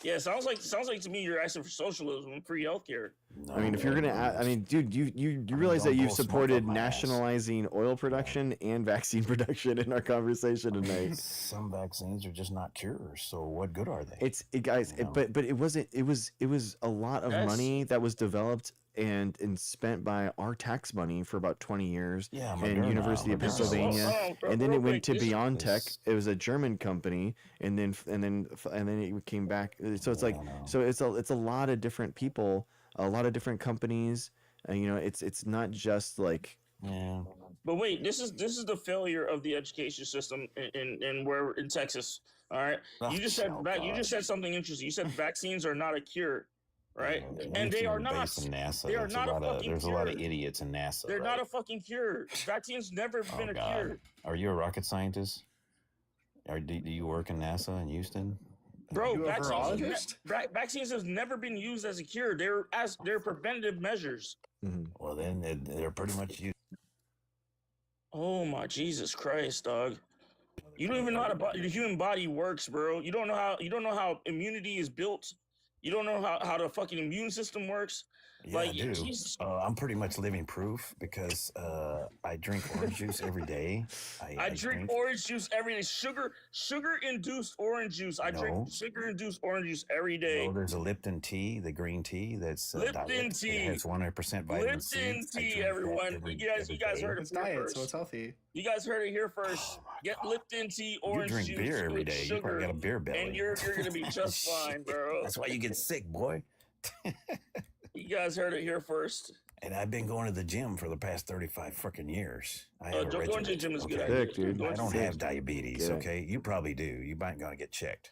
Yeah, sounds like to me you're asking for socialism and free healthcare. I mean, if you're gonna, I mean, dude, you realize that don't you've blow smoke up supported my ass. nationalizing oil production and vaccine production in our conversation tonight. some vaccines are just not cures. So what good are they? Guys, You know? but it wasn't. It was a lot of Yes. money that was developed and spent by our tax money for about 20 years Yeah, in Moderna, University of Moderna. Pennsylvania, and then real it went to quick, this- BioNTech. this- It was a German company, and then it came back. So it's like, no. so it's a lot of different people, a lot of different companies. You know, it's not just like, Yeah. But wait, this is the failure of the education system in Texas. All right, Oh, you just said oh, you just said something interesting. You said vaccines are not a cure, right? Yeah, And they anything are not. based in NASA. They are There's not a lot of, fucking There's a lot of cure. idiots in NASA. They're right? not a fucking cure. Vaccines never Oh, been a God. cure, Are you a rocket scientist? Or do you work in NASA in Houston? bro. You a Vaccines, virologist? vaccines has never been used as a cure. They're preventative measures. Well, then they're pretty much used. Oh my Jesus Christ, dog! You don't even know how the human body works, bro. You don't know how immunity is built. You don't know how the fucking immune system works. Yeah, Like, I do. Jesus. I'm pretty much living proof because I drink orange juice every day. I drink orange juice every day. Sugar induced orange juice. I drink No. sugar induced orange juice every day. Oh, there's a Lipton tea, the green tea that's Lipton diet. tea. It has 100% vitamin C. Lipton I tea, drink that everyone. every You guys day. heard it It's here diet, first. so it's healthy. You guys heard it here first. Oh my Get God. Lipton tea, You orange drink juice beer every with day. You sugar, probably got a beer belly. and you're gonna be just fine, bro. That's why you get sick, boy. You guys heard it here first. And I've been going to the gym for the past 35 freaking years. I have a Going to the regimen, gym is a good okay? idea. Sick, dude. Going I to don't the have gym- diabetes, Yeah. okay? You probably do. You might gotta get checked.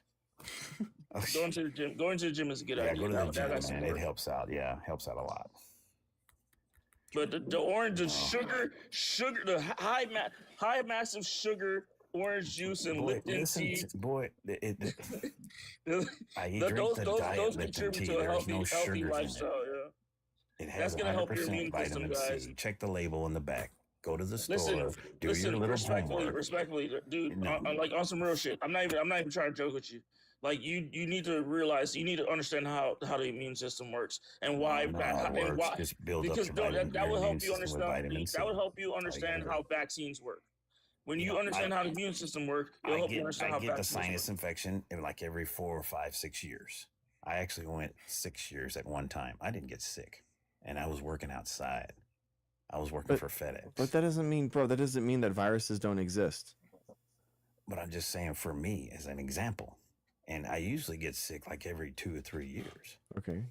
Going to the gym is a good Yeah, idea. go to the That gym, got some man. It work. helps out. Yeah, helps out a lot. But the orange, the sugar, the high massive sugar orange juice and Boy, Lipton listen, tea. boy, I Those drink the diet those Lipton contribute tea. to a There's healthy no sugars in it. lifestyle. Yeah. It That's has gonna help your 100% immune system, vitamin guys. C. Check the label in the back. Go to the store. Listen, Do your little homework. respectfully, dude. No. Like on some real shit. I'm not even trying to joke with you. Like you need to realize, you need to understand how the immune system works and why. No, how it and works. why Just build because up your that will immune help you system with understand. vitamin C. That will help you gotta understand do. how vaccines work. When You you know, understand how the immune system works, it'll help you understand how I get the vaccines sinus work. infection like every 4 or 5, 6 years. I actually went 6 years at one time. I didn't get sick, and I was working outside. I was working for FedEx. but that doesn't mean, bro. That doesn't mean that viruses don't exist. But I'm just saying, for me, as an example, and I usually get sick like every 2 or 3 years. Okay.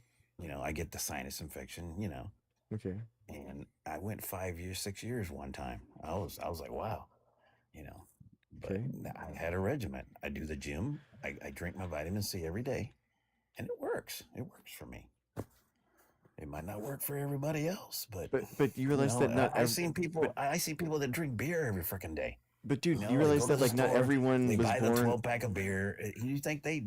You know, I get the sinus infection. You know, Okay. and I went 5 years, 6 years one time. I was like, wow, you know. Okay. I had a regimen. I do the gym. I drink my vitamin C every day, and it works. It works for me. It might not work for everybody else, but you realize that not I see people that drink beer every freaking day. But dude, You you know, they realize go to that the like not store, everyone they was buy the born. 12-pack of beer. You think they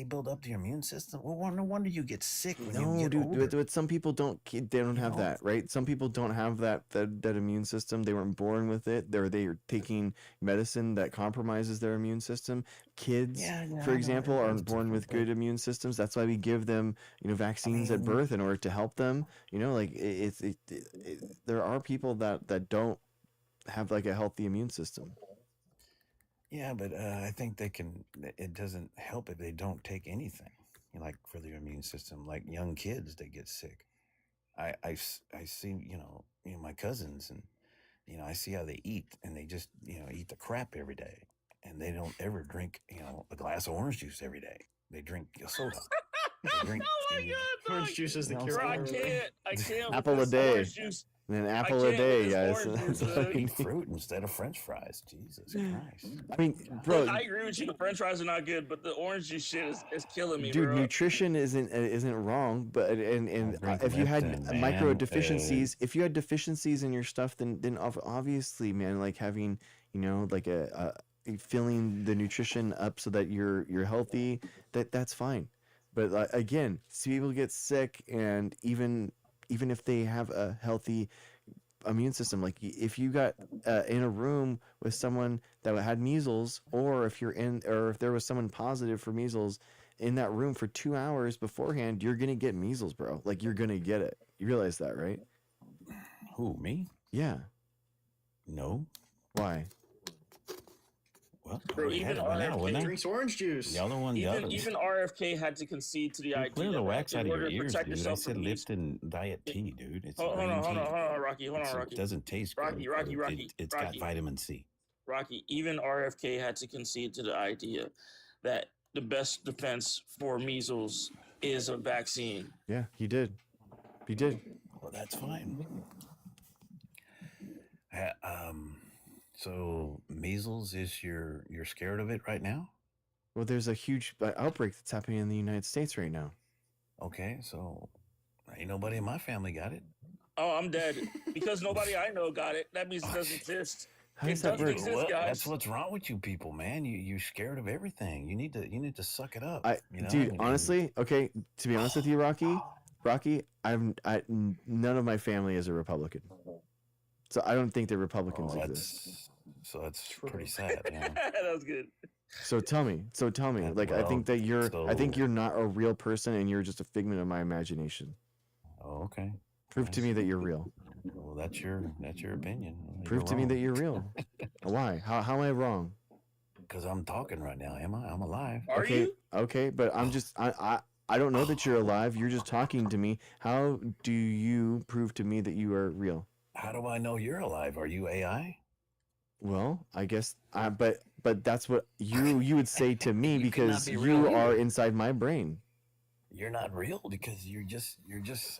build up your immune system? Well, no wonder you get sick when you No, get dude, older. but some people don't. They don't have that, right? Some people don't have that immune system. They weren't born with it. They're taking medicine that compromises their immune system. Kids, for example, aren't born with good immune systems. That's why we give them, vaccines at birth in order to help them. Like there are people that don't have like a healthy immune system. Yeah, but I think it doesn't help if they don't take anything, like for their immune system. Like young kids, they get sick. I see, my cousins, and, I see how they eat, and they just, eat the crap every day. And they don't ever drink, a glass of orange juice every day. They drink a soda. They drink, Oh my God, Orange juice is the No, cure. bro, I for everything. can't. I can't. with Apple a this day. Orange juice. And an I apple a can't with day, this guys. orange That's juice, all you dude. need. fruit instead of French fries. Jesus Christ. I mean, Look, bro, I agree with you. The French fries are not good, but the orange juice shit is killing me, dude, bro. nutrition isn't wrong, but and drink if you had Lipton, micro man. deficiencies, if you had deficiencies in your stuff, then obviously, man, like having like a filling the nutrition up so that you're healthy, that's fine. But again, see people get sick, and even if they have a healthy immune system, like if you got in a room with someone that had measles, or if there was someone positive for measles in that room for 2 hours beforehand, you're gonna get measles, bro. Like you're gonna get it. You realize that, right? Who, me? Yeah. No. Why? Well, Bro, we had even it by now, RFK wouldn't I? Drinks orange juice. The other one, even RFK had to concede to the idea clear the that wax in out of order your to ears, protect dude. I yourself said from measles. Lipton Diet Tea, dude. It's Hold green on, tea. Rocky. Hold on, It Rocky. doesn't taste Rocky, good. Rocky, but Rocky, It's got Rocky. vitamin C. Rocky, even RFK had to concede to the idea that the best defense for measles is a vaccine. Yeah, he did. He did. Well, that's fine. So measles is you're scared of it right now? Well, there's a huge outbreak that's happening in the United States right now. Okay, so ain't nobody in my family got it. Oh, I'm dead because nobody I know got it. That means it doesn't exist. How It does that doesn't work? exist, guys. That's what's wrong with you people, man. You're scared of everything. You need to suck it up. Dude, honestly, okay, to be honest with you, Rocky, none of my family is a Republican, so I don't think that Republicans exist. So that's pretty sad. Yeah. That was good. So tell me, like I think that I think you're not a real person, and you're just a figment of my imagination. Oh, okay. Prove to me that you're real. Well, that's your opinion. Prove to me that you're real. Why? How am I wrong? Because I'm talking right now. Am I? I'm alive. Are you? Okay, but I'm just I don't know that you're alive. You're just talking to me. How do you prove to me that you are real? How do I know you're alive? Are you AI? Well, I guess but that's what you would say to me because be you real are either. inside my brain. You're not real because you're just.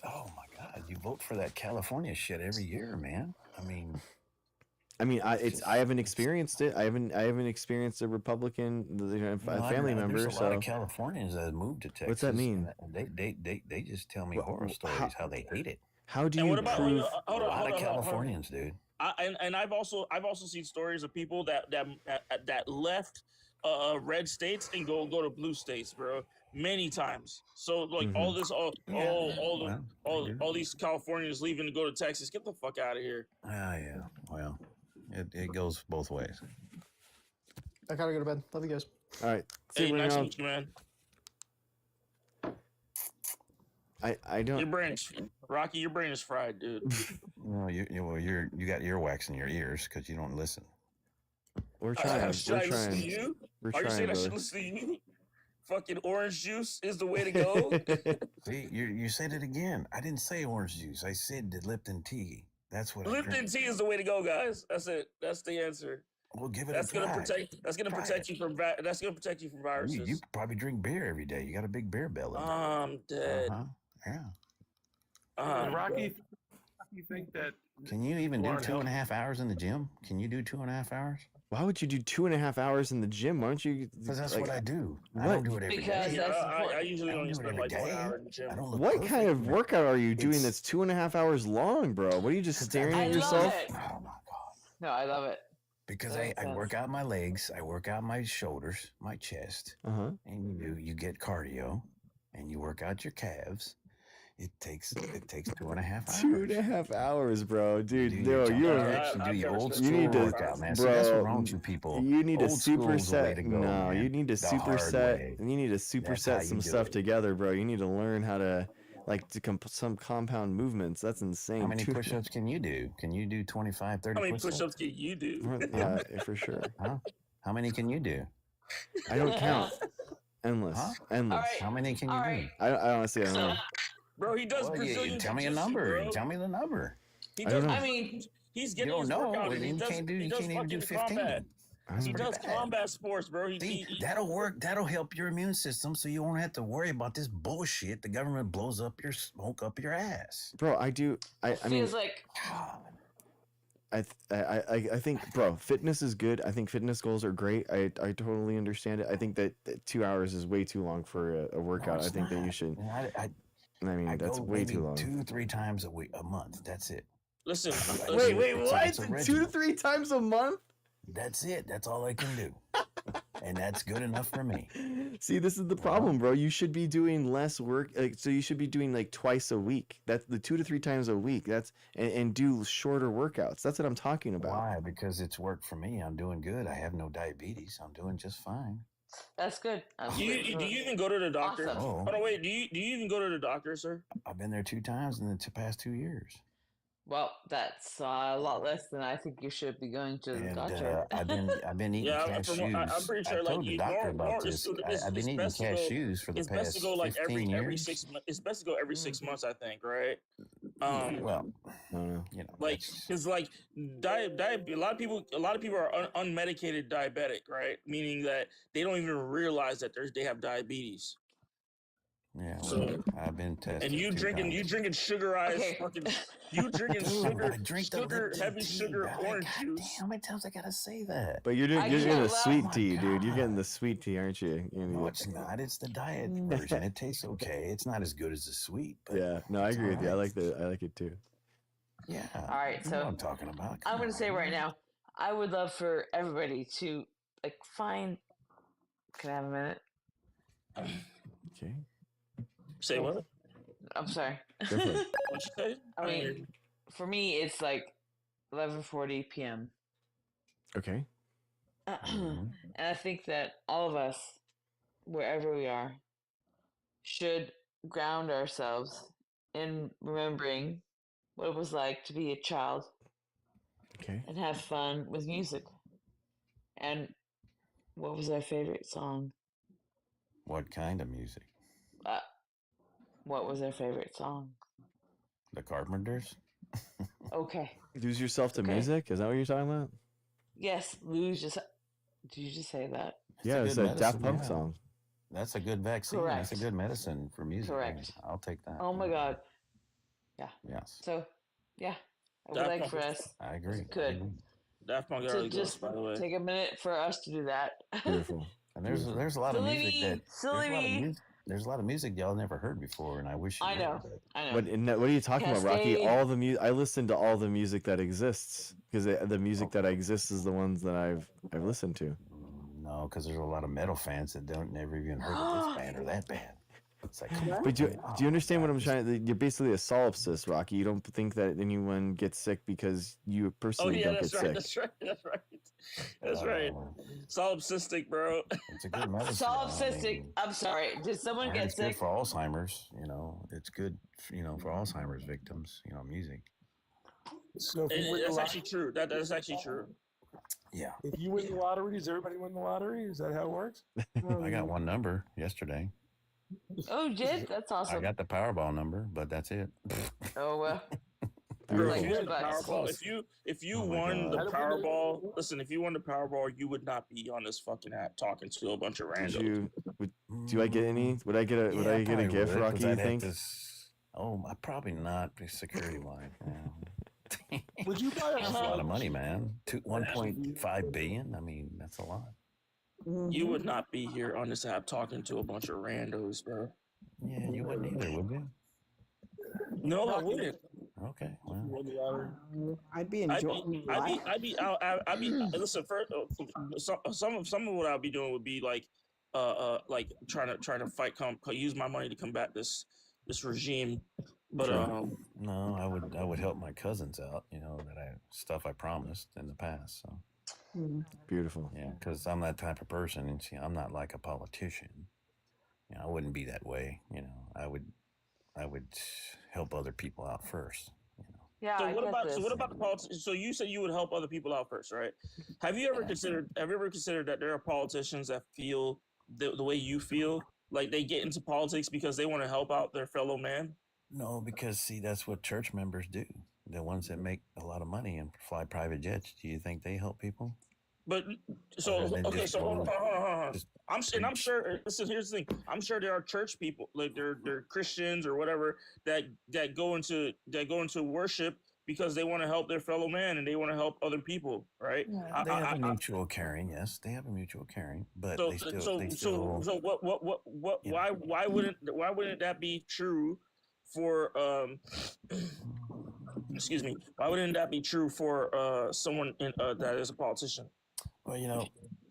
Oh my God! You vote for that California shit every year, man. I mean, I haven't experienced it. I haven't experienced a Republican family member. There's a So lot of Californians that have moved to Texas. what's that mean? And they just tell me horror stories how they hate it. How do And you what about prove? A lot of Californians, dude. And I've also seen stories of people that left red states and go to blue states, bro, many times. So like all this all these Californians leaving to go to Texas, get the fuck out of here. Yeah. Well, it goes both ways. I gotta go to bed. Love you guys. All right. Hey, See, nice to now, meet you, man. I don't. Your brain is Rocky. Your brain is fried, dude. Well, you got earwax in your ears because you don't listen. We're trying. Should I listen to you? We're Are you trying, saying I brother. should listen to you? Fucking orange juice is the way to go. See, you said it again. I didn't say orange juice. I said the Lipton tea. That's what I Lipton drink. tea is the way to go, guys. That's it. That's the answer. Well, give it That's a try. gonna protect. That's gonna Try protect it. you from. That's gonna protect you from viruses. You probably drink beer every day. You got a big beer belly. I'm dead. Yeah. I'm Rocky, You think that? Can you even do Lord 2.5 hours in the gym? Can you do 2.5 hours? Why would you do 2.5 hours in the gym? Why don't you? Because that's like, what I do. I what? don't do it every Because day. Yeah, that's I important. usually I don't only do it spend every like 1 day. hour in the gym. I don't look What kind of perfect. workout are you doing It's- that's 2.5 hours long, bro? What are you just staring I at love yourself? it. Oh my god! No, I love it. Because That I makes work sense. out my legs, I work out my shoulders, my chest, Uh huh. and you get cardio, and you work out your calves. It takes 2.5 hours. 2.5 hours, bro. You Dude, do no, your you jumping don't. jacks, you do I've your never old spent You school need to, 2.5 workout, hours. man. See, that's what's bro. wrong with you people. You need to Old school's the way superset. to go, No, man. you need to The hard superset. way. You need to That's how superset you some do stuff it. together, bro. You need to learn how to some compound movements. That's How insane. many push-ups can you do? Can you do 25, 30 How many push-ups? push-ups can you do? Yeah, for sure. Huh? How many can you do? I don't count. Endless, Huh? endless. All right. How many can you All do? right. I honestly don't know. Bro, he does Well, Brazilian tell me a jiu-jitsu, number. bro. Tell me the number. He I don't does. know. I mean, He's You getting don't his know. workout. Well, And he then you does. can't do. He You does can't even do fucking 15. combat. I That's He don't pretty does bad. combat sports, bro. See, that'll work. That'll help your immune system, so you won't have to worry about this bullshit. The government blows up your smoke up your ass. Bro, I do. I mean, feels like I think, bro, fitness is good. I think fitness goals are great. I totally understand it. I think that 2 hours is way too long for a workout. I think that you should. And I mean, I that's go way maybe too long. 2-3 times a month. That's it. Listen, I do Wait, it. wait, It's what? it's a 2 to regimen. 3 times a month? That's it. That's all I can do, and that's good enough for me. See, this is the problem, bro. You should be doing less work. So you should be doing like twice a week. That's the 2 to 3 times a week. And do shorter workouts. That's what I'm talking about. Why? Because it's worked for me. I'm doing good. I have no diabetes. I'm doing just fine. that's good. That's do good. you even go to the doctor? Awesome. Oh, Oh no, wait. Do you even go to the doctor, sir? I've been there 2 times in the past 2 years. Well, that's a lot less than I think you should be going to the And doctor. I've been eating Yeah, cashews. I'm pretty I sure. Like, told the doctor about this. I've been eating best to go. cashews for the It's best past to go like 15 every years. 6 months. It's best to go every 6 months, I think, right? Well, I don't know. you know, Like, that's- because like a lot of people are unmedicated diabetic, right? Meaning that they don't even realize that they have diabetes. yeah. So- Well, I've been tested. And you 2 drinking times. sugarized Okay. fucking you drinking Dude, I drink the sugar Lipton heavy tea, sugar bro. orange God juice. damn, how many times I gotta say that? But you're I getting can't the allow- sweet Oh my tea, dude. You're getting God. the sweet tea, aren't you? No, it's not. It's the diet version. It tastes okay. It's not as good as the sweet. But Yeah. No, I it's agree with you. I alright. like it too. Yeah. All right, You know so what I'm talking about. I'm Come going to say on. right now, I would love for everybody to like find. Can I have a minute? Okay. Say what? I'm sorry. Go for it. What you say? I mean, for me, it's like 11:40 p.m. Okay. Mhm. And I think that all of us, wherever we are, should ground ourselves in remembering what it was like to be a child Okay. and have fun with music. And what was our favorite song? What kind of music? What was our favorite song? The Carpenters? Okay. Lose yourself to Okay. music? Is that what you're talking about? Yes, Lou just. Did you just say that? It's Yeah, a it's good a Daft medicine, Punk yeah. song. That's a good vaccine. That's a Correct. good medicine for music. yeah. Correct. I'll take that. Oh my God. Yes. So, yeah, I would Daft like Punk for is- us I agree. I Good. agree. Daft Punk to early just ghost, by the way. take a minute for us to do that. Beautiful. And there's Beautiful. a lot of music that Silly me. there's a lot of music y'all never heard before, and I wish you I know. would, but I know. What are you talking about, Rocky? Cascade. All the music. I listen to all the music that exists because the music that exists is the ones that I've listened to. No, because there's a lot of metal fans that don't never even heard of this band or that band. It's like, come on. But do Oh you my understand what God, I'm this- trying to? You're basically a solipsist, Rocky. You don't think that anyone gets sick because you Oh personally yeah, don't that's get right. sick. That's right. That's right. Solipsistic, bro. It's a good medicine. Solipsistic. I'm sorry. Did someone get It's good sick? for Alzheimer's. It's good. For Alzheimer's victims. Music. So if you win the That's lottery, actually true. That is actually true. Yeah, if you win the lottery, does everybody win the lottery? Is that how it works? I got one number yesterday. Oh, you did? That's I awesome. got the Powerball number, but that's it. Oh, well. Bro, Like if you won the $2. Powerball, if you Oh my won God. the How do we Powerball, know? listen, if you won the Powerball, you would not be on this fucking app talking to a bunch of Would randos. you? Do I get any? Would I get a? Would I get a gift, Rocky? You think? I probably not. Security line. Yeah. Would you buy That's a a lot of money, sludge? man. 1.5 billion. I mean, that's a lot. You would not be here on this app talking to a bunch of randos, bro. Yeah, you wouldn't either, would you? No, I wouldn't. Okay, If you well, won the lottery? I'd be I'd be, enjoying I'd life. be, I'd be, I'd be. Listen, first, some of what I'd be doing would be like trying to use my money to combat this regime. But Sure. no, I would help my cousins out. You know stuff I promised in the past. So Beautiful. yeah, because I'm that type of person, and see, I'm not like a politician. You know, I wouldn't be that way. You know, I would help other people out first. You know. Yeah. so I what get about this. so what about the politics? So you said you would help other people out first, right? Have you ever considered that there are politicians that feel the way you feel, like they get into politics because they want to help out their fellow man? No, because see, that's what church members do. The ones that make a lot of money and fly private jets. Do you think they help people? But so Other than okay, just so hold on, go hold on, hold on. just I'm preach. sure. Listen, here's the thing. I'm sure there are church people, like they're Christians or whatever, that go into worship because they want to help their fellow man and they want to help other people, right? Yeah, they have a mutual caring. Yes, they have a mutual caring, but So they still so they so still so what you know. why wouldn't that be true for excuse me, why wouldn't that be true for someone that is a politician? Well, you know,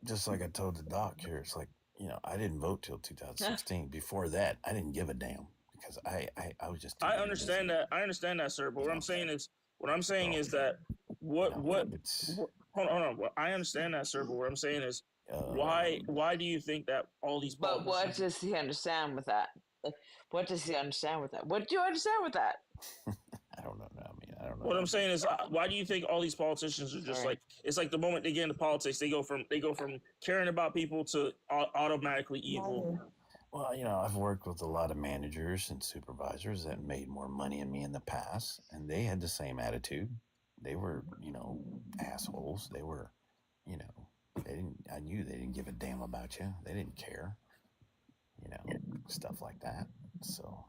just like I told the doc here, it's like, you know, I didn't vote till 2016. Before that, I didn't give a damn because I was just too I busy. understand that, sir. But what I'm saying is that You know, hold on. Well, I understand that, sir. But what I'm saying is why do you think that all these But what politicians? does he understand with that? Like, what does he understand with that? What do you understand with that? I don't know. I mean, I don't know. What I'm saying is, why do you think all these politicians are just like? It's like the moment they get into politics, they go from caring about people to automatically evil. Well, you know, I've worked with a lot of managers and supervisors that made more money than me in the past, and they had the same attitude. They were, you know, assholes. They were, you know, they didn't. I knew they didn't give a damn about you. They didn't care, you know, stuff like that. So,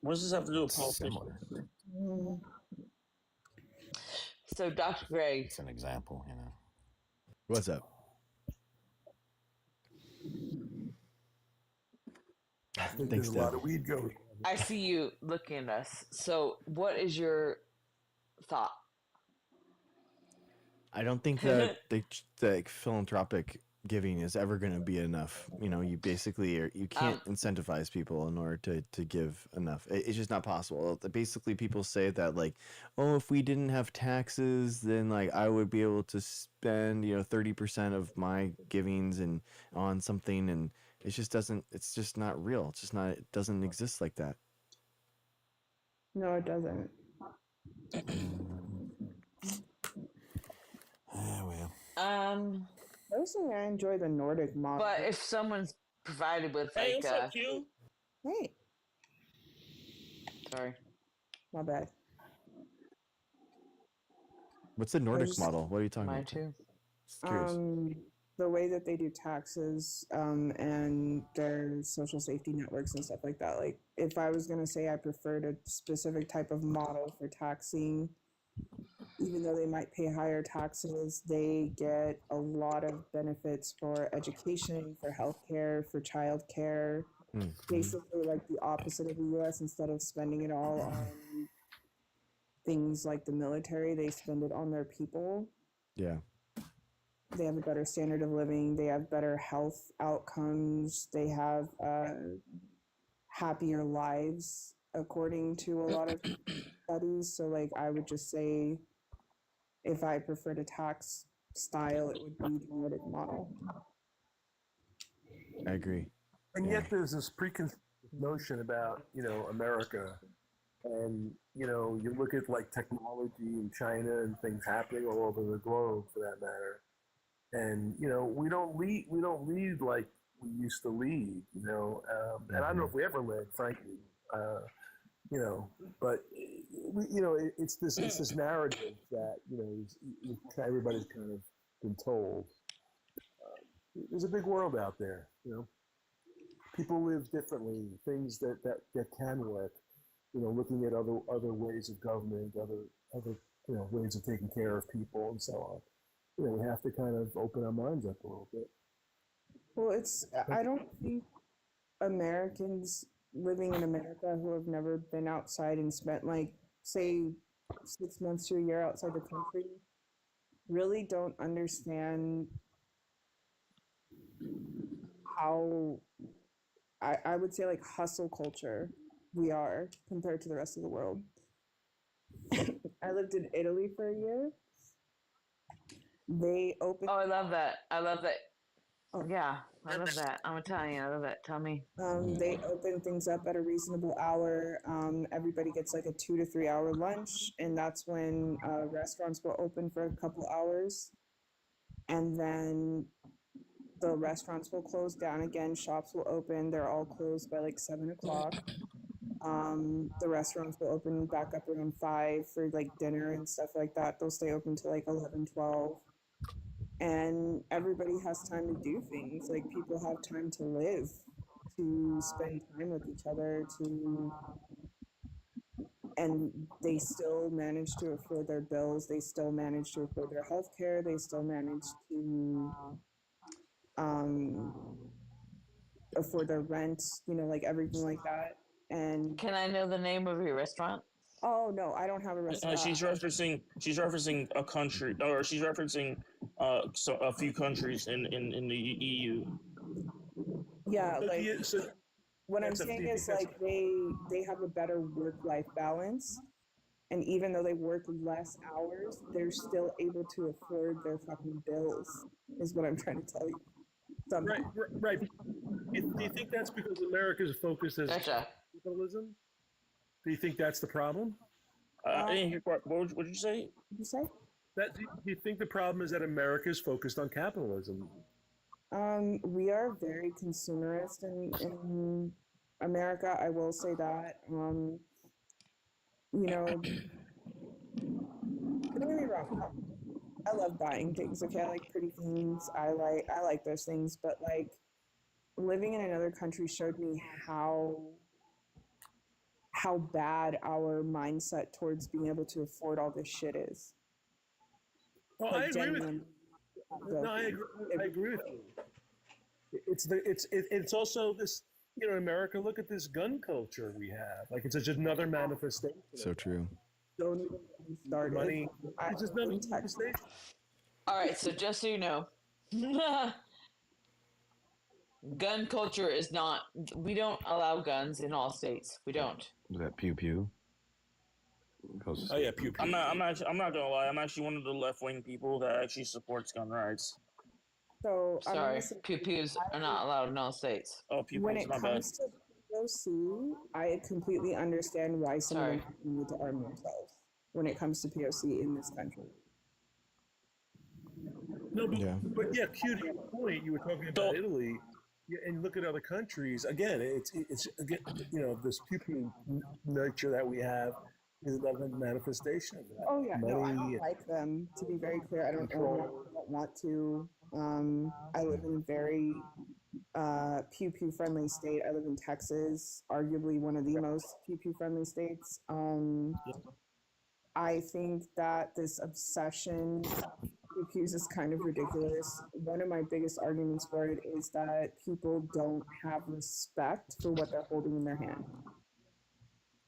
what does this have to do with politics? Similar. So, Dr. Gray, it's an example, you know. What's up? I think there's a lot of weed going. I see you looking at us. So, what is your thought? I don't think that the philanthropic giving is ever going to be enough. You know, you basically you can't incentivize people in order to give enough. It's just not possible. Basically, people say that like, oh, if we didn't have taxes, then like I would be able to spend 30% of my givings and on something, and it just doesn't. It's just not real. It's just not. It doesn't exist like that. No, it doesn't. Well. Personally, I enjoy the Nordic model. But if someone's provided with like, hey, what's up, Q? Hey, sorry, my bad. What's the Nordic model? What are you talking mine about? too. Just curious. The way that they do taxes, and their social safety networks and stuff like that. Like, if I was gonna say I preferred a specific type of model for taxing, even though they might pay higher taxes, they get a lot of benefits for education, for healthcare, for childcare. Basically, like the opposite of the U.S. Instead of spending it all on things like the military, they spend it on their people. Yeah. They have a better standard of living. They have better health outcomes. They have happier lives, according to a lot of studies. So, like, I would just say, if I preferred a tax style, it would be the Nordic model. I agree. And yet there's this preconceived notion about, America. And, you look at like technology in China and things happening all over the globe for that matter. And, we don't lead like we used to lead, and I don't know if we ever led, frankly, but it's this narrative that, everybody's kind of been told. There's a big world out there, people live differently, things that can work, looking at other ways of government, other ways of taking care of people and so on. We have to kind of open our minds up a little bit. Well, I don't think Americans living in America who have never been outside and spent, like, say, 6 months to a year outside the country really don't understand how, I would say, like, hustle culture we are compared to the rest of the world. I lived in Italy for a year. They opened. Oh, I love that. I love that. Oh. Yeah, I love that. I'm Italian. I love that. Tell me. They open things up at a reasonable hour. Everybody gets like a 2 to 3 hour lunch, and that's when restaurants will open for a couple hours. And then the restaurants will close down again. Shops will open. They're all closed by like 7 o'clock. The restaurants will open back up around 5 for like dinner and stuff like that. They'll stay open till like 11, 12. And everybody has time to do things. Like, people have time to live, to spend time with each other, and they still manage to afford their bills. They still manage to afford their health care. They still manage to afford their rent, like everything like that. And Can I know the name of your restaurant? oh no, I don't have a restaurant. She's referencing a country, or she's referencing a few countries in the EU. Yeah, like So what I'm saying is, like, they have a better work-life balance, and even though they work less hours, they're still able to afford their fucking bills. Is what I'm trying to tell you. Right. Do you think that's because America's focus is capitalism? Do you think that's the problem? I didn't hear what did you say? Did you say? Do you think the problem is that America's focused on capitalism? We are very consumerist in America. I will say that. Don't get me wrong. I love buying things. Okay, I like pretty things. I like those things. But like, living in another country showed me how bad our mindset towards being able to afford all this shit is. Well, Like, I agree with you. No, I agree with you. It's also this, in America, look at this gun culture we have. Like, it's just another manifestation. So true. Don't even get me started. Money. It's just another manifestation. All right, so just so you know, gun culture is not. We don't allow guns in all states. We don't. Is that pew pew? Oh yeah, pew pew. I'm not gonna lie. I'm actually one of the left-wing people that actually supports gun rights. So sorry, pew pews are not allowed in all states. Oh, pew when pews, it my comes bad. to POC, I completely understand why some of them need to arm themselves when it comes to POC in this country. No, but Q, to your point, you were talking about Italy, and look at other countries. Again, it's again, this pew nature that we have is another manifestation of that. Oh yeah, no, I don't Money, like them. To be very clear, I don't want to. I live in a very pew friendly state. I live in Texas, arguably one of the most pew friendly states. I think that this obsession with pews is kind of ridiculous. One of my biggest arguments for it is that people don't have respect for what they're holding in their hand.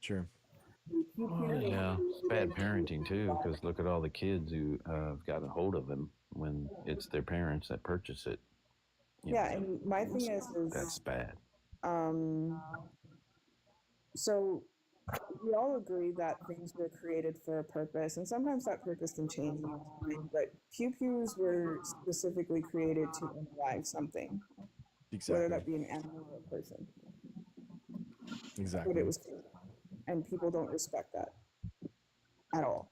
Sure. Yeah, it's bad parenting too, because look at all the kids who have got a hold of them when it's their parents that purchase it. Yeah, and my thing is that's bad. So we all agree that things were created for a purpose, and sometimes that purpose can change over time, but pews were specifically created to unalive something. Exactly. Whether that be an animal or a person. Exactly. But it was created. And people don't respect that at all.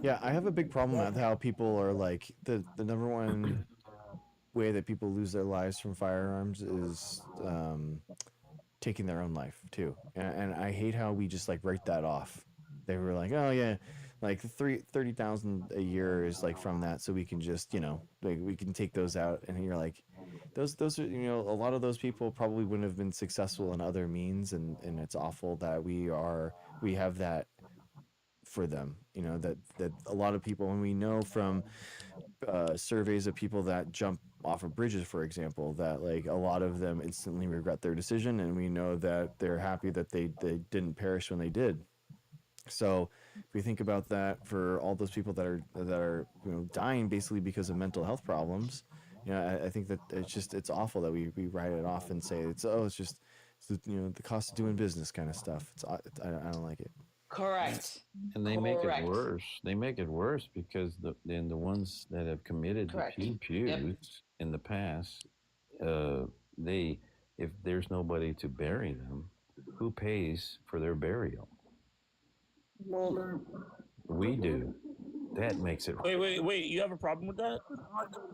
Yeah, I have a big problem with how people are like the number one way that people lose their lives from firearms is taking their own life too, and I hate how we just like write that off. They were like, oh yeah, like 30,000 a year is like from that, so we can just like we can take those out, and you're like, those are a lot of those people probably wouldn't have been successful in other means, and it's awful that we have that for them. You know, that a lot of people, and we know from surveys of people that jump off of bridges, for example, that like a lot of them instantly regret their decision, and we know that they're happy that they didn't perish when they did. So if we think about that for all those people that are dying basically because of mental health problems, I think that it's awful that we write it off and say it's just the cost of doing business kind of stuff. I don't like it. Correct. And they make it Correct. worse. They make it worse because the ones that have committed the Correct. pews Yep. in the past, if there's nobody to bury them, who pays for their burial? Well, We do. That makes it. Wait. You have a problem with that?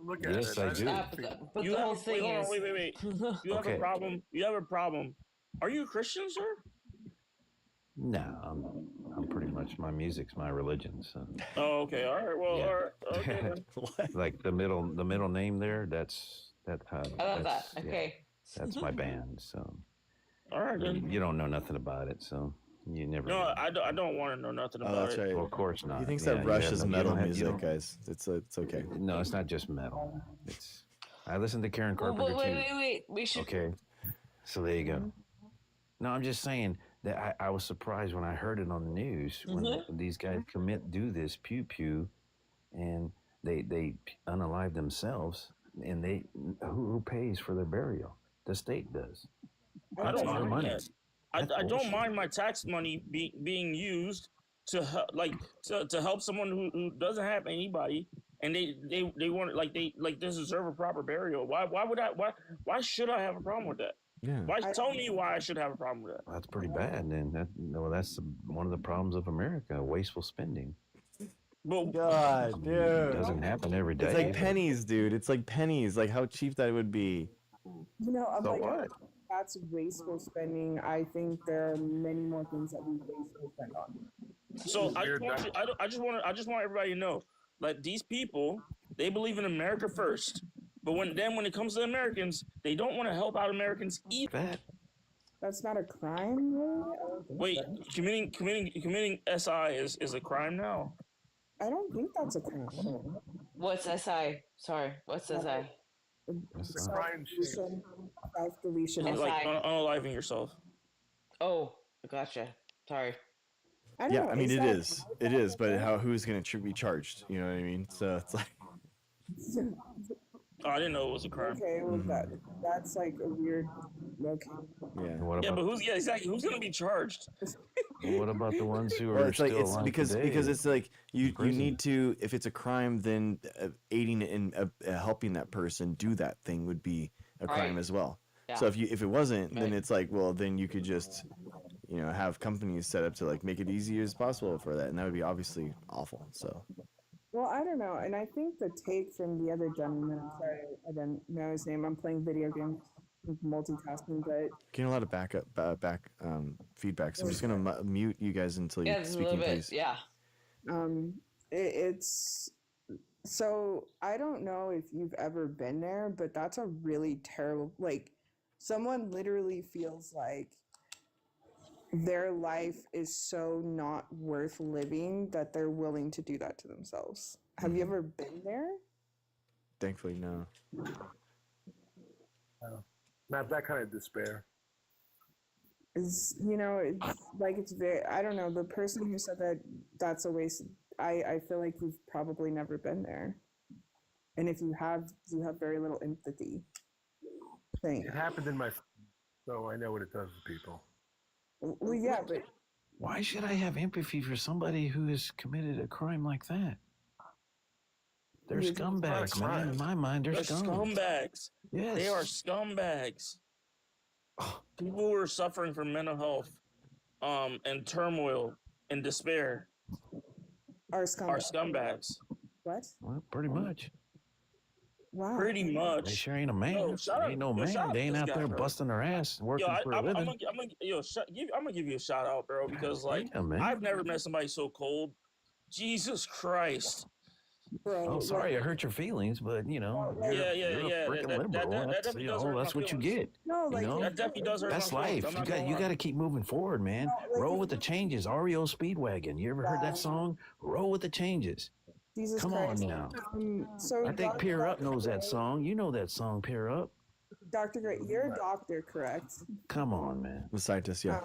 Look at Yes, it. I do. But You the have whole a, thing hold on, is. wait. You have Okay. a problem. You have a problem. Are you a Christian, sir? No, I'm pretty much, my music's my religion. So Oh, okay. All right. Well, Yeah. all right. Okay. Then. like the middle name there, that's how. I love that. yeah, Okay. that's my band. So All right then. you don't know nothing about it, so you never. No, know. I don't want to know nothing Oh, about that's it. right. Well, of course not. He thinks Yeah, that you Rush have is no- you metal don't have- you music, don't- guys. It's okay. No, it's not just metal. It's. I listen to Karen Well, Carpenter wait, too. wait. We should. Okay, so there you go. No, I'm just saying that I was surprised when I heard it on the news when these guys do this pew, and they unalive themselves, and they who pays for their burial? The state does. I That's don't our mind money. that. I don't bullshit. mind my tax money being used to to help someone who doesn't have anybody, and they want they deserve a proper burial. Why should I have a problem with that? Yeah. Tell me why I should have a problem with that. That's pretty bad, and that's one of the problems of America: wasteful spending. Well, God, It dude. doesn't happen every day. It's like pennies, dude. It's like pennies. Like how cheap that would be. I'm So like, what? that's wasteful spending. I think there are many more things that we wasteful spend on. so I just want everybody to know, like these people, they believe in America first, but when it comes to Americans, they don't want to help out Americans either. That That's not a crime, really? I don't think Wait, so. committing SI is a crime now. I don't think that's a crime. What's SI? Sorry. What's SI? that's Self-deletion. Yes. Like SI. unaliving yourself. Oh, gotcha. Sorry. I don't Yeah, know, I mean is it that is. It is, but who's gonna be charged? You know what I mean? So it's like Oh, I didn't know it was a crime. okay, well that's like a weird. Okay. yeah. what Yeah, about but exactly who's gonna be charged? what about the ones who Well, are it's like still it's alive because today? it's like you prison. need to, if it's a crime, then aiding and helping that person do that thing would be a crime Right. as well. Yeah. So if it wasn't, then Right. it's like, well, then you could just have companies set up to like make it easy as possible for that, and that would be obviously awful. So Well, I don't know, and I think the take from the other gentleman. I'm sorry, I didn't know his name. I'm playing video games, multitasking, but getting a lot of back feedback. So I'm just gonna mute you guys until Yeah, you're just a little speaking, bit. please. Yeah. it's so I don't know if you've ever been there, but that's a really terrible. Like, someone literally feels like their life is so not worth living that they're willing to do that to themselves. Have you ever been there? Thankfully, no. Not that kind of despair. It's it's very, I don't know, the person who said that's a waste. I feel like you've probably never been there, and if you have very little empathy. It happened in my, so I know what it does to people. Well, yeah, but Why should I have empathy for somebody who has committed a crime like that? They're Yeah, scumbags, crime. man. In my mind, they're They're scum. scumbags. Yes. They are scumbags. People who are suffering from mental health, and turmoil and despair are are scumbags. scumbags. What? Well, pretty much. Wow. Pretty They much. sure ain't a man. Yo, shout They out- ain't no yo, man. shout out They ain't this out guy, there bro. busting their ass working Yo, for a I'm living. gonna give you a shout out, bro, because like Yeah, man. I've never met somebody so cold. Jesus Christ. Bro, Oh, sorry, I hurt your feelings, but you know, like, you're Yeah. a freaking That liberal. That's definitely does hurt my that's what you feelings. get. no, You like know, That definitely does hurt my that's feelings. I'm life. not gonna You lie. got to keep moving forward, man. like Roll if with the changes. REO Speedwagon. You ever heard that song? Roll with the changes. Jesus Come on Christ. now. So I think Dr. Peer Up knows that Gray, song. You know that song, Peer Up. Dr. Gray, you're a doctor, correct? Come on, man. The scientist, yeah.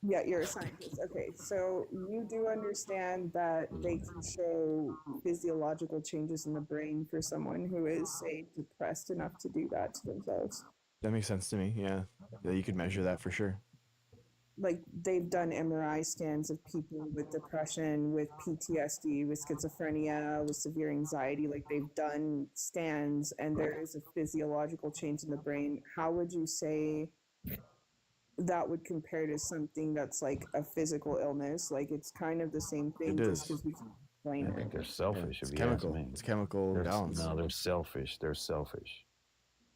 Yeah, you're a scientist. Okay, so you do understand that they can show physiological changes in the brain for someone who is, say, depressed enough to do that to themselves. That makes sense to me. Yeah, you could measure that for sure. Like they've done MRI scans of people with depression, with PTSD, with schizophrenia, with severe anxiety. Like they've done scans, and there is a physiological change in the brain. How would you say that would compare to something that's like a physical illness? Like it's kind of the same thing, It just is. because we can explain I it. think they're selfish. It's if you ask chemical. me. It's chemical balance. No, they're selfish. They're selfish,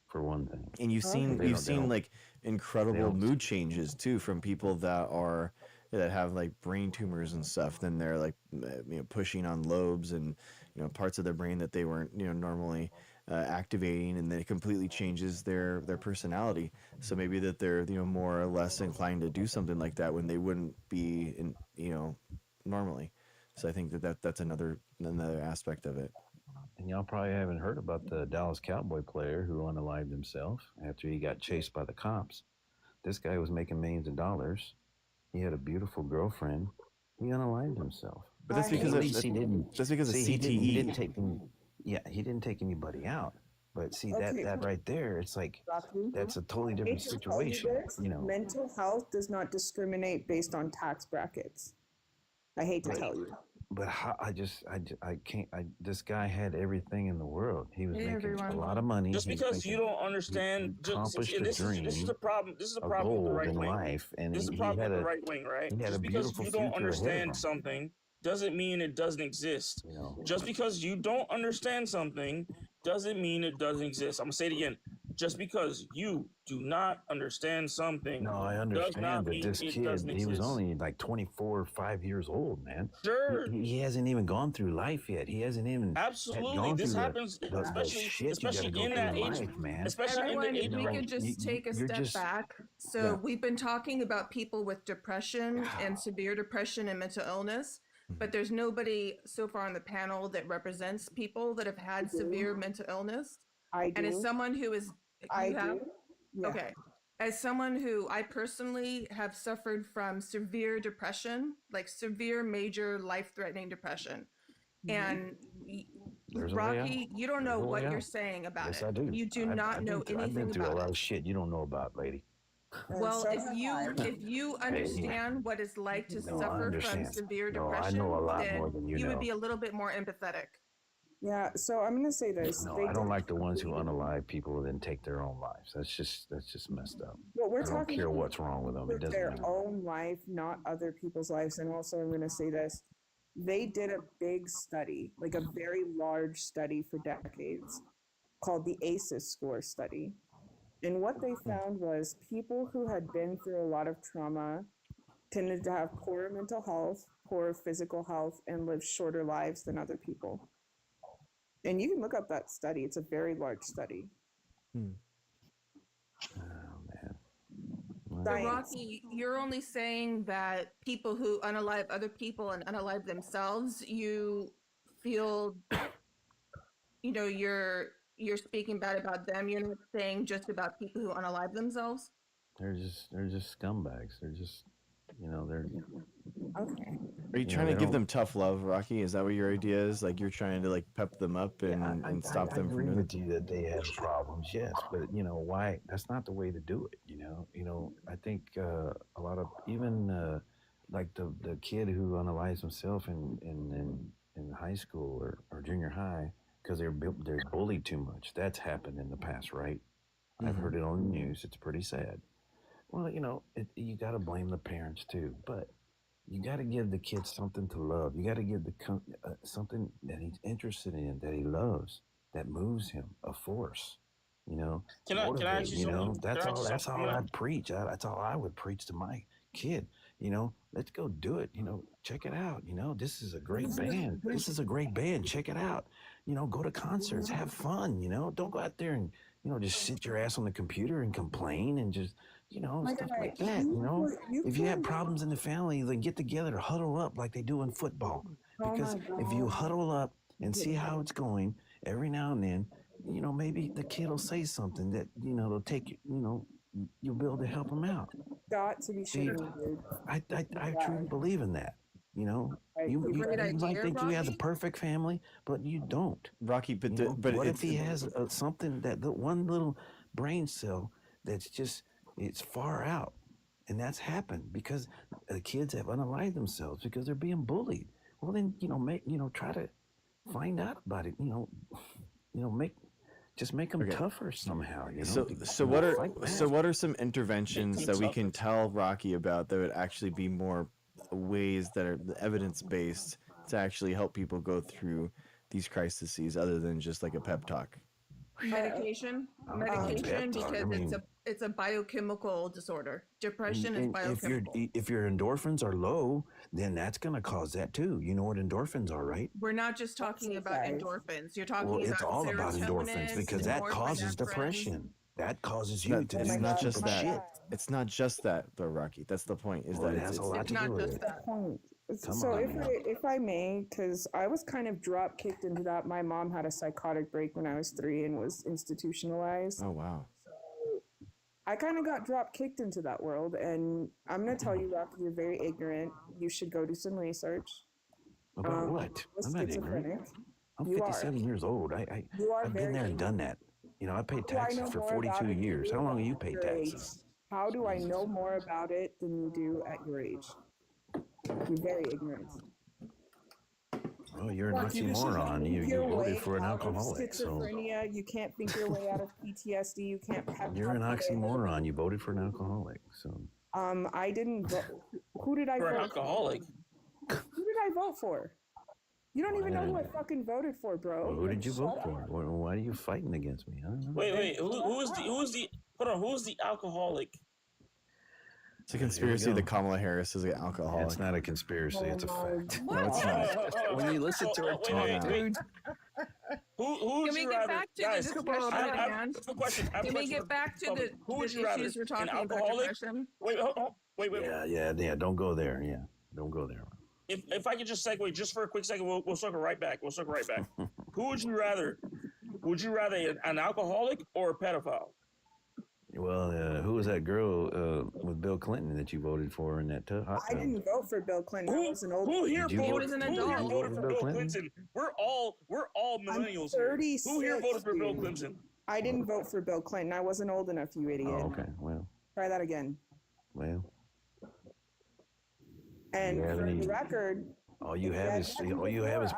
for one thing. And you've seen They don't- like incredible don't- mood changes too from people that have like brain tumors and stuff. Then they're like pushing on lobes and parts of their brain that they weren't normally activating, and then it completely changes their personality. So maybe that they're more or less inclined to do something like that when they wouldn't be normally. So I think that's another aspect of it. And y'all probably haven't heard about the Dallas Cowboy player who unalived himself after he got chased by the cops. This guy was making millions of dollars. He had a beautiful girlfriend. He unalived himself. But that's because At least he didn't. That's because of CTE. He didn't take he didn't take anybody out. But see Okay. that right there, it's like Rocky, that's a totally I different hate to tell you situation. this, You know, mental health does not discriminate based on tax brackets. I hate to tell you. but how, I can't. This guy had everything in the world. He was Hey, making everyone. a lot of money. Just He was because you making- don't understand, he accomplished and a this is the dream, problem. This is the a problem with the goal right in wing. life, and This is the he problem had with the a right wing, right? he had Just a because beautiful you don't future ahead of him. understand something doesn't mean it doesn't exist. You know, Just because you don't understand something doesn't mean it doesn't exist. I'm gonna say it again. Just because you do not understand something no, I does understand, not but mean this it kid, doesn't he was exist. only like 24 or 5 years old, man. Sure. He hasn't even gone through life yet. He hasn't even Absolutely, gone this through happens, the especially shit you especially gotta go in through that in age, life, man. especially Everyone, in the age. if we know, could just take a you're step just- back. So yeah. we've been talking about people with depression and severe depression and mental illness, but there's nobody so far on the panel that represents people that have had severe mental illness. I do. And as someone who is, I you have? do. Yeah. Okay. As someone who I personally have suffered from severe depression, like severe, major, life-threatening depression, and There's a way Rocky, out. you don't know There's a what way you're out. saying about Yes, it. I do. You do not know I've anything been through a about lot it. of shit you don't know about, lady. Well, so if have you I. if you understand what it's like to No, I suffer from understand. severe No, I depression, know a lot then more than you would know. be a little bit more empathetic. Yeah, so I'm gonna say this. No, They I don't did- like the ones who unalive people and then take their own lives. That's just messed up. What we're I don't talking care about what's wrong with them. It with doesn't their matter. own life, not other people's lives. And also, I'm gonna say this. They did a big study, like a very large study for decades, called the ACEs score study. And what they found was people who had been through a lot of trauma tended to have poorer mental health, poorer physical health, and live shorter lives than other people. And you can look up that study. It's a very large study. Oh man. But Science. Rocky, you're only saying that people who unalive other people and unalive themselves, you feel, you're speaking bad about them. You're not saying just about people who unalive themselves. They're just scumbags. They're just they're Okay. Are you Yeah, trying to they give don't- them tough love, Rocky? Is that what your idea is? Like you're trying to like pep them up and stop them I from agree doing with you that they have problems, yes, but why? That's not the way to do it. I think a lot of even like the kid who unalives himself in high school or junior high because they're bullied too much. That's happened in the past, right? I've heard it on the news. It's pretty sad. Well, you got to blame the parents too, but you got to give the kid something to love. You got to give something that he's interested in, that he loves, that moves him, a force. Can I motivate, ask you something? That's Can I all. ask you That's something? all I'd preach. That's all I would preach to my kid. let's go do it. Check it out. This is a great band. This is a great band. Check it out. Go to concerts, have fun. Don't go out there and just sit your ass on the computer and complain and just stuff like that. If you have problems in the family, then get together, huddle up like they do in football. Because if you huddle up and see how it's going every now and then, maybe the kid will say something that they'll take you'll be able to help them out. Got to be See, shitting, dude. I truly believe in that. You Great might idea, think you have the Rocky. perfect family, but you don't. Rocky, but What if he has something that the one little brain cell that's just it's far out, and that's happened because the kids have unalived themselves because they're being bullied. Well, then try to find out about it. Make them tougher somehow. So what are some interventions that we can tell Rocky about that would actually be more ways that are evidence based to actually help people go through these crises other than just like a pep talk? Medication, because it's a biochemical disorder. Depression is biochemical. If your endorphins are low, then that's going to cause that too. You know what endorphins are, right? We're not just talking about endorphins. You're talking Well, about it's all about endorphins because that causes depression. That causes you to It's do not just stupid that. shit. It's not just that, though, Rocky. That's the point. Is Well, that it has a lot to do with it. So if I may, because I was kind of drop kicked into that. My mom had a psychotic break when I was 3 and was institutionalized. Oh wow. I kind of got drop kicked into that world, and I'm gonna tell you, Rocky, you're very ignorant. You should go do some research. About what? I'm not ignorant. I'm 57 years old. I've been there and done that. I paid taxes for 42 years. How long have you paid taxes? How do I know more about it than you do at your age? You're very ignorant. Oh, you're an oxymoron. You voted for an alcoholic. Schizophrenia. You can't think your way out of PTSD. You can't. You're an oxymoron. You voted for an alcoholic. So. I didn't vote. Who did I vote for? An alcoholic. Who did I vote for? You don't even know who I fucking voted for, bro. Well, who did you vote for? Why are you fighting against me? I don't know. Wait. Who is the? Hold on. Who's the alcoholic? It's a conspiracy that Kamala Harris is an alcoholic. It's not a conspiracy. It's a fact. No, it's not. When you listen to her talk, dude. Who would you rather? Guys, I have a question. Can we get back to the issues we're talking about? Depression? Wait. Yeah. Don't go there. Yeah, don't go there. If I could just segue just for a quick second, we'll circle right back. Who would you rather? Would you rather an alcoholic or a pedophile? Well, who was that girl with Bill Clinton that you voted for in that hot tub? I didn't vote for Bill Clinton. I was an old. Who here voted for Bill Clinton? We're all millennials. Who here voted for Bill Clinton? I didn't vote for Bill Clinton. I wasn't old enough, you idiot. Oh, okay. Well. Try that again. Well. And for the record, all you have is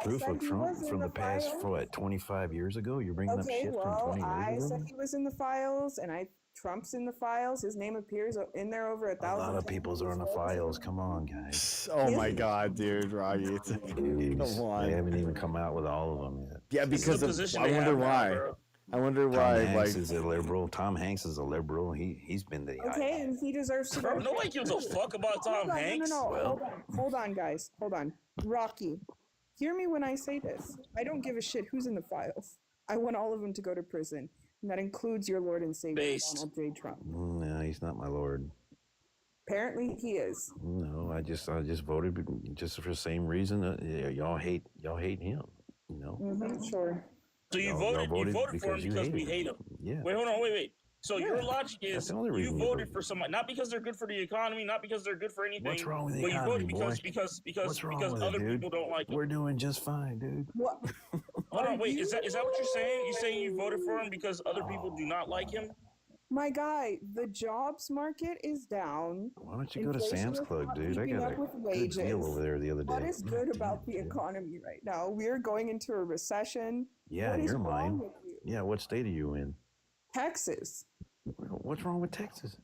proof of Trump from the past 25 years ago. You're bringing up shit from 20 years ago. I said he was in the files, and Trump's in the files. His name appears in there over 1,000. A lot of people's are in the files. Come on, guys. Oh my God, dude, Rocky. Come on. They haven't even come out with all of them yet. Yeah, because I wonder why. I wonder why. Tom Hanks is a liberal. Tom Hanks is a liberal. He's been the okay, and he deserves to. Bro, nobody gives a fuck about Tom Hanks. No. Hold on, guys. Hold on. Rocky, hear me when I say this. I don't give a shit who's in the files. I want all of them to go to prison, and that includes your Lord and Savior Donald J. Trump. No, he's not my Lord. Apparently, he is. No, I just voted just for the same reason. Y'all hate him. Sure. So you voted for him because we hate him. Yeah. Wait, hold on, wait. So your logic is you voted for somebody not because they're good for the economy, not because they're good for anything. What's wrong with the but economy, you voted because other people don't like him. We're doing just fine, dude. What? Hold on, wait. Is that what you're saying? You saying you voted for him because other people do not like him? My guy, the jobs market is down. Why don't you go to Sam's Club, dude? I got a good deal over there the other day. What is good about the economy right now? We are going into a recession. Yeah, what you're mine. Yeah, what state are you in? Texas. What's wrong with Texas?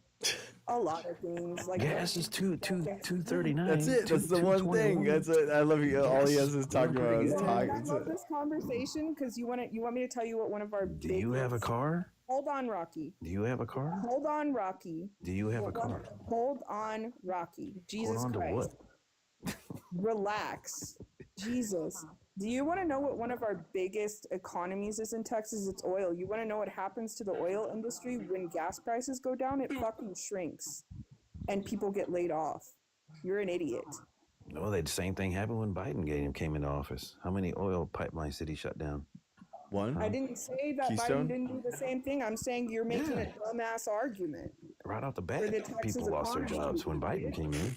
a lot of things. Like Gas is two 239. That's it. That's the one thing. That's it. I love you. All he has is talking about is talking. I love this conversation because you want me to tell you what one of our Do you have a car? Hold on, Rocky. Do you have a car? Hold on, Rocky. Do you have a car? Hold on, Rocky. Jesus Hold on Christ. to what? Relax. Jesus. Do you want to know what one of our biggest economies is in Texas? It's oil. You want to know what happens to the oil industry when gas prices go down? It fucking shrinks. And people get laid off. You're an idiot. No, the same thing happened when Biden came into office. How many oil pipelines did he shut down? One. I didn't say that Keystone? Biden didn't do the same thing. I'm saying you're making a dumbass argument. Right off the For bat, the Texas people lost their economy. jobs when Biden came in.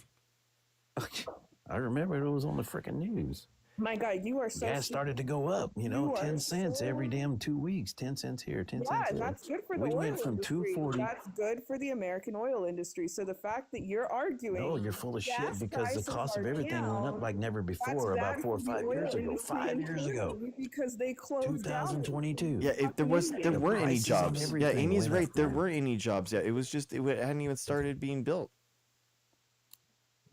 I remember it was on the freaking news. My God, you are so Gas started to go up, you know, You are 10 cents every damn 2 weeks. 10 cents here, 10 Yeah, cents and there. that's good for the We oil went from industry. 240. That's good for the American oil industry. So the fact that you're arguing, No, you're full of shit gas because the prices cost of are everything went up down, like never that's before about bad 4 or for the 5 oil years ago. industry 5 years ago. internally because they closed down. 2022. Yeah, there The weren't any prices on jobs. Yeah, everything Amy's went right. up, There man. weren't any jobs yet. It was just it hadn't even started being built.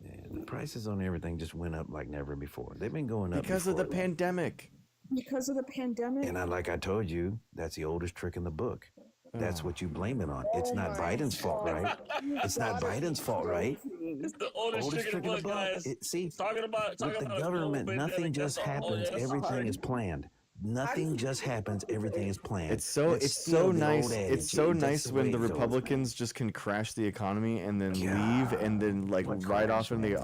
Yeah, the prices on everything just went up like never before. They've been going up Because of the before, though. pandemic. Because of the pandemic. And like I told you, that's the oldest trick in the book. That's what you blame it on. It's not Biden's fault, right? It's not Biden's fault, right? It's the oldest trick in the book, guys. See, Talking about with the a global government, pandemic, nothing that's just the happens. oldest. Everything is planned. Nothing just happens. Everything is planned. It's so That's it's still so the nice. old It's adage. so That's nice the when way the it goes, Republicans just can crash the economy and then leave and then like ride off in the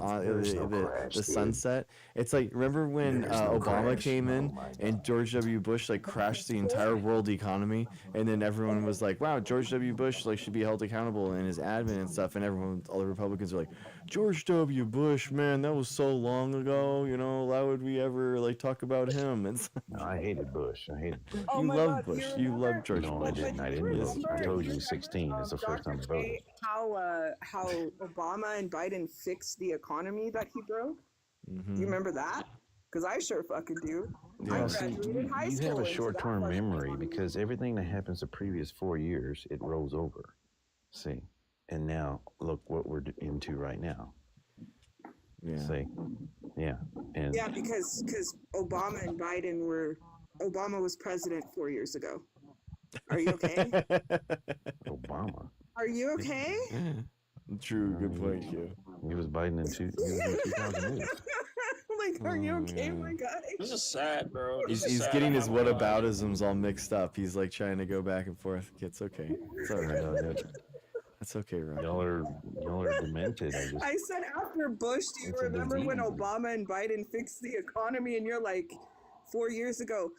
sunset. It's like remember when There's no Obama crash. came in Oh my and George W. Bush like crashed the entire world economy and then everyone was like, wow, George W. Bush like should be held accountable in his admin and stuff, and everyone, all the Republicans are like, George W. Bush, man, that was so long ago, you know, why would we ever like talk about him? It's No, I hated Bush. I hated. Oh you my love God, Bush. you You remember- love George No, Bush. I didn't. I didn't. Remember- I told you, remember, 16 is the first time I Dr. voted. J, how Obama and Biden fixed the economy that he broke? Mhm. Do you remember that? Because I sure fucking do. I Well, see, graduated high you school. have a into that short-term fucking memory economy. because everything that happens the previous 4 years, it rolls over. See, and now look what we're into right now. Yeah. See, yeah, and Yeah, because Obama and Biden were. Obama was president 4 years ago. Are you okay? Obama. Are you okay? True. Good point, Q. He was Biden in 2008. Like, are you okay, yeah. my guy? This is sad, bro. This He's is sad. getting I'm his not gonna lie. whataboutisms all mixed up. He's like trying to go back and forth. It's okay. It's all right. That's okay, Rob. Y'all are demented. I just I said after Bush, do you It's a remember when disease. Obama and Biden fixed the economy? And you're like, 4 years ago.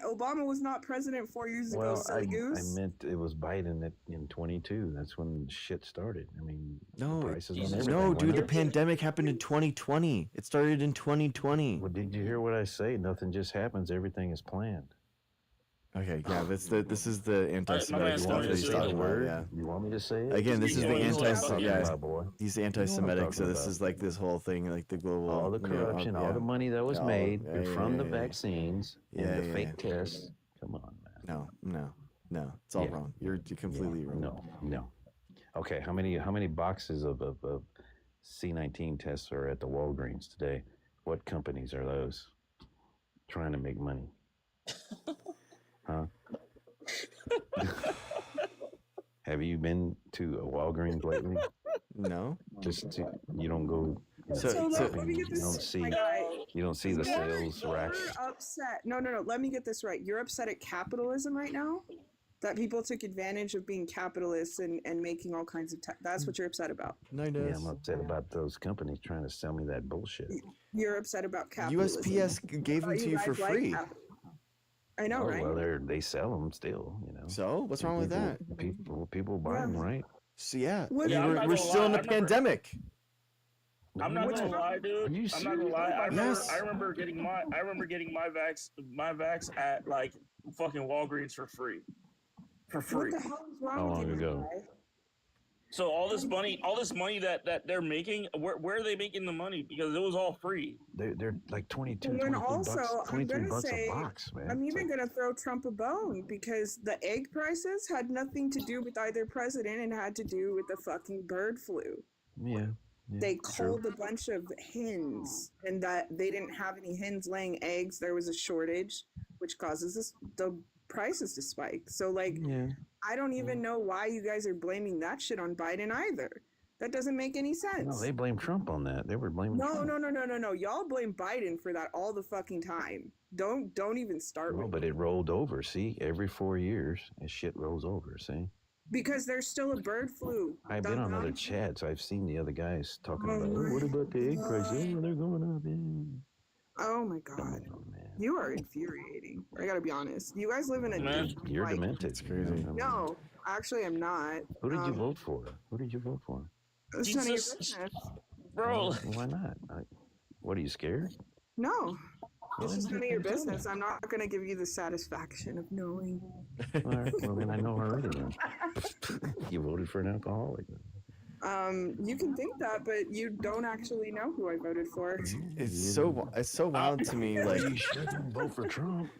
Obama was not president 4 years ago, well, silly I goose. meant it was Biden in 22. That's when shit started. I mean, No, the prices on Jesus. everything No, went dude, the up. pandemic happened in 2020. It started in 2020. Well, did you hear what I say? Nothing just happens. Everything is planned. Okay, yeah, this is the anti-Semitic man's stuff telling that you he's to say talking the about. Yeah. You want me to say it? Again, this is the You know what I'm anti. talking Yeah, about, boy. he's You know what I'm anti-Semitic, so talking this about. is like this whole thing, like the global. All the corruption, all the money that was Yeah, made yeah, from yeah, the yeah. vaccines Yeah, and the yeah, fake tests. Come on, man. No, it's all Yeah. wrong. You're completely wrong. No. Okay, how many boxes of C19 tests are at the Walgreens today? What companies are those trying to make money? Huh? Have you been to a Walgreens lately? No. You don't go. So let me you get this. don't see. My guy, You don't see the sales racks. You're upset. No. Let me get this right. You're upset at capitalism right now? That people took advantage of being capitalists and making all kinds of. That's what you're upset about. No, Yeah, I'm upset about those companies trying to sell me that bullshit. You're upset about capitalism. USPS gave them to you for guys like free. I know, Oh, right? well, they sell them still, you know. So what's wrong with that? People buy them, right? So yeah, What- Yeah, I'm not we're gonna still lie, in the I remember- pandemic. I'm not What's gonna wrong? lie, dude. Are you I'm not gonna lie. Yes. I remember getting my vax at like fucking Walgreens for free. For free. What the hell is wrong How with long you, ago? guy? So all this money that they're making, where are they making the money? Because it was all free. They're like 22, And then 23 also, bucks, I'm 23 gonna bucks say, a box, man. I'm It's even like, gonna throw Trump a bone because the egg prices had nothing to do with either president and had to do with the fucking bird flu. yeah, They true. culled a bunch of hens, and that they didn't have any hens laying eggs. There was a shortage, which causes the prices to spike. So, like, Yeah. I don't even know why you guys are blaming that shit on Biden either. That doesn't make any sense. No, they blame Trump on that. They were blaming Trump. No. Y'all blame Biden for that all the fucking time. Don't even start No, with but it rolled over. See, every 4 years, and shit rolls over. See, because there's still a bird flu. I've been on other chats. I've seen the other guys talking about, my what about the egg prices? God. Oh, they're going up. Yeah. Oh my God. You are infuriating. I gotta be honest. You guys live in a different You're like, demented. It's crazy. No, actually, I'm not. Who did you vote for? Who did you vote for? It's none of your business. Bro. Why not? What, are you scared? No. It's just none of your Tell me. business. I'm not gonna give you the satisfaction of knowing. All right, well, then I know already then. You voted for an alcoholic. You can think that, but you don't actually know who I voted for. It's so wild to me. Like, you shouldn't vote for Trump.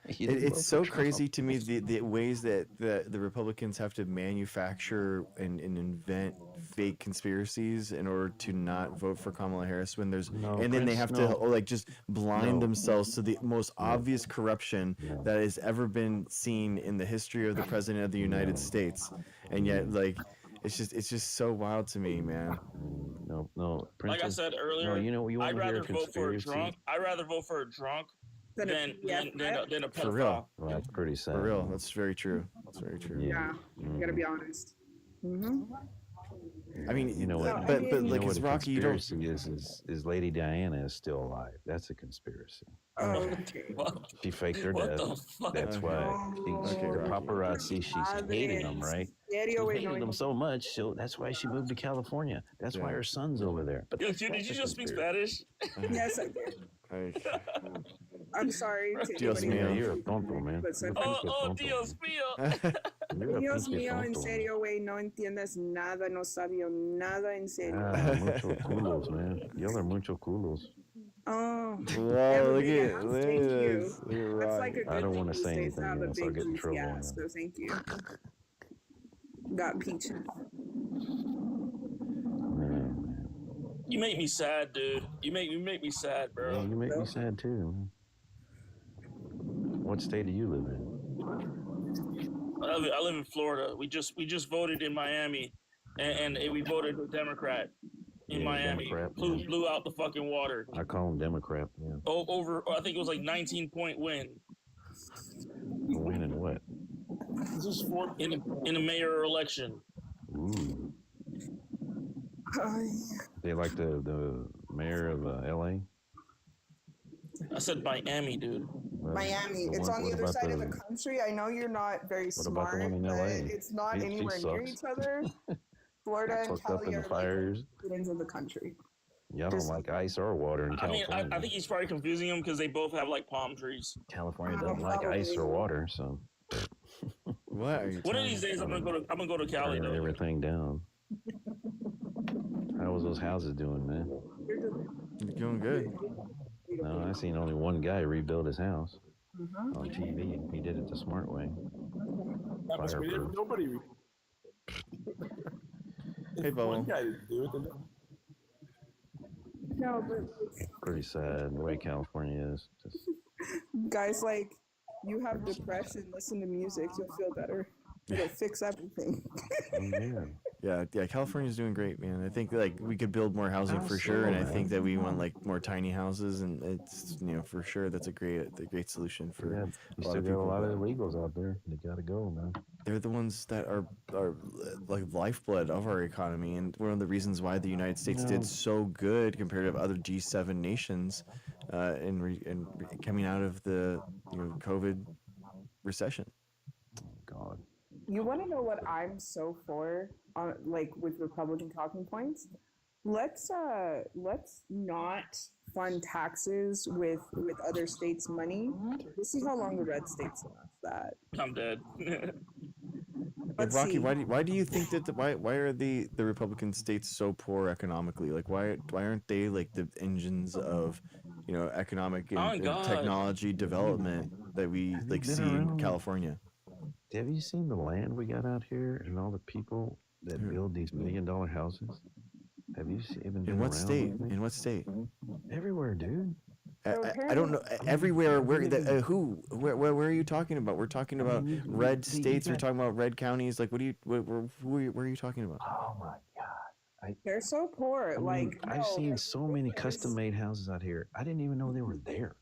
It's so crazy to me the ways that the Republicans have to manufacture and invent fake conspiracies in order to not vote for Kamala Harris when there's and then they have to like just blind themselves to the most obvious corruption that has ever been seen in the history of the president of the United States, and yet like it's just so wild to me, man. No. Like I said earlier, I'd rather vote for a drunk. I'd rather vote for a drunk than a pedophile. For real. Well, that's pretty sad. For real. That's very true. That's very true. Yeah. You gotta be honest. I mean, you know what? But like it's Rocky. You don't. Conspiracy is Lady Diana is still alive. That's a conspiracy. Okay. She faked her death. That's why the paparazzi. She hated them, right? She hated them so much, so that's why she moved to California. That's why her son's over there. But Did you just speak Spanish? Yes, I did. I'm sorry. Dios mío. You're a tonto, man. Dios mío. Dios mío, en serio, güey, no entiendes nada, no sabio nada, en serio. Mucho culos, man. Y'all are mucho culos. Oh, wow, look at thank you. You're That's right. like a good I don't thing want to these say days to anything have a else. I'll big get in juicy trouble. ass, so thank you. Got peaches. You make me sad, dude. You make me sad, bro. Yeah, you make me sad too, man. What state do you live in? I live in Florida. We just voted in Miami, and we voted Democrat in Miami. Democrat, blew out the fucking water. I call them Democrat. Yeah. Over, I think it was like 19-point win. Win in what? In a mayor election. Ooh. They like the mayor of L.A. I said Miami, dude. Miami. It's on the other side of the country. I know you're not very smart, about the one in but LA? it's not anywhere near each other. Florida and Fucked up Cali in are the fires. like ends of the country. Y'all don't like ice or water in California. I mean, I think he's probably confusing them because they both have like palm trees. California doesn't like ice or water, so. What are you? One of these days, I'm gonna go to Cali. Turning everything down. How was those houses doing, man? Doing good. No, I seen only one guy rebuild his house on TV. He did it the smart way. Fireproof. Nobody. Hey, Bo. One guy didn't do it. No, but Pretty sad the way California is. Just, guys, like, you have depression, listen to music, you'll feel better. It'll fix everything. Yeah, California's doing great, man. I think like we could build more housing for sure, and I think that we want like more tiny houses, and it's for sure that's a great solution for you still got a lot of illegals out there. They gotta go, man. They're the ones that are like lifeblood of our economy, and one of the reasons why the United States did so good compared to other G7 nations, in coming out of the COVID recession. God. You want to know what I'm so for, like with Republican talking points? Let's not fund taxes with other states' money. We'll see how long the red states last that. I'm dead. Let's Rocky, see. why do you think that why are the Republican states so poor economically? Like why aren't they like the engines of, economic Oh my and God. technology development that we Have you like been see in around? California? Have you seen the land we got out here and all the people that Hmm. build these $1 million houses? Have you even been In what around state? lately? In what state? Everywhere, dude. So I don't know. Everywhere. Where really- Where are you talking about? We're talking about red see, you states. We're got- talking about red counties. Like, what do you? Where are you talking about? Oh my God. They're so poor. I mean, Like I've no, seen so many custom-made houses out here. I didn't even know they were there.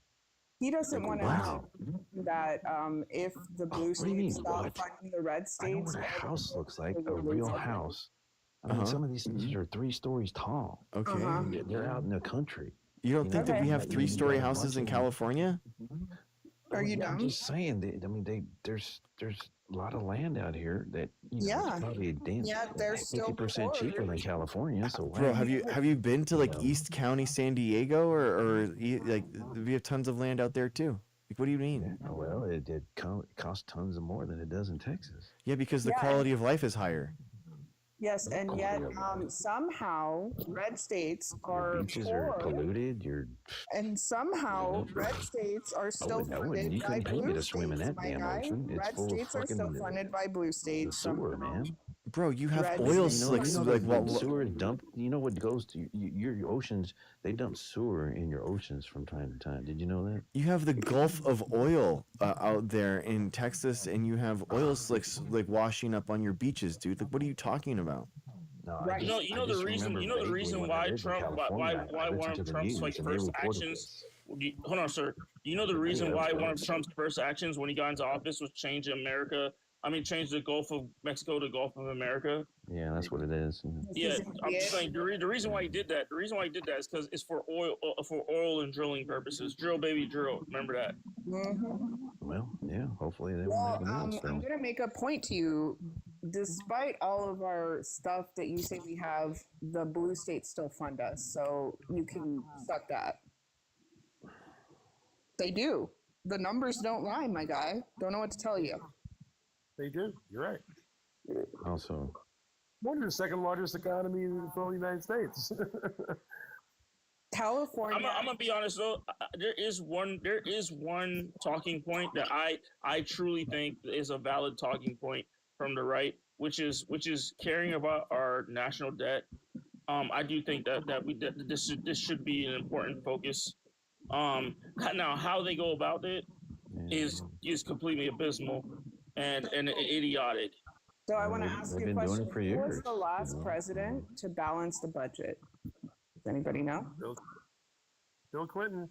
he doesn't want to Wow. that if the blue What do you mean, states stop what? funding the red I know states, what a house looks like, they a will real lose it. house. I mean, some of these things are 3 stories tall. Okay. They're out in the country. You don't think that we Okay. have you 3-story got a houses bunch in of them. California? Are you I'm dumb? just saying. There's a lot of land out here that Yeah. it's probably Yeah, they're still 50% poor. cheaper than California. So Bro, why- have you been to like East County, San Diego, like we have tons of land out there too? Like, what do you mean? Well, it costs tons of more than it does in Texas. Yeah, because the Yeah, quality of life is higher. Yes, and yet somehow red states are Beaches are poor, polluted. You're and somehow red states are still I wouldn't. funded You by couldn't pay me blue to swim in states. that My damn guy, ocean. It's red full of states are still fucking funded by blue the states. sewer, man. Bro, you have Red oil states. slicks. You know Like the what? sewer is dumped. You know what goes to your oceans? They dump sewer in your oceans from time to time. Did you know that? You have the Gulf of Oil out there in Texas, and you have oil slicks like washing up on your beaches, dude. Like, what are you talking about? No, Right. You know the reason why Trump why one of Trump's like first actions. Hold on, sir. You know the reason why one of Trump's first actions when he got into office was change America. I mean, change the Gulf of Mexico to Gulf of America. Yeah, that's what it is. Yeah, I'm just saying the reason why he did that. The reason why he did that is because it's for oil and drilling purposes. Drill, baby, drill. Remember that. Mhm. Well, yeah. Hopefully they Well, won't have I'm going to make a point to you. Despite all of our stuff that you say we have, the blue states still fund us, so you can suck that. They do. The numbers don't lie, my guy. Don't know what to tell you. They do. You're right. Also, We're the second largest economy in the United States. California. I'm gonna be honest though. There is one talking point that I truly think is a valid talking point from the right, which is caring about our national debt. I do think that this should be an important focus. Now how they go about it is completely abysmal and idiotic. So I want to ask you a been doing question. it for Who was years, the last president to balance the budget? Does anybody know? Bill Clinton.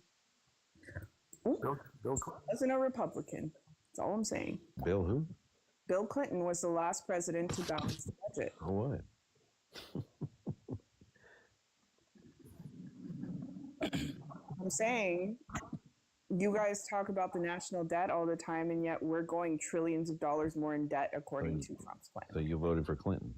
Ooh. Bill Clinton. Wasn't a Republican. That's all I'm saying. Bill who? Bill Clinton was the last president to balance the budget. Or what? I'm saying you guys talk about the national debt all the time, and yet we're going trillions of dollars more in debt according to Trump's plan. So you voted for Clinton?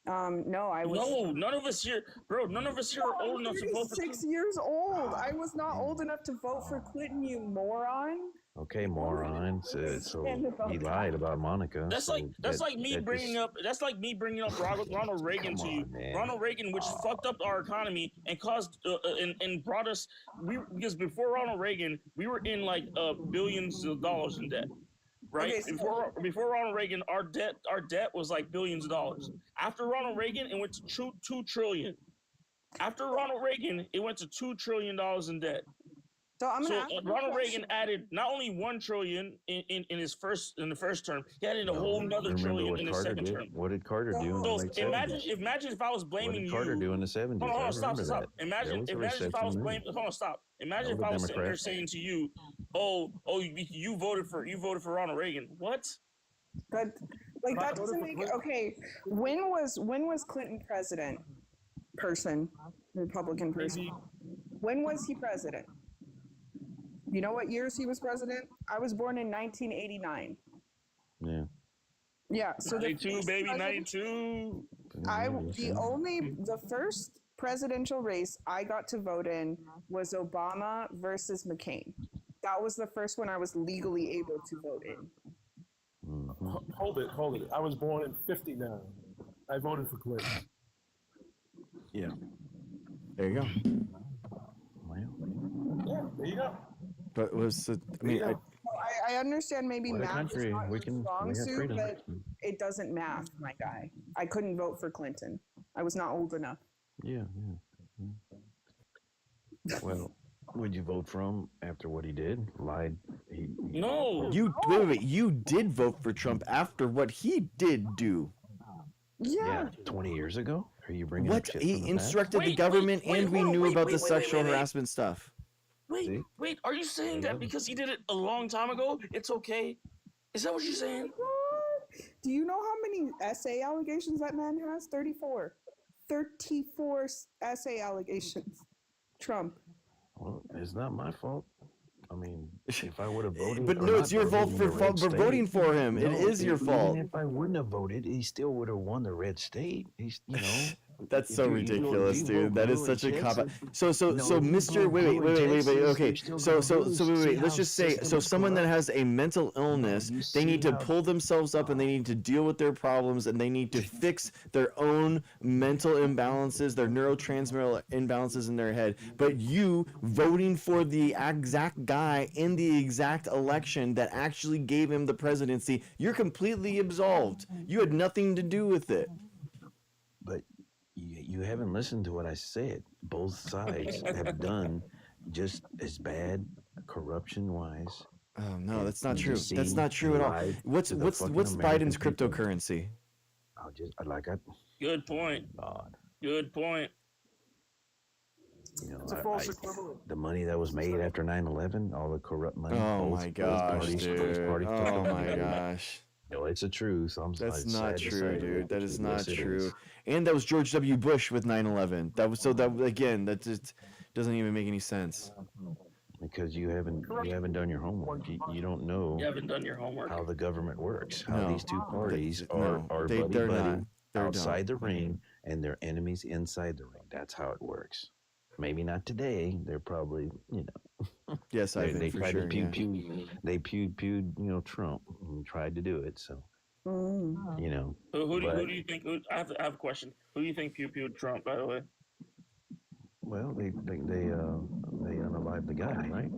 No, I was. No, none of us here, bro. None of us here are old enough to vote for 6 years old. I was not old enough to vote for Clinton, you moron. Okay, moron. So he lied about Monica. That's so like me bringing up Ronald Reagan to you. man. Ronald Reagan, which fucked up our economy and caused and brought us because before Ronald Reagan, we were in like billions of dollars in debt. Right Okay, so- before Ronald Reagan, our debt was like billions of dollars. After Ronald Reagan, it went to 2 trillion. After Ronald Reagan, it went to $2 trillion in debt. So I'm So gonna ask you a Ronald question. Reagan added not only 1 trillion in the first term, he added a whole nother Remember trillion what in the Carter second did? term. What did Carter do in the So late 70s? imagine if I was What blaming did Carter you. do in the 70s? Hold on, stop. That was Imagine a if I recession was move. blaming. Hold on, stop. Imagine That if I was was sitting there Democrat. saying to you, you voted for Ronald Reagan. What? But like that doesn't make okay. When was Clinton president? Republican person. When was he president? You know what years he was president? I was born in 1989. Yeah. Yeah, so the 92, first baby, president- 92. The first presidential race I got to vote in was Obama versus McCain. That was the first one I was legally able to vote in. hold it. I was born in '59. I voted for Clinton. Yeah. There you go. Well, Yeah, there you go. But was the, I mean, I understand maybe what a math country. is not We your can. strong We have suit, freedom. but it doesn't math, my guy. I couldn't vote for Clinton. I was not old enough. Yeah. Well, would you vote for him after what he did? Lied. No. wait. You did vote for Trump after what he did do. Yeah. 20 years ago? Are you bringing What? up shit He from the past? instructed the government, and we hold on, knew about the wait, sexual harassment stuff. Wait, are you saying that because he did it a long time ago, it's okay? Is that what you're saying? Do you know how many essay allegations that man has? 34. 34 essay allegations. Trump. Well, it's not my fault. I mean, if I would have voted, But or no, not it's your fault voted in the red for voting state- for him. It No, is your fault. Even if I wouldn't have voted, he still would have won the red state. He's, That's if so you- ridiculous, you dude. vote That is blue in such a Texas- cop out. So, No, you Mr. vote Wait. blue in Okay. Texas, So, you're still so, gonna so, lose. so, wait. See Let's how just say, system so is someone that corrupt? has a mental illness, you they see need to how- pull themselves up and they need to deal with their problems and they need to fix their own mental imbalances, their neurotransmitter imbalances in their head. But you voting for the exact guy in the exact election that actually gave him the presidency, you're completely absolved. You had nothing to do with it. But you haven't listened to what I said. Both sides have done just as bad corruption-wise. Oh no, that's not you true. just That's see not true at all. lied What's to the fucking Biden's American people. cryptocurrency? I'll just like I Good point. God. Good point. You know, It's a false equivalent. the money that was made after 9/11, all the corrupt money. Oh both- my both gosh, parties- dude. both parties took Oh the my money. gosh. No, it's the truth. That's it's not sad to true, say, dude. That but is not yes, it true. is. And that was George W. Bush with 9/11. That again, that just doesn't even make any sense. Because you haven't done your homework. You don't know You haven't done your homework. how the government works. How No, these two parties no, are they're buddy not. They outside don't. the ring, and they're enemies inside the ring. That's how it works. Maybe not today. They're probably, Yes, I they think for tried sure. to pew Trump and tried to do it. So Mm. Who but- do you think? I have a question. Who do you think pew Trump? By the way. well, they unalived the guy, right?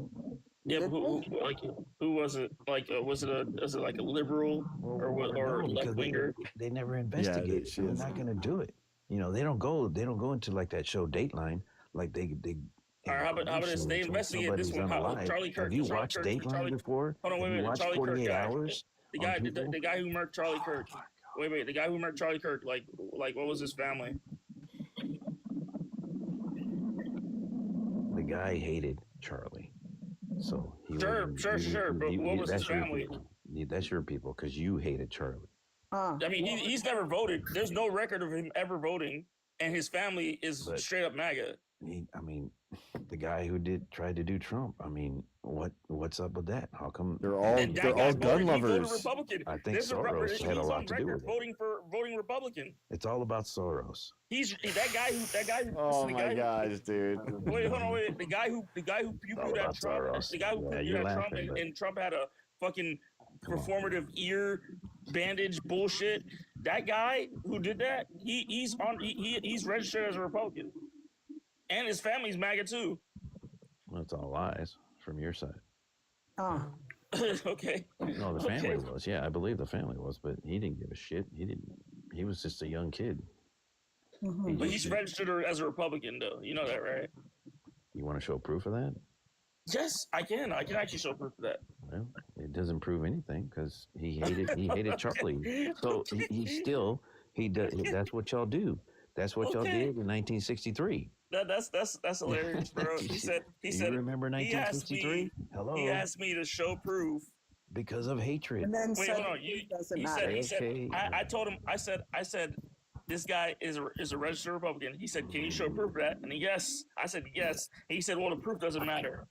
Yeah, but who was it? Like, was it like a liberal or No, left because winger? they never investigate. she They're is. not going to do it. They don't go into like that show Dateline. Like they. All right, how about this? They investigate this one. Charlie Kirk. Have you Charlie watched Kirk, Dateline before? Hold on, wait a Have you minute. watched Charlie 48 Kirk guy. Hours? The on guy, people? the guy who murked Charlie Kirk. Wait, the guy who murked Charlie Kirk. Like what was his family? The guy hated Charlie, so he Sure, wasn't- but what was his that's your family? people. That's your people because you hated Charlie. Ah. I mean, he's never voted. There's no record of him ever voting, and his family is But- straight up MAGA. The guy who tried to do Trump. I mean, what's up with that? How come They're all And that they're guy all gun voted, he voted lovers. Republican. I think There's Soros he's had a lot on to do record with it. voting Republican. It's all about Soros. He's that guy who. Oh the my guy gosh, dude. Wait, hold on, wait. The guy who pew all pewed about at Trump. Soros. The guy who Yeah, pewed you're at Trump, laughing, but- and Trump had a fucking Come on. performative ear bandage bullshit. That guy who did that, he's registered as a Republican, and his family's MAGA too. Well, it's all lies from your side. Ah. Okay. No, the Okay. family was. Yeah, I believe the family was, but he didn't give a shit. He didn't. He was just a young kid. Mhm. But he's registered as a Republican, though. You know that, right? You want to show proof of that? Yes, I can. I can actually show proof of that. Well, it doesn't prove anything because he hated Charlie. So he does. That's what y'all do. That's what y'all Okay. did in 1963. That's hilarious, bro. He Do said you remember he asked 1963? Hello. He asked me to show proof. Because of hatred. And then Wait, said hold on. it doesn't He matter. said. Okay. I told him. I said. This guy is a registered Republican. He said, "Can you show proof of that?" And yes, I said yes. He said, "Well, the proof doesn't matter."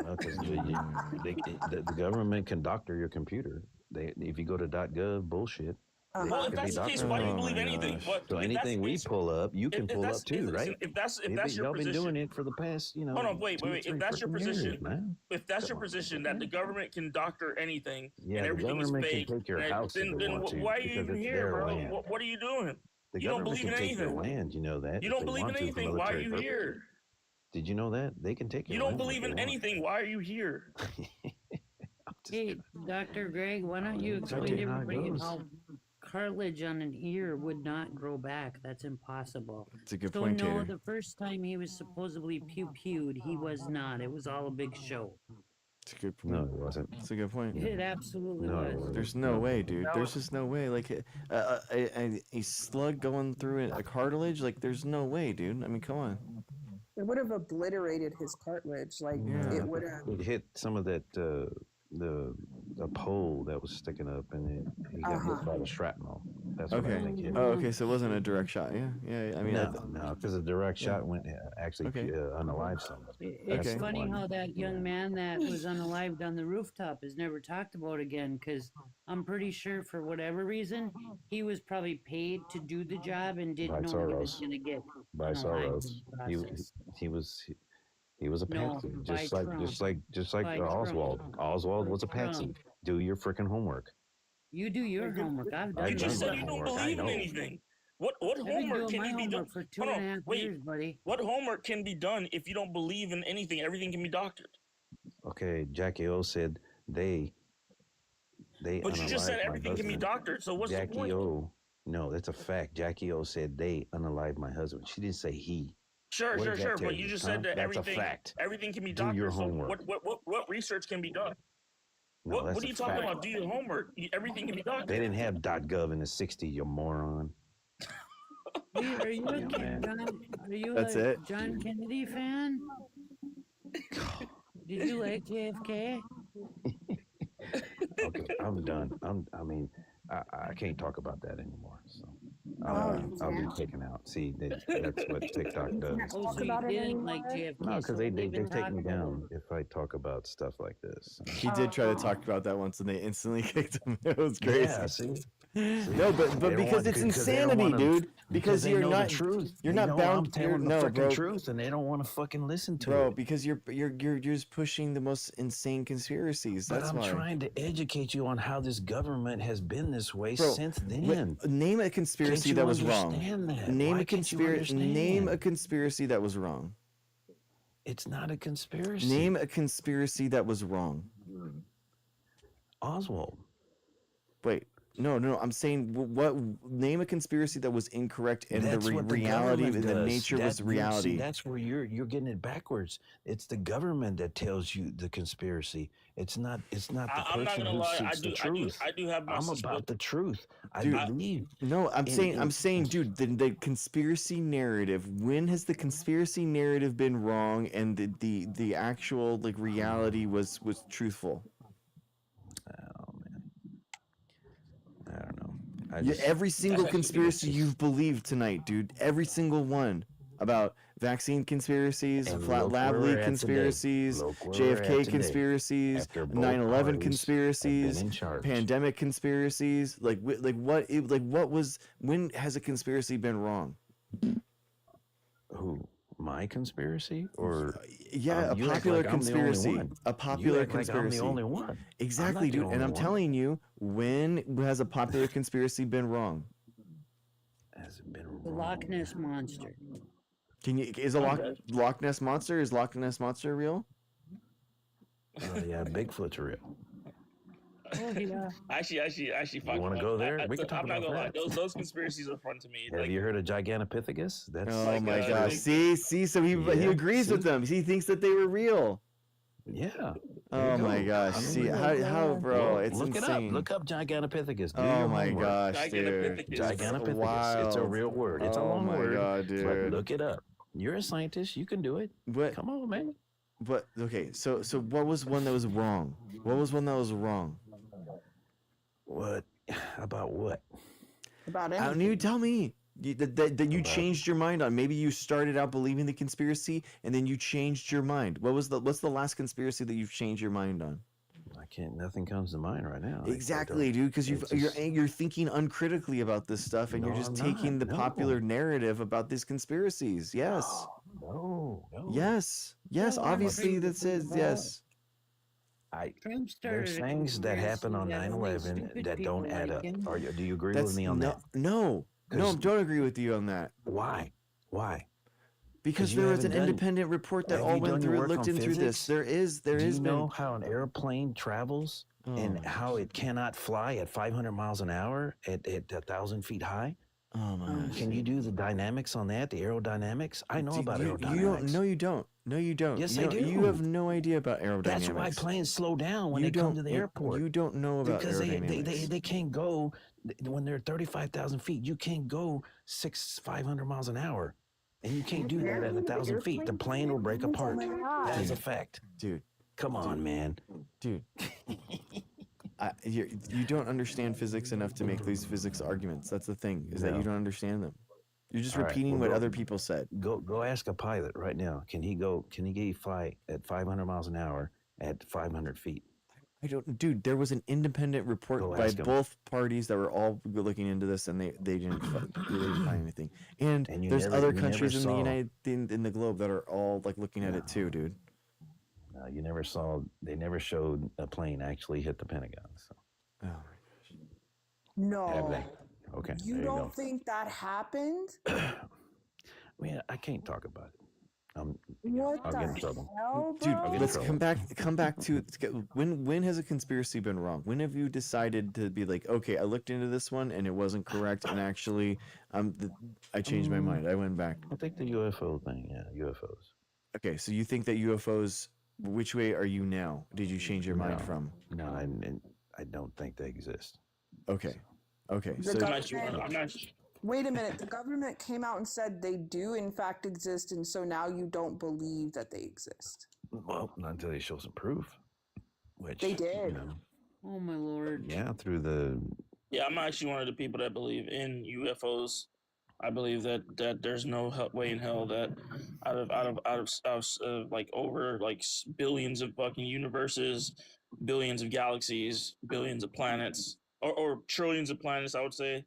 Well, 'cause the government can doctor your computer. If you go to .gov bullshit, Well, if Could be that's the case, doctor. why do you Oh believe my anything? gosh. What So if that's anything the we case? pull up, you can If pull that's up too, listen, right? if that's your Y'all been position, doing it for the past, hold on, wait, 2, If 3 that's your freaking years, position, man. if that's your Come on, position that the government can doctor anything Yeah, and the everything is government can fake, take your and house if they then want to why are you because even it's here, their bro? land. What are you doing? The You don't government believe can in take your anything. land, you know that. You if don't they believe want in to for anything. Why are military you purpose. here? Did you know that? They can take You your don't land if believe they in want. anything. Why are you here? Hey, Dr. Greg, why don't you explain Doctor, to how it everybody goes. how cartilage on an ear would not grow back? That's impossible. It's a good So point, no, Tater. the first time he was supposedly pew-pewed, he was not. It was all a big show. It's a good No, point. it wasn't. It's a good point. It absolutely No, it was. wasn't. There's no way, dude. There's just no way. Like a slug going through a cartilage. Like there's no way, dude. I mean, come on. It would have obliterated his cartilage. Like Yeah. it would have. It hit some of that the pole that was sticking up, and he got hit by the shrapnel. That's what I Okay. think hit. Oh, okay. So it wasn't a direct shot. Yeah. Yeah. I mean, No, because a direct Yeah. shot went actually Okay. unalive someone. It's Okay. funny one. how that young man that was unalived on the rooftop is never talked about again, because I'm pretty sure for whatever reason, he was probably paid to do the job and By didn't know he was Soros. going to get By unalived Soros. in the He, process. he was a No, patsy, by Trump. just like By Oswald. Trump. Oswald By was a patsy. Trump. Do your freaking homework. You do your homework. I've done I've You done just my said you don't homework. I believe in know. anything. What I've been homework doing can my be done? homework for two Hold and a on, half wait. years, buddy. What homework can be done if you don't believe in anything? Everything can be doctored. Okay, Jackie O said they But you just said unalived my everything can be husband. doctored. So what's the Jackie point? O. No, that's a fact. Jackie O said they unalived my husband. She didn't say he. Sure. What does that tell But you you, just huh? said that That's a fact. everything can be Do your doctored. So homework. what research can be done? No, What that's are a you talking fact. about? Do your homework. Everything can be They doctored. didn't have .gov in the '60s, you moron. Hey, are you Yeah, man. That's a it. John Kennedy fan? Did you like JFK? Okay, I'm done. I can't talk about that anymore. So I'll be taken out. See, that's what TikTok does. Oh, so you didn't like JFK? No, because so they don't even take talk me about down if I talk about stuff like this. He did try to talk about that once, and they instantly kicked him. It was crazy. Yeah, see? No, but They don't because want- it's because they don't insanity, wanna- dude. Because they you're know not the truth. You're They not know bound. I'm telling the no, fucking bro. truth, and they don't want to fucking listen to Bro, it. because you're just pushing the most insane conspiracies. But That's I'm why. trying to educate you on how this government has been this way Bro, since wait, then. name a conspiracy Can't you that was wrong. understand that? Name Why a can't you conspiracy. Name a understand? conspiracy that was wrong. It's not a conspiracy. Name a conspiracy that was wrong. Oswald. Wait, no. I'm saying what? Name a conspiracy that was incorrect, and That's the what the reality government and the does. nature was See, reality. that's where you're getting it backwards. It's the government that tells you the conspiracy. It's not the I'm not person gonna who lie. seeks the truth. I do have my I'm about the truth. I Dude, believe. No, I'm in- saying, dude, the conspiracy narrative. When has the conspiracy narrative been wrong, and the actual like reality was truthful? Oh man, I don't know. Every single actually conspiracy just- you've believed tonight, dude. Every single one about vaccine conspiracies, And flat look lab where we're leak at conspiracies, today. Look where we're at JFK today. conspiracies, After both 9/11 parties have been conspiracies, in charge. pandemic conspiracies. What was? When has a conspiracy been wrong? Who? My conspiracy or Yeah, a you act popular like I'm the only conspiracy. one. A popular You act like conspiracy. I'm the only one. Exactly, the dude. And only I'm one. telling you, when has a popular conspiracy been wrong? Has it been the wrong? Loch Ness monster. Is a Loch Ness monster? Is Loch Ness monster real? Yeah, Bigfoot's real. Oh yeah. Actually, fuck. You want to go there? We can talk I'm not about gonna lie. that. Those conspiracies are fun to me. Have you heard of Gigantopithecus? That's Oh Like, my uh, gosh! like- See, so he Yeah, agrees with see? them. He thinks that they were real. yeah. There Oh you my go. gosh! I mean, See how, bro? well, It's look insane. it up. Look up Gigantopithecus. Do Oh your my homework. gosh, dude! Gigantopithecus. Gigantopithecus. It's a Wild. real word. It's a Oh long my word. god, But dude! look it up. You're a scientist. You can do it. But Come on, man. okay, so what was one that was wrong? What was one that was wrong? What? About what? About I don't anything. you tell me that you About- changed your mind on. Maybe you started out believing the conspiracy and then you changed your mind. What's the last conspiracy that you've changed your mind on? I I can't. Nothing comes to mind right now. Exactly, dude. Because you're thinking uncritically about this stuff, and No, you're just I'm taking not. the popular No. narrative about these conspiracies. Yes, No. yes. Well, I'm Obviously, pretty that says sure yes. Trump There's started a things that happen on conspiracy that only 9/11 stupid that don't people add like up. him. Do you agree with That's me on that? no. Don't agree with you on that. Why? Because you there was an haven't done- independent report that have all you went done your through, work looked on into this. physics? There is Do you been. know how an airplane travels Oh and my how it cannot fly at 500 miles an hour at 1,000 feet high? Oh my gosh. Can you do the dynamics on that? The aerodynamics? I know about aerodynamics. You don't. No, you don't. No, you don't. Yes, you I don't- do. You have no idea about aerodynamics. That's why planes slow down when You they come don't- to the you- airport. You don't know about because aerodynamics. they can't go when they're 35,000 feet. You can't go 500 miles an hour, and you can't do that at 1,000 feet. The plane will break apart. That is a fact, dude. Come on, man, dude. You don't understand physics enough to make these physics arguments. That's the thing, is that No. you don't understand them. You're just All right, repeating well, what go- other people said. Go ask a pilot right now. Can he fly at 500 miles an hour at 500 feet? I don't, dude. There was an independent report Go by ask 'em. both parties that were all looking into this, and they didn't really find anything. And And you there's never- other you never countries in the saw- United in the globe that are all like looking at it too, dude. No, you never saw. They never showed a plane actually hit the Pentagon. So Oh my No. have they? Okay, You there don't you go. think that happened? Man, I can't talk about it. What I'll the get in trouble. hell, Dude, bro? let's come back to when has a conspiracy been wrong? When have you decided to be like, okay, I looked into this one and it wasn't correct, and actually, I changed my mind. I went back. I think the UFO thing. Yeah, UFOs. Okay, so you think that UFOs? Which way are you now? Did you change your mind No. from? No, I don't think they exist. Okay, okay. The So government, wait a minute. The government came out and said they do in fact exist, and so now you don't believe that they exist. Well, not until they show some proof. Which They did. You know, Oh my lord. yeah, through the. Yeah, I'm actually one of the people that believe in UFOs. I believe that there's no way in hell that out of like over like billions of fucking universes, billions of galaxies, billions of planets, or trillions of planets, I would say,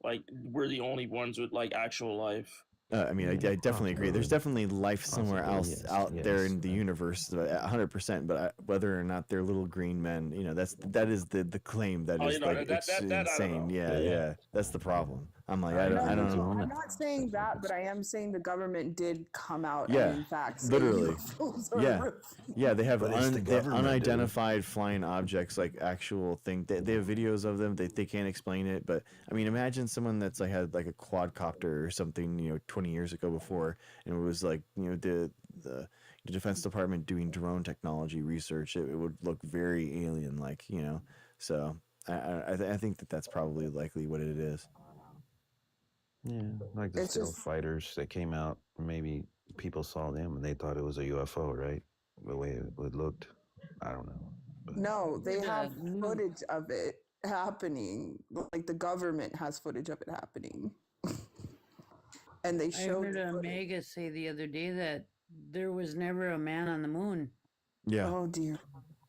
like we're the only ones with like actual life. I mean, I definitely agree. There's definitely life somewhere Possibly, else yes, out there yes. in the universe, 100%. But whether or not they're little green men, that is the claim that Oh, is you know, like that I don't insane. know. Yeah, that's the problem. I'm like, I don't know. I'm not saying that, but I am saying the government did come out Yeah, and in fact say literally. UFOs are Yeah, real. yeah. They have But it's the government, dude. unidentified flying objects, like actual thing. They have videos of them. They can't explain it, but I mean, imagine someone that's like had like a quadcopter or something, 20 years ago before, and it was like, the Defense Department doing drone technology research. It would look very alien-like, So I think that's probably likely what it is. Yeah, like the It's stealth just- fighters that came out. Maybe people saw them and they thought it was a UFO, right? The way it looked. I don't know. No, they Yeah. have footage of it happening. Like the government has footage of it happening. And they I showed heard the footage. Omega say the other day that there was never a man on the moon. Yeah, Oh dear.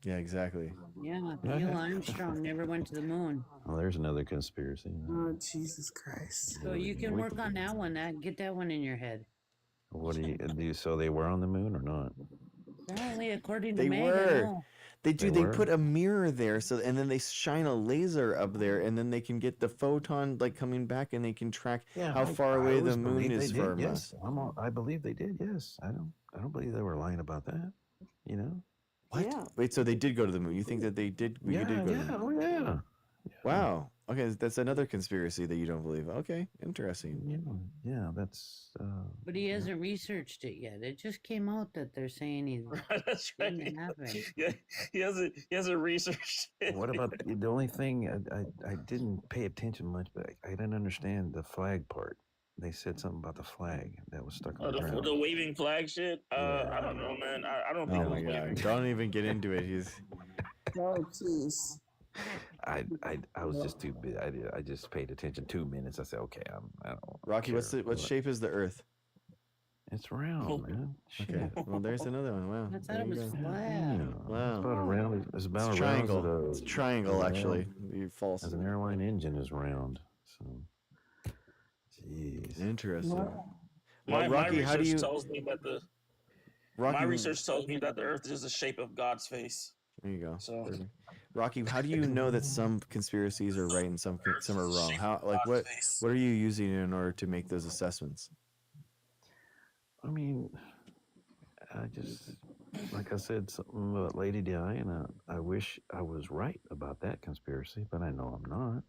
yeah, exactly. Yeah, Neil Armstrong never went to the moon. Well, there's another conspiracy. Oh Jesus Christ. So you can work on that one. Get that one in your head. What do you? So they were on the moon or not? Apparently, according to They Meg, were. no. They do. They They were? put a mirror there, and then they shine a laser up there, and then they can get the photon like coming back, and they can track how far away the moon is from Yes, us. I believe they did. Yes, I don't believe they were lying about that. You know? What? Yeah. Wait, so they did go to the moon? You think that they did? You did go to the moon? Oh yeah. Wow. Okay, that's another conspiracy that you don't believe. Okay, interesting. Yeah, that's. But he hasn't researched it yet. It just came out that they're saying he's That's right. didn't happen. Yeah, he hasn't researched it. What about the only thing I didn't pay attention much, but I didn't understand the flag part. They said something about the flag that was stuck on the ground. the waving flag shit? I don't know, man. I don't think Oh my it was waving. god! Don't even get into it. He's. Oh jeez. I was just too busy. I just paid attention 2 minutes. I said, okay, I don't. Rocky, care. what shape is the Earth? It's round, man. Okay. Shit. Well, there's another one. Wow. I thought There it you was go. flat. Yeah. Wow. It's about a round. It's about It's a round. triangle. It's a triangle, actually. You false. As an airline engine is round. So, jeez. Interesting. My Rocky, how do research you? tells me that the Rocky, my research tells me that the Earth is the shape of God's face. There you go. So Perfect. Rocky, how do you know that some conspiracies are right and some are wrong? How what are you using in order to make those assessments? I mean, I just, like I said, something about Lady Diana. I wish I was right about that conspiracy, but I know I'm not.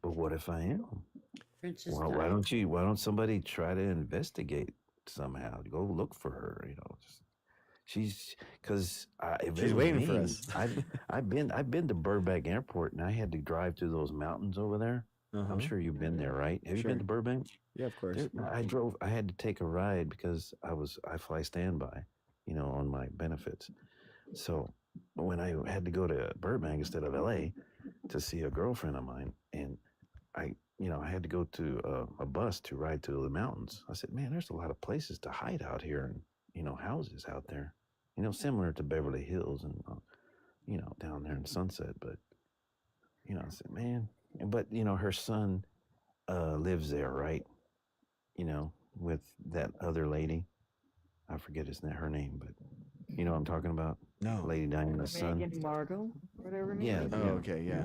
But what if I am? Princess Well, why don't somebody try to investigate somehow? Go look for her, she's because She's waiting for us. I've been to Burbank Airport and I had to drive through those mountains over there. I'm sure you've been there, right? Have you been to Burbank? Yeah, of course. I had to take a ride because I fly standby, on my benefits. So when I had to go to Burbank instead of LA to see a girlfriend of mine, and I had to go to a bus to ride to the mountains. I said, man, there's a lot of places to hide out here and, houses out there, similar to Beverly Hills and, down there in Sunset. But, I said, man, but, her son lives there, right? With that other lady. I forget her name, but you know what I'm talking about? No. Lady Diana's son. Meghan Markle, whatever. Yeah. Oh, okay, yeah.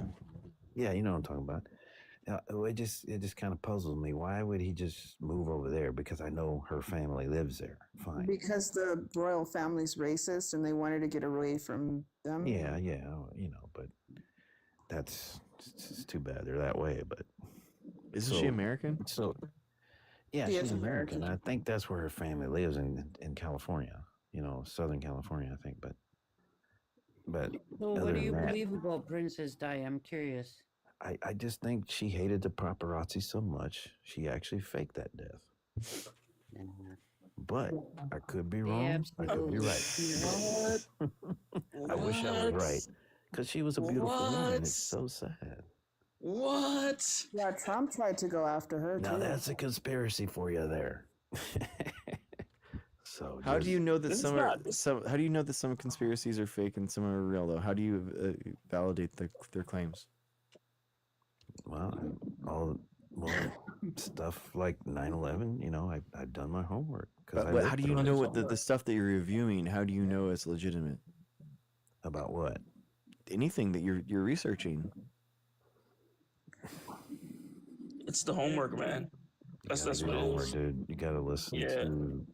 Yeah, you know what I'm talking about. It just kind of puzzles me. Why would he just move over there? Because I know her family lives there. Fine. Because the royal family's racist and they wanted to get away from them. Yeah, but it's too bad they're that way. But Isn't she American? So yeah, She she's is American. American. I think that's where her family lives in California. Southern California, I think. But So other what do you than that, believe about Princess Di? I'm curious. I just think she hated the paparazzi so much she actually faked that death. But I could be wrong. I could be right. I wish I was right because she was a beautiful woman. It's so sad. What? Yeah, Trump tried to go after her Now too. that's a conspiracy for you there. So How do you know that It's some not- how do you know that some conspiracies are fake and some are real though? How do you validate their claims? Well, stuff like 9/11. I've done my homework But how do you know what the stuff that you're reviewing? How do you know it's legitimate? About what? Anything that you're researching. It's the homework, man. That's what it homework, is. dude. You gotta listen Yeah. to.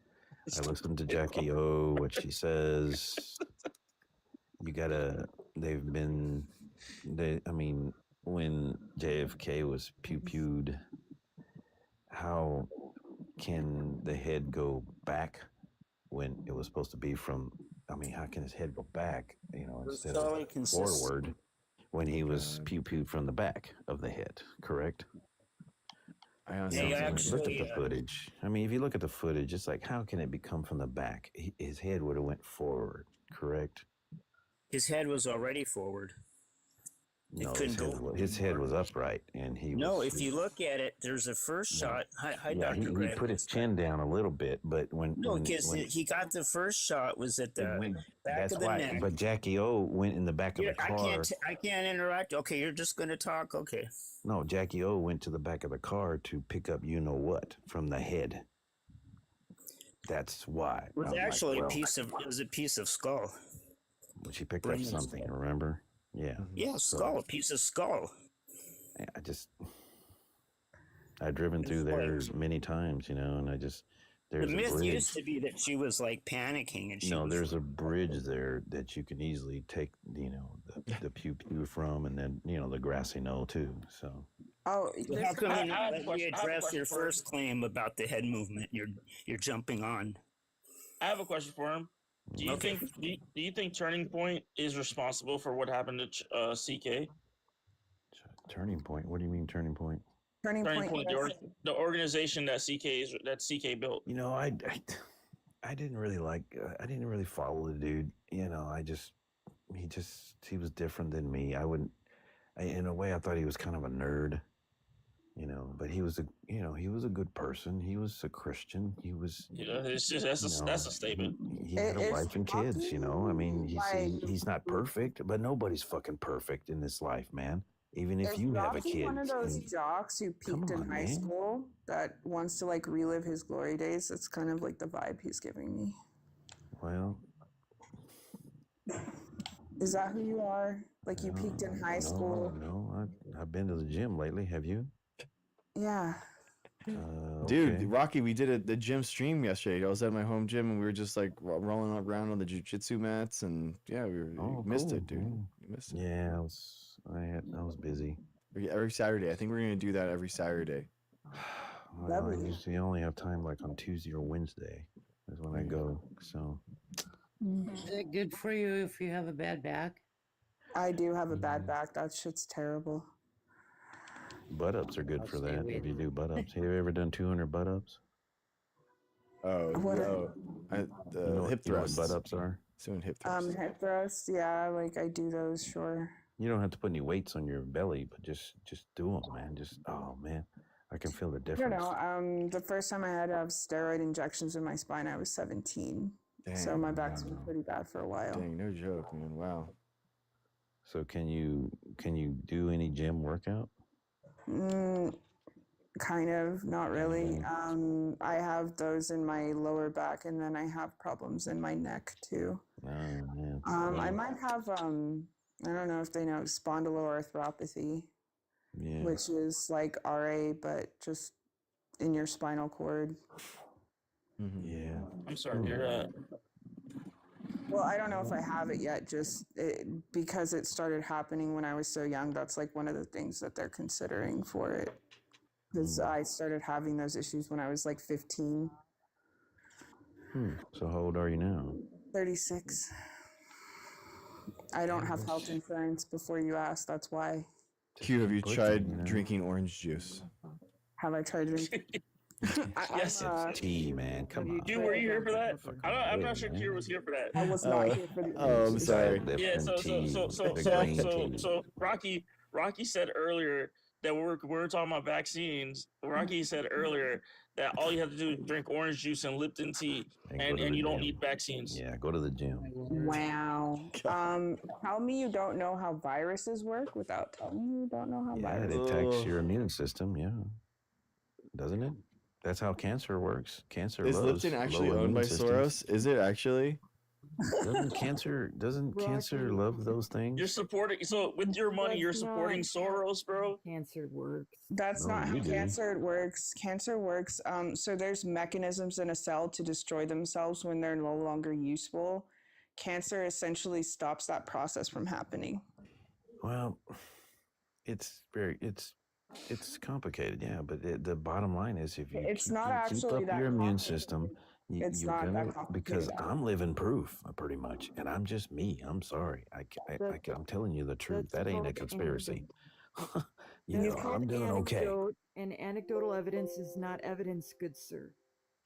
I listened to Jackie O. What she says. You gotta. I mean, when JFK was pew-pewed, how can the head go back when it was supposed to be from? I mean, how can his head go back? Instead of forward when he was pew-pewed from the back of the head. Correct. I honestly Look at the footage. I mean, if you look at the footage, it's like, how can it become from the back? His head would have went forward, correct? His head was already forward. No, his head was upright, and he. No, if you look at it, there's a first shot. Hi, Yeah, Dr. he Grant. put his chin down a little bit, but when he got the first shot was at the back that's of the why. neck. But Jackie O went in the back of the car. I can't interrupt. Okay, you're just going to talk. Okay. No, Jackie O went to the back of the car to pick up what from the head. That's why. It was actually a piece of skull. When she picked up something, remember? Yeah. Yeah, skull, a piece of skull. I've driven through there many times, and there's the myth used to be that she was like panicking, and there's a bridge there that you can easily take, the pew from, and then the grassy knoll too. So. Oh, how come you address your first claim about the head movement? You're jumping on. I have a question for him. Do you think Turning Point is responsible for what happened to CK? Turning Point? What do you mean Turning Point? Turning Point. The organization that CK built. I didn't really I didn't really follow the dude. He was different than me. In a way, I thought he was kind of a nerd. you know, but he was a good person. He was a Christian. He was, It's just that's a statement. he had a wife and kids, you know. I mean, he's not perfect, but nobody's fucking perfect in this life, man. Even if Is you have a Rocky kid. one of those jocks who peaked in high school that wants to like relive his glory days? That's kind of like the vibe he's giving me. Well, is that who you are? Like you peaked in high school? No, I've been to the gym lately. Have you? Yeah. Dude, okay. Rocky, we did the gym stream yesterday. I was at my home gym and we were just like rolling around on the jiu-jitsu mats, and yeah, we missed it, dude. Cool. You missed it. Yeah, I was busy. Every Saturday. I think we're gonna do that every Saturday. Well, I usually only have time like on Tuesday or Wednesday is when I go. So Is that good for you if you have a bad back? I do have a bad back. That shit's terrible. butt ups are good for that. If you do butt ups, have you ever done 200 butt ups? Oh, hip thrusts. You know what butt ups are? Doing hip thrusts. Hip thrusts. Yeah, like I do those. Sure. You don't have to put any weights on your belly, but just do them, man. Oh man, I can feel the I difference. don't know. The first time I had to have steroid injections in my spine, I was 17. So my back's been pretty bad for a while. Dang, no joke, man. Wow. So can you do any gym workout? Kind of, not really. I have those in my lower back, and then I have problems in my neck too. Oh man. I might have I don't know if they know spondyloarthropathy, which is like RA, but just in your spinal cord. Yeah. I'm sorry to hear that. Well, I don't know if I have it yet, because it started happening when I was so young. That's like one of the things that they're considering for it. Because I started having those issues when I was like 15. So how old are you now? 36. I don't have health insurance before you ask. That's why. Q, have you tried drinking orange juice? Have I tried drinking? Yes. It's tea, man. Come on. Dude, were you here for that? I'm not sure Q was here for that. I was not here for the. Oh, I'm sorry. Yeah. So Rocky said earlier that we were talking about vaccines. Rocky said earlier that all you have to do is drink orange juice and Lipton tea, and you don't need vaccines. Yeah, go to the gym. Wow. Tell me you don't know how viruses work without telling me you don't know how viruses It attacks your immune system. Yeah, doesn't it? That's how cancer works. Cancer Is loves Lipton actually low owned by immune systems. Soros? Is it actually? Doesn't cancer love those things? You're supporting, so with your money, you're supporting Soros, bro. Cancer works. That's not how cancer works. Cancer works. So there's mechanisms in a cell to destroy themselves when they're no longer useful. Cancer essentially stops that process from happening. Well, it's complicated, yeah. But the bottom line is, if you It's keep, not you actually keep up that your immune complicated. system, It's you're not gonna, that complicated. because I'm living proof, pretty much, and I'm just me. I'm sorry. I'm telling you the truth. That ain't a conspiracy. I'm doing okay. And anecdotal evidence is not evidence, good sir.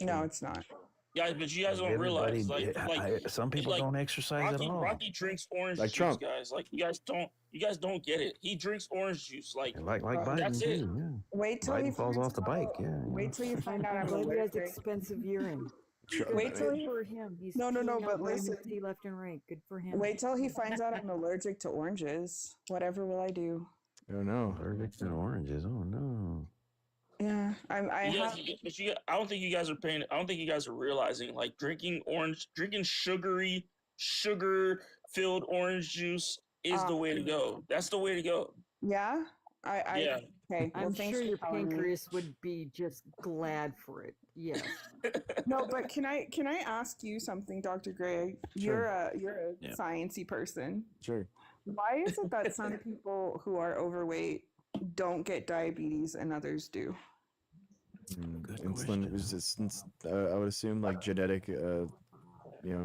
No, it's not. Guys, but you guys don't realize, Some people don't exercise Rocky, at all. Rocky drinks orange Like juice, Trump. guys. Like you guys don't get it. He drinks orange juice, like Biden that's it. too. Yeah. Wait till he Biden falls finds off the out- bike. Yeah. Wait till you find out I'm He has allergic. expensive urine. Wait till Good for him. He's No, peeing but out vitamin listen. C left and right. Good for him. Wait till he finds out I'm allergic to oranges. Whatever will I do? Oh no. Allergic to oranges. Oh no. Yeah, I don't think you guys are paying. I don't think you guys are realizing, like drinking sugar-filled orange juice is the way to go. That's the way to go. Yeah. Yeah. Okay. Well, I'm thanks sure for your telling me. pancreas would be just glad for it. Yes. No, but can I ask you something, Dr. Gray? Sure. You're a Yeah. sciencey person. Sure. Why is it that some people who are overweight don't get diabetes and others do? Insulin resistance. I would assume like genetic,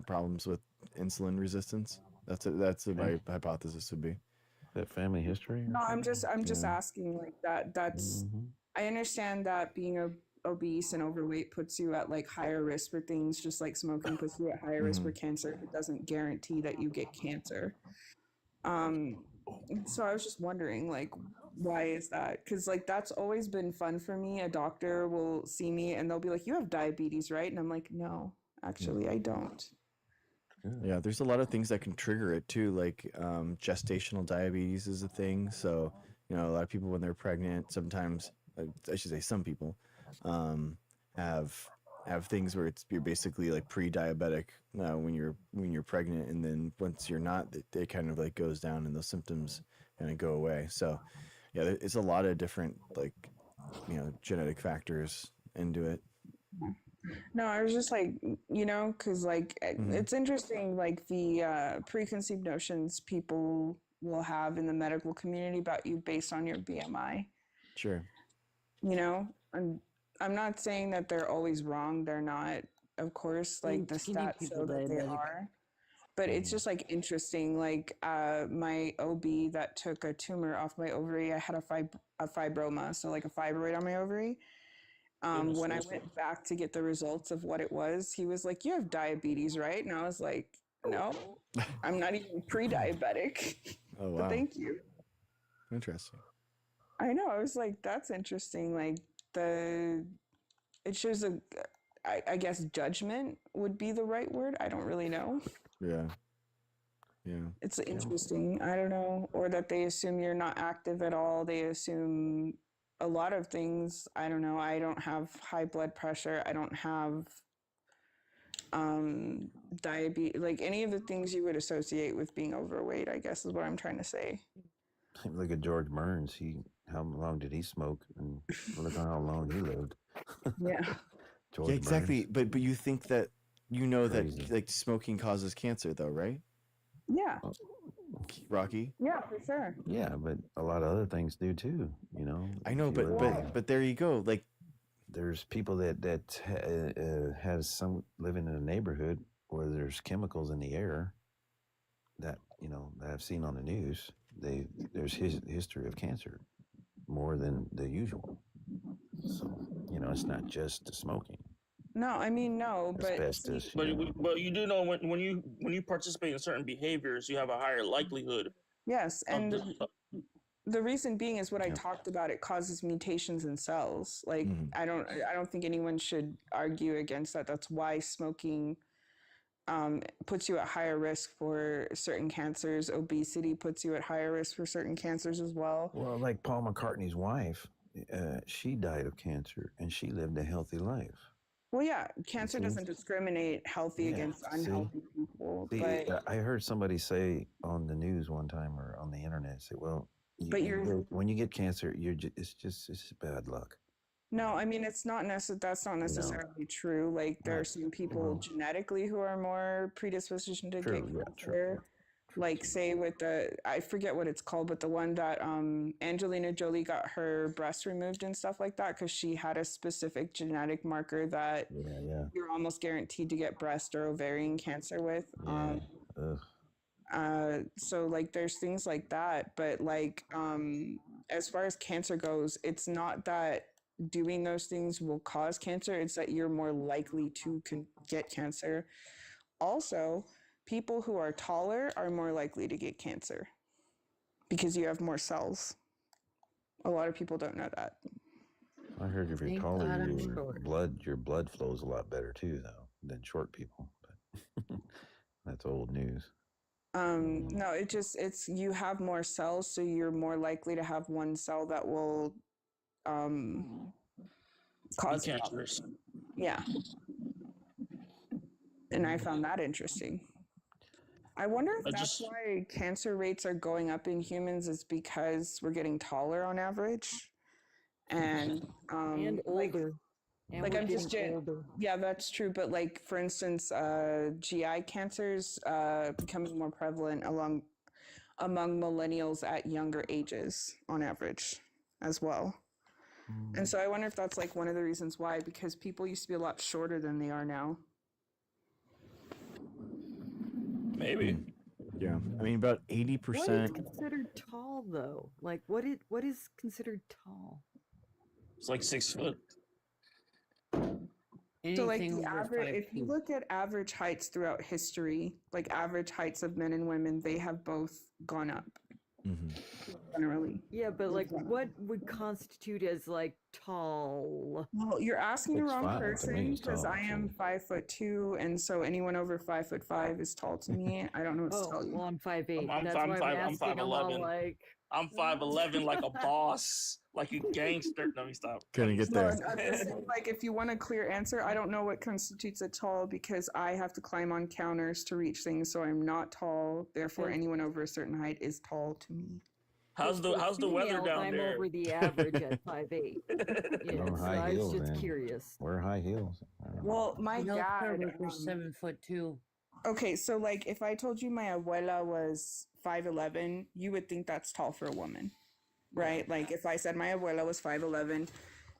problems with insulin resistance. That's what my hypothesis would be. That family history? No, I'm just asking like that. That's I understand that being obese and overweight puts you at like higher risk for things, just like smoking puts you at higher risk for cancer. It doesn't guarantee that you get cancer. So I was just wondering, like, Why is that? Because like that's always been fun for me. A doctor will see me and they'll be like, "You have diabetes, right?" And I'm like, "No, actually, I don't." Yeah, there's a lot of things that can trigger it too, like gestational diabetes is a thing. So, a lot of people when they're pregnant, sometimes I should say some people, um, have things where you're basically like pre-diabetic when you're pregnant, and then once you're not, it kind of like goes down and those symptoms kind of go away. So, yeah, it's a lot of different like genetic factors into it. No, I was just like, because like it's interesting, like the preconceived notions people will have in the medical community about you based on your BMI. Sure. And I'm not saying that they're always wrong. They're not, of course, like the stats show that they are. But it's just like interesting. Like my OB that took a tumor off my ovary, I had a fibroma, so like a fibroid on my ovary. When I went back to get the results of what it was, he was like, "You have diabetes, right?" And I was like, "No, I'm not even pre-diabetic." Oh, But wow. thank you. Interesting. I know. I was like, "That's interesting." Like it shows I guess judgment would be the right word. I don't really know. Yeah. Yeah. It's interesting. I don't know. Or that they assume you're not active at all. They assume a lot of things. I don't know. I don't have high blood pressure. I don't have diabetes, like any of the things you would associate with being overweight, I guess is what I'm trying to say. Look at George Burns. How long did he smoke? And look at how long he lived. Yeah. George Yeah, exactly. Burns. But you think that Crazy. that like smoking causes cancer though, right? Yeah. Rocky? Yeah, for sure. Yeah, but a lot of other things do too. I know, If you look- but there you go. Like there's people that has some living in a neighborhood where there's chemicals in the air that that I've seen on the news. There's history of cancer more than the usual. So it's not just the smoking. No, I mean no, but Asbestos. But you do know when you participate in certain behaviors, you have a higher likelihood. yes, and of the reason being is what I talked about. It causes mutations in cells. Like I don't think anyone should argue against that. That's why smoking puts you at higher risk for certain cancers. Obesity puts you at higher risk for certain cancers as well. Well, like Paul McCartney's wife, she died of cancer and she lived a healthy life. Well, yeah, cancer doesn't discriminate healthy against unhealthy people. See, But I heard somebody say on the news one time or on the internet, say, well, when you get cancer, it's just bad luck. no, I mean that's not necessarily true. Like there are some people genetically who are more predisposed to get cancer. Like say with I forget what it's called, but the one that Angelina Jolie got her breast removed and stuff like that because she had a specific genetic marker that you're almost guaranteed to get breast or ovarian cancer with. So like there's things like that, but like as far as cancer goes, it's not that doing those things will cause cancer, it's that you're more likely to get cancer. Also, people who are taller are more likely to get cancer because you have more cells. A lot of people don't know that. I heard if you're taller, your blood flows a lot better too, though, than short people. But that's old news. No, it's you have more cells, so you're more likely to have one cell that will cause cancerous. Yeah. And I found that interesting. I wonder if that's why cancer rates are going up in humans is because we're getting taller on average. And older. Like I'm just yeah, that's true. But like for instance, GI cancers becoming more prevalent among millennials at younger ages on average as well. And so I wonder if that's like one of the reasons why, because people used to be a lot shorter than they are now. Maybe. Yeah. I mean, about 80%. What is considered tall, though? Like, what is considered tall? It's like 6 foot. So like the average, if you look at average heights throughout history, like average heights of men and women, they have both gone up. generally. Yeah, but like, what would constitute as like tall? Well, you're asking the wrong 6'5" to me person is because tall, I am 5'2", and so anyone over 5'5" is tall to me. I don't know what to tell you. Well, I'm 5'8". I'm That's five, why I'm five, I'm asking. I'm all 5'11". like, I'm 5'11", like a boss, like a gangster. No, stop. Couldn't get No, there. I'm just saying, like, if you want a clear answer, I don't know what constitutes a tall because I have to climb on counters to reach things, so I'm not tall. Therefore, anyone over a certain height is tall to me. How's the weather females, down I'm there? over the average at 5'8". Yeah, Wear so high I was heels, just man. curious. Wear high heels. Well, my dad. was 7'2". Okay, so like if I told you my abuela was 5'11", you would think that's tall for a woman, right? Like if I said my abuela was 5'11",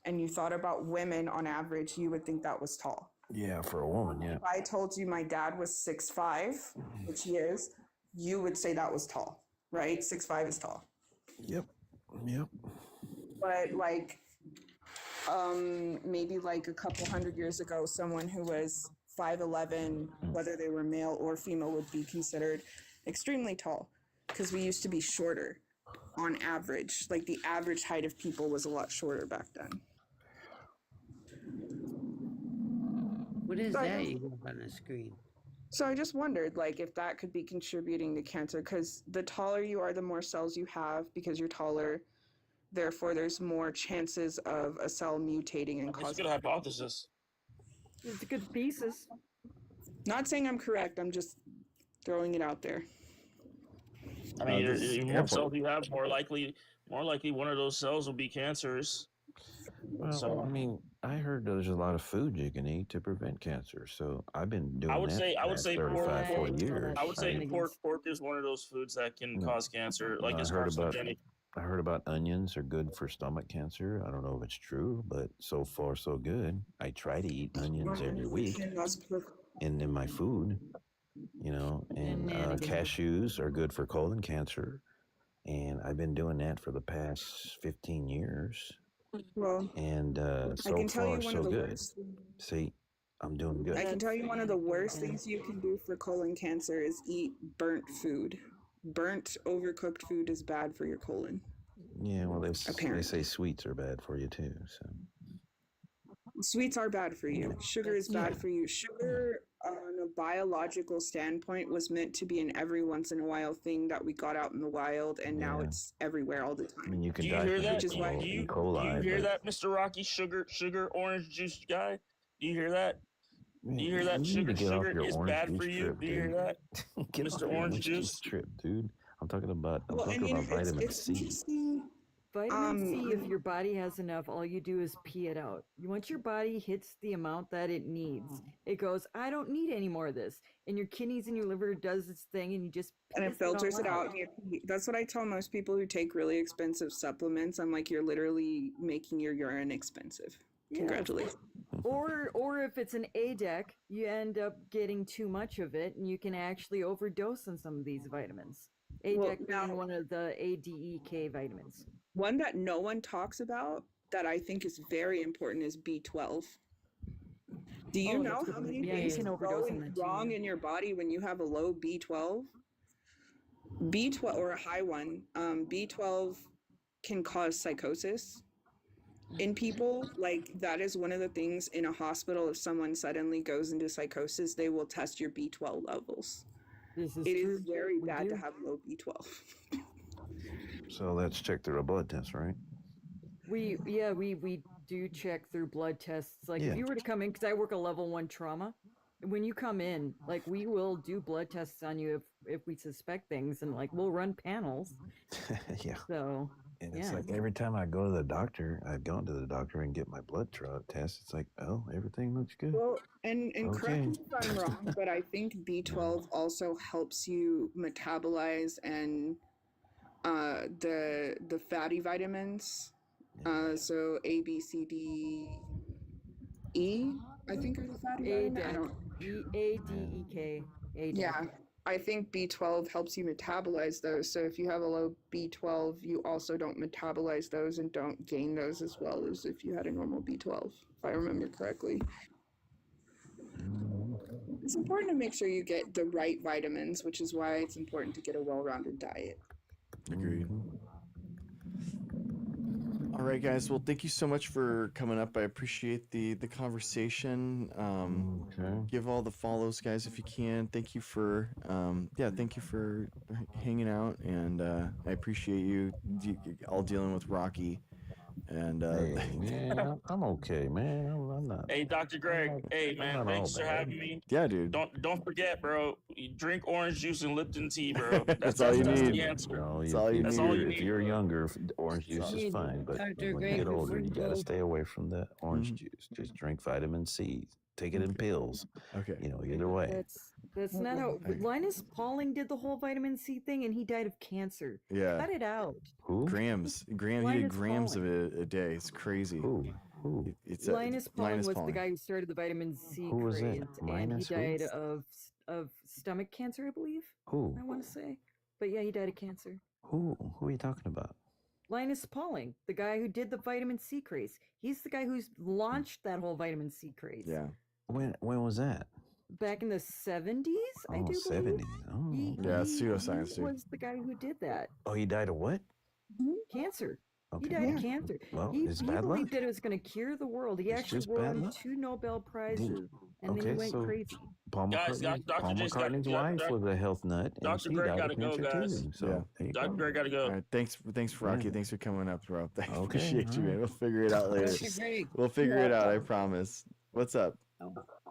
and you thought about women on average, you would think that was tall. Yeah, for a woman, yeah. If I told you my dad was 6'5", which he is, you would say that was tall, right? 6'5" is tall. Yep. But like, maybe like a couple hundred years ago, someone who was 5'11", whether they were male or female, would be considered extremely tall because we used to be shorter on average. Like the average height of people was a lot shorter back then. What is So that you have on the screen? So I just wondered, like, if that could be contributing to cancer, because the taller you are, the more cells you have because you're taller. Therefore, there's more chances of a cell mutating and It's a causing. good hypothesis. It's a good thesis. Not saying I'm correct. I'm just throwing it out there. I mean, the more cells you have, more likely one of those cells will be cancerous. Well, So I mean, I heard there's a lot of food you can eat to prevent cancer. So I've been doing I would that say for 35, 40 years. I would say pork is one of those foods that can cause cancer, like it's carcinogenic. I heard about onions are good for stomach cancer. I don't know if it's true, but so far so good. I try to eat onions every week in my food, and cashews are good for colon cancer. And I've been doing that for the past 15 years. Well, and so I can tell far you one so of the good. worst. See, I'm doing good. I can tell you one of the worst things you can do for colon cancer is eat burnt food. Burnt, overcooked food is bad for your colon. Yeah, well, they say sweets are bad for you too. So sweets are bad for you. Sugar is bad for you. Sugar, on a biological standpoint, was meant to be an every once in a while thing that we got out in the wild, and now it's everywhere all the time. I mean, you can Do you die hear from that? Which is why Do you coli, hear that, Mr. Rocky? Sugar, orange juice guy. Do you hear that? Do you hear that? Sugar is bad for you. Do you hear that, Mr. Orange Juice? Trip, dude. I'm talking about vitamin C. Vitamin C, if your body has enough, all you do is pee it out. Once your body hits the amount that it needs, it goes, I don't need any more of this. And your kidneys and your liver does its thing, and you just and it filters it out. That's what I tell most people who take really expensive supplements. I'm like, you're literally making your urine expensive. Yeah. Congratulations. Or if it's an ADEC, you end up getting too much of it, and you can actually overdose on some of these vitamins. ADEC being one of the ADEK vitamins. One that no one talks about that I think is very important is B12. Do you know how many things can go wrong in your body when you have a low B12? B12 or a high one, B12 can cause psychosis in people. Like that is one of the things in a hospital. If someone suddenly goes into psychosis, they will test your B12 levels. It is very bad to have low B12. So let's check through a blood test, right? We do check through blood tests. Like if you were to come in, because I work a level 1 trauma, when you come in, like we will do blood tests on you if we suspect things, and like we'll run panels. Yeah. So and it's like every time I go to the doctor, I've gone to the doctor and get my blood test. It's like, oh, everything looks good. Well, and correct me if I'm wrong, but I think B12 also helps you metabolize and the fatty vitamins. So A, B, C, D, E, I think are the fatty vitamins. A, D, E, K. Yeah, I think B12 helps you metabolize those. So if you have a low B12, you also don't metabolize those and don't gain those as well as if you had a normal B12, if I remember correctly. It's important to make sure you get the right vitamins, which is why it's important to get a well-rounded diet. Agreed. All right, guys. Well, thank you so much for coming up. I appreciate the conversation. Give all the follows, guys, if you can. Thank you for thank you for hanging out, and I appreciate you all dealing with Rocky. And Hey, man, I'm okay, man. I'm not. Hey, Dr. Greg. Hey, man, not thanks all for bad. having me. Yeah, dude. Don't forget, bro. You drink orange juice and Lipton tea, bro. That's all you need. the answer. No, That's all you That's need. all you If need, you're bro. younger, orange juice is fine. But Dr. when you Greg, get older, before you you got to go- stay away from the orange juice. Just drink vitamin C. Take it in pills. Okay. You know, either way. That's not how Linus Pauling did the whole vitamin C thing, and he died of cancer. Yeah. Cut it out. Who? Grams. He did Linus grams Pauling. of it a day. It's crazy. Who? It's Linus Pauling Linus was Pauling. the guy who started the vitamin C Who was it? craze, and he Linus who? died of stomach cancer, I believe. Who? I want to say, but yeah, he died of cancer. Who are you talking about? Linus Pauling, the guy who did the vitamin C craze. He's the guy who's launched that whole vitamin C craze. Yeah. When was that? Back in the 70s, I do 70s. believe. Oh. Yeah, it's pseudoscience, He dude. was the guy who did that. Oh, he died of what? Cancer. Okay. He died of cancer. Well, he it's bad luck. believed that it was going to cure the world. He It's actually just bad won luck. 2 Nobel Prizes, and then Okay, he went so crazy. Paul Guys, McCartney, Dr. Paul J's got- McCartney's Doc- wife Doc- was a health nut, and Dr. she Greg died gotta of go, cancer guys. too. So Yeah. there you Dr. go. Greg gotta go. All right, thanks Rocky. Yeah. Thanks for coming up, bro. I Okay, appreciate you, all man. right. We'll figure it out later. Dr. Greg, We'll figure it out. I promise. What's up?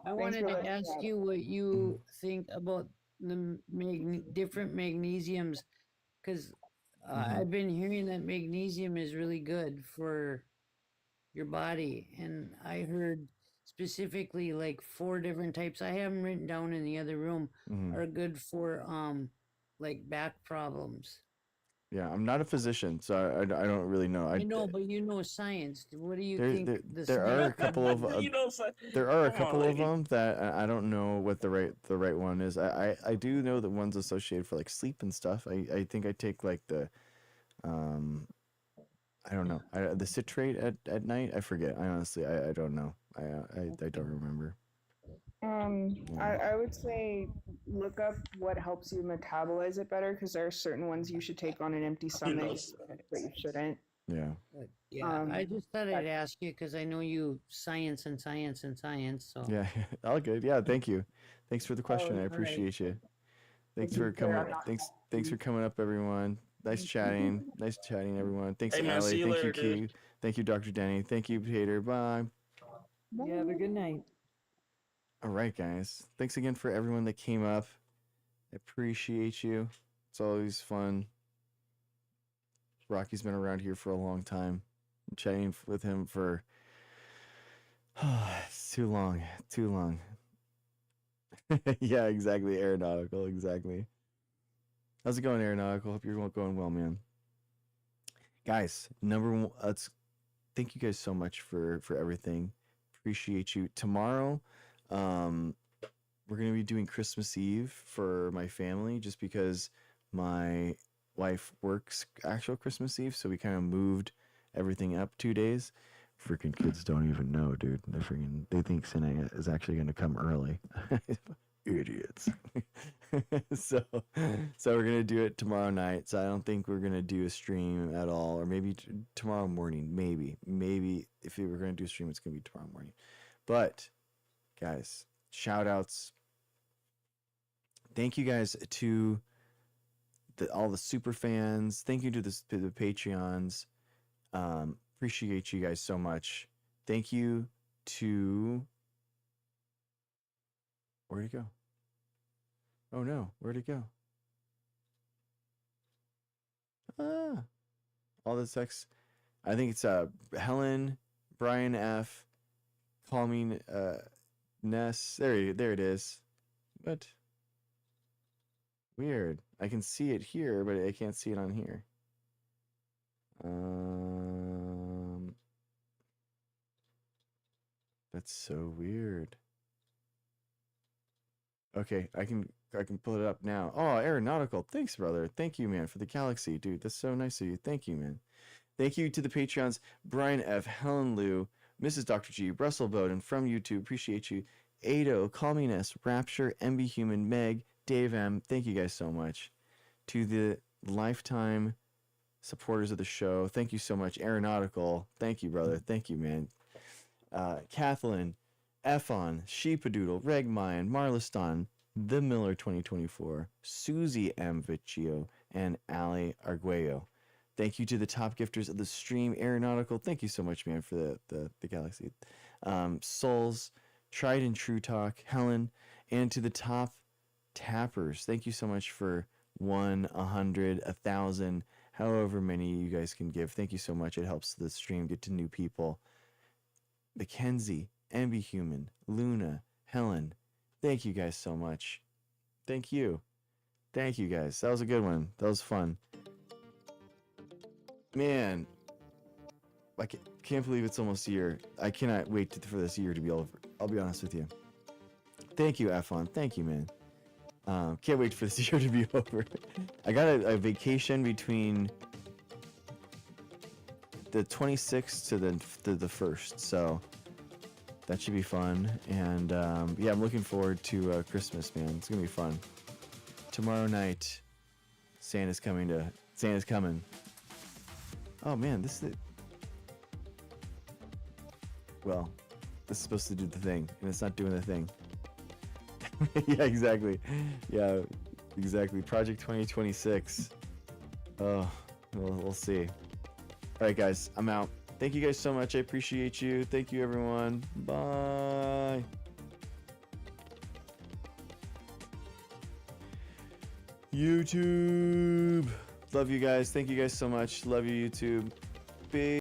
I wanted for to letting ask me you what you think about the different magnesiums, because I've been hearing that magnesium is really good for your body, and I heard specifically like 4 different types. I have them written down in the other room. Are good for like back problems. Yeah, I'm not a physician, so I don't really know. I know, but you know science. What do you There, think? there, the there are a science- couple of You know, so- there are a come on, couple of lady. them that I don't know what the right one is. I do know that one's associated for like sleep and stuff. I think I take like the I don't know. The citrate at night. I forget. I honestly I don't know. I don't remember. I would say look up what helps you metabolize it better, because there are certain ones you should take on an empty stomach, but you shouldn't. Yeah. Yeah, I just thought I'd ask you because I know you science. So Yeah. All good. Yeah. Thank you. Thanks for the question. I all right. appreciate you. Thanks Thank you for coming. for- Thanks for coming up, everyone. Nice chatting. Nice chatting, everyone. Thanks, Hey, man, Allie. see you Thank later, you, Q. dude. Thank you, Dr. Denny. Thank you, Peter. Bye. You have a good night. All right, guys. Thanks again for everyone that came up. I appreciate you. It's always fun. Rocky's been around here for a long time. I'm chatting with him for it's too long. Too long. Yeah, exactly. Aeronautical, exactly. How's it going, Aeronautical? Hope you're going well, man. Guys, number one, thank you guys so much for everything. Appreciate you. Tomorrow, we're gonna be doing Christmas Eve for my family, just because my wife works actual Christmas Eve, so we kind of moved everything up 2 days. Freaking kids don't even know, dude. They think Santa is actually gonna come early. Idiots. so we're gonna do it tomorrow night. So I don't think we're gonna do a stream at all, or maybe tomorrow morning. Maybe if we were gonna do a stream, it's gonna be tomorrow morning. But guys, shout outs. Thank you guys to all the super fans. Thank you to the Patreons. Appreciate you guys so much. Thank you to where'd it go? Oh no, where'd it go? All the text. I think it's Helen, Brian F, Calming Ness. There it is. What? Weird. I can see it here, but I can't see it on here. That's so weird. Okay, I can pull it up now. Oh, Aeronautical. Thanks, brother. Thank you, man, for the galaxy, dude. That's so nice of you. Thank you, man. Thank you to the Patreons, Brian F, Helen Liu, Mrs. Dr. G, Russell Bowden from YouTube. Appreciate you. Ado, Calminess, Rapture, MB Human, Meg, Dave M. Thank you guys so much. To the lifetime supporters of the show. Thank you so much. Aeronautical, thank you, brother. Thank you, man. Kathleen, Efon, Sheepadoodle, Regmayan, Marliston, The Miller 2024, Susie M. Vicchio, and Ali Arguello. Thank you to the top gifters of the stream. Aeronautical, thank you so much, man, for the galaxy. Souls, Tried and True Talk, Helen, and to the top tappers, thank you so much for 1, 100, 1,000, however many you guys can give. Thank you so much. It helps the stream get to new people. Mackenzie, Ambi Human, Luna, Helen, thank you guys so much. Thank you. Thank you guys. That was a good one. That was fun. Man, I can't believe it's almost a year. I cannot wait for this year to be over. I'll be honest with you. Thank you, Afon. Thank you, man. Can't wait for this year to be over. I got a vacation between the 26th to the 1st, so that should be fun. And yeah, I'm looking forward to Christmas, man. It's gonna be fun. Tomorrow night, Santa's coming. Oh man, this is well, this is supposed to do the thing, and it's not doing the thing. Yeah, exactly. Yeah, exactly. Project 2026. Oh, we'll see. All right, guys, I'm out. Thank you guys so much. I appreciate you. Thank you, everyone. Bye. YouTube. Love you guys. Thank you guys so much. Love you, YouTube. Big.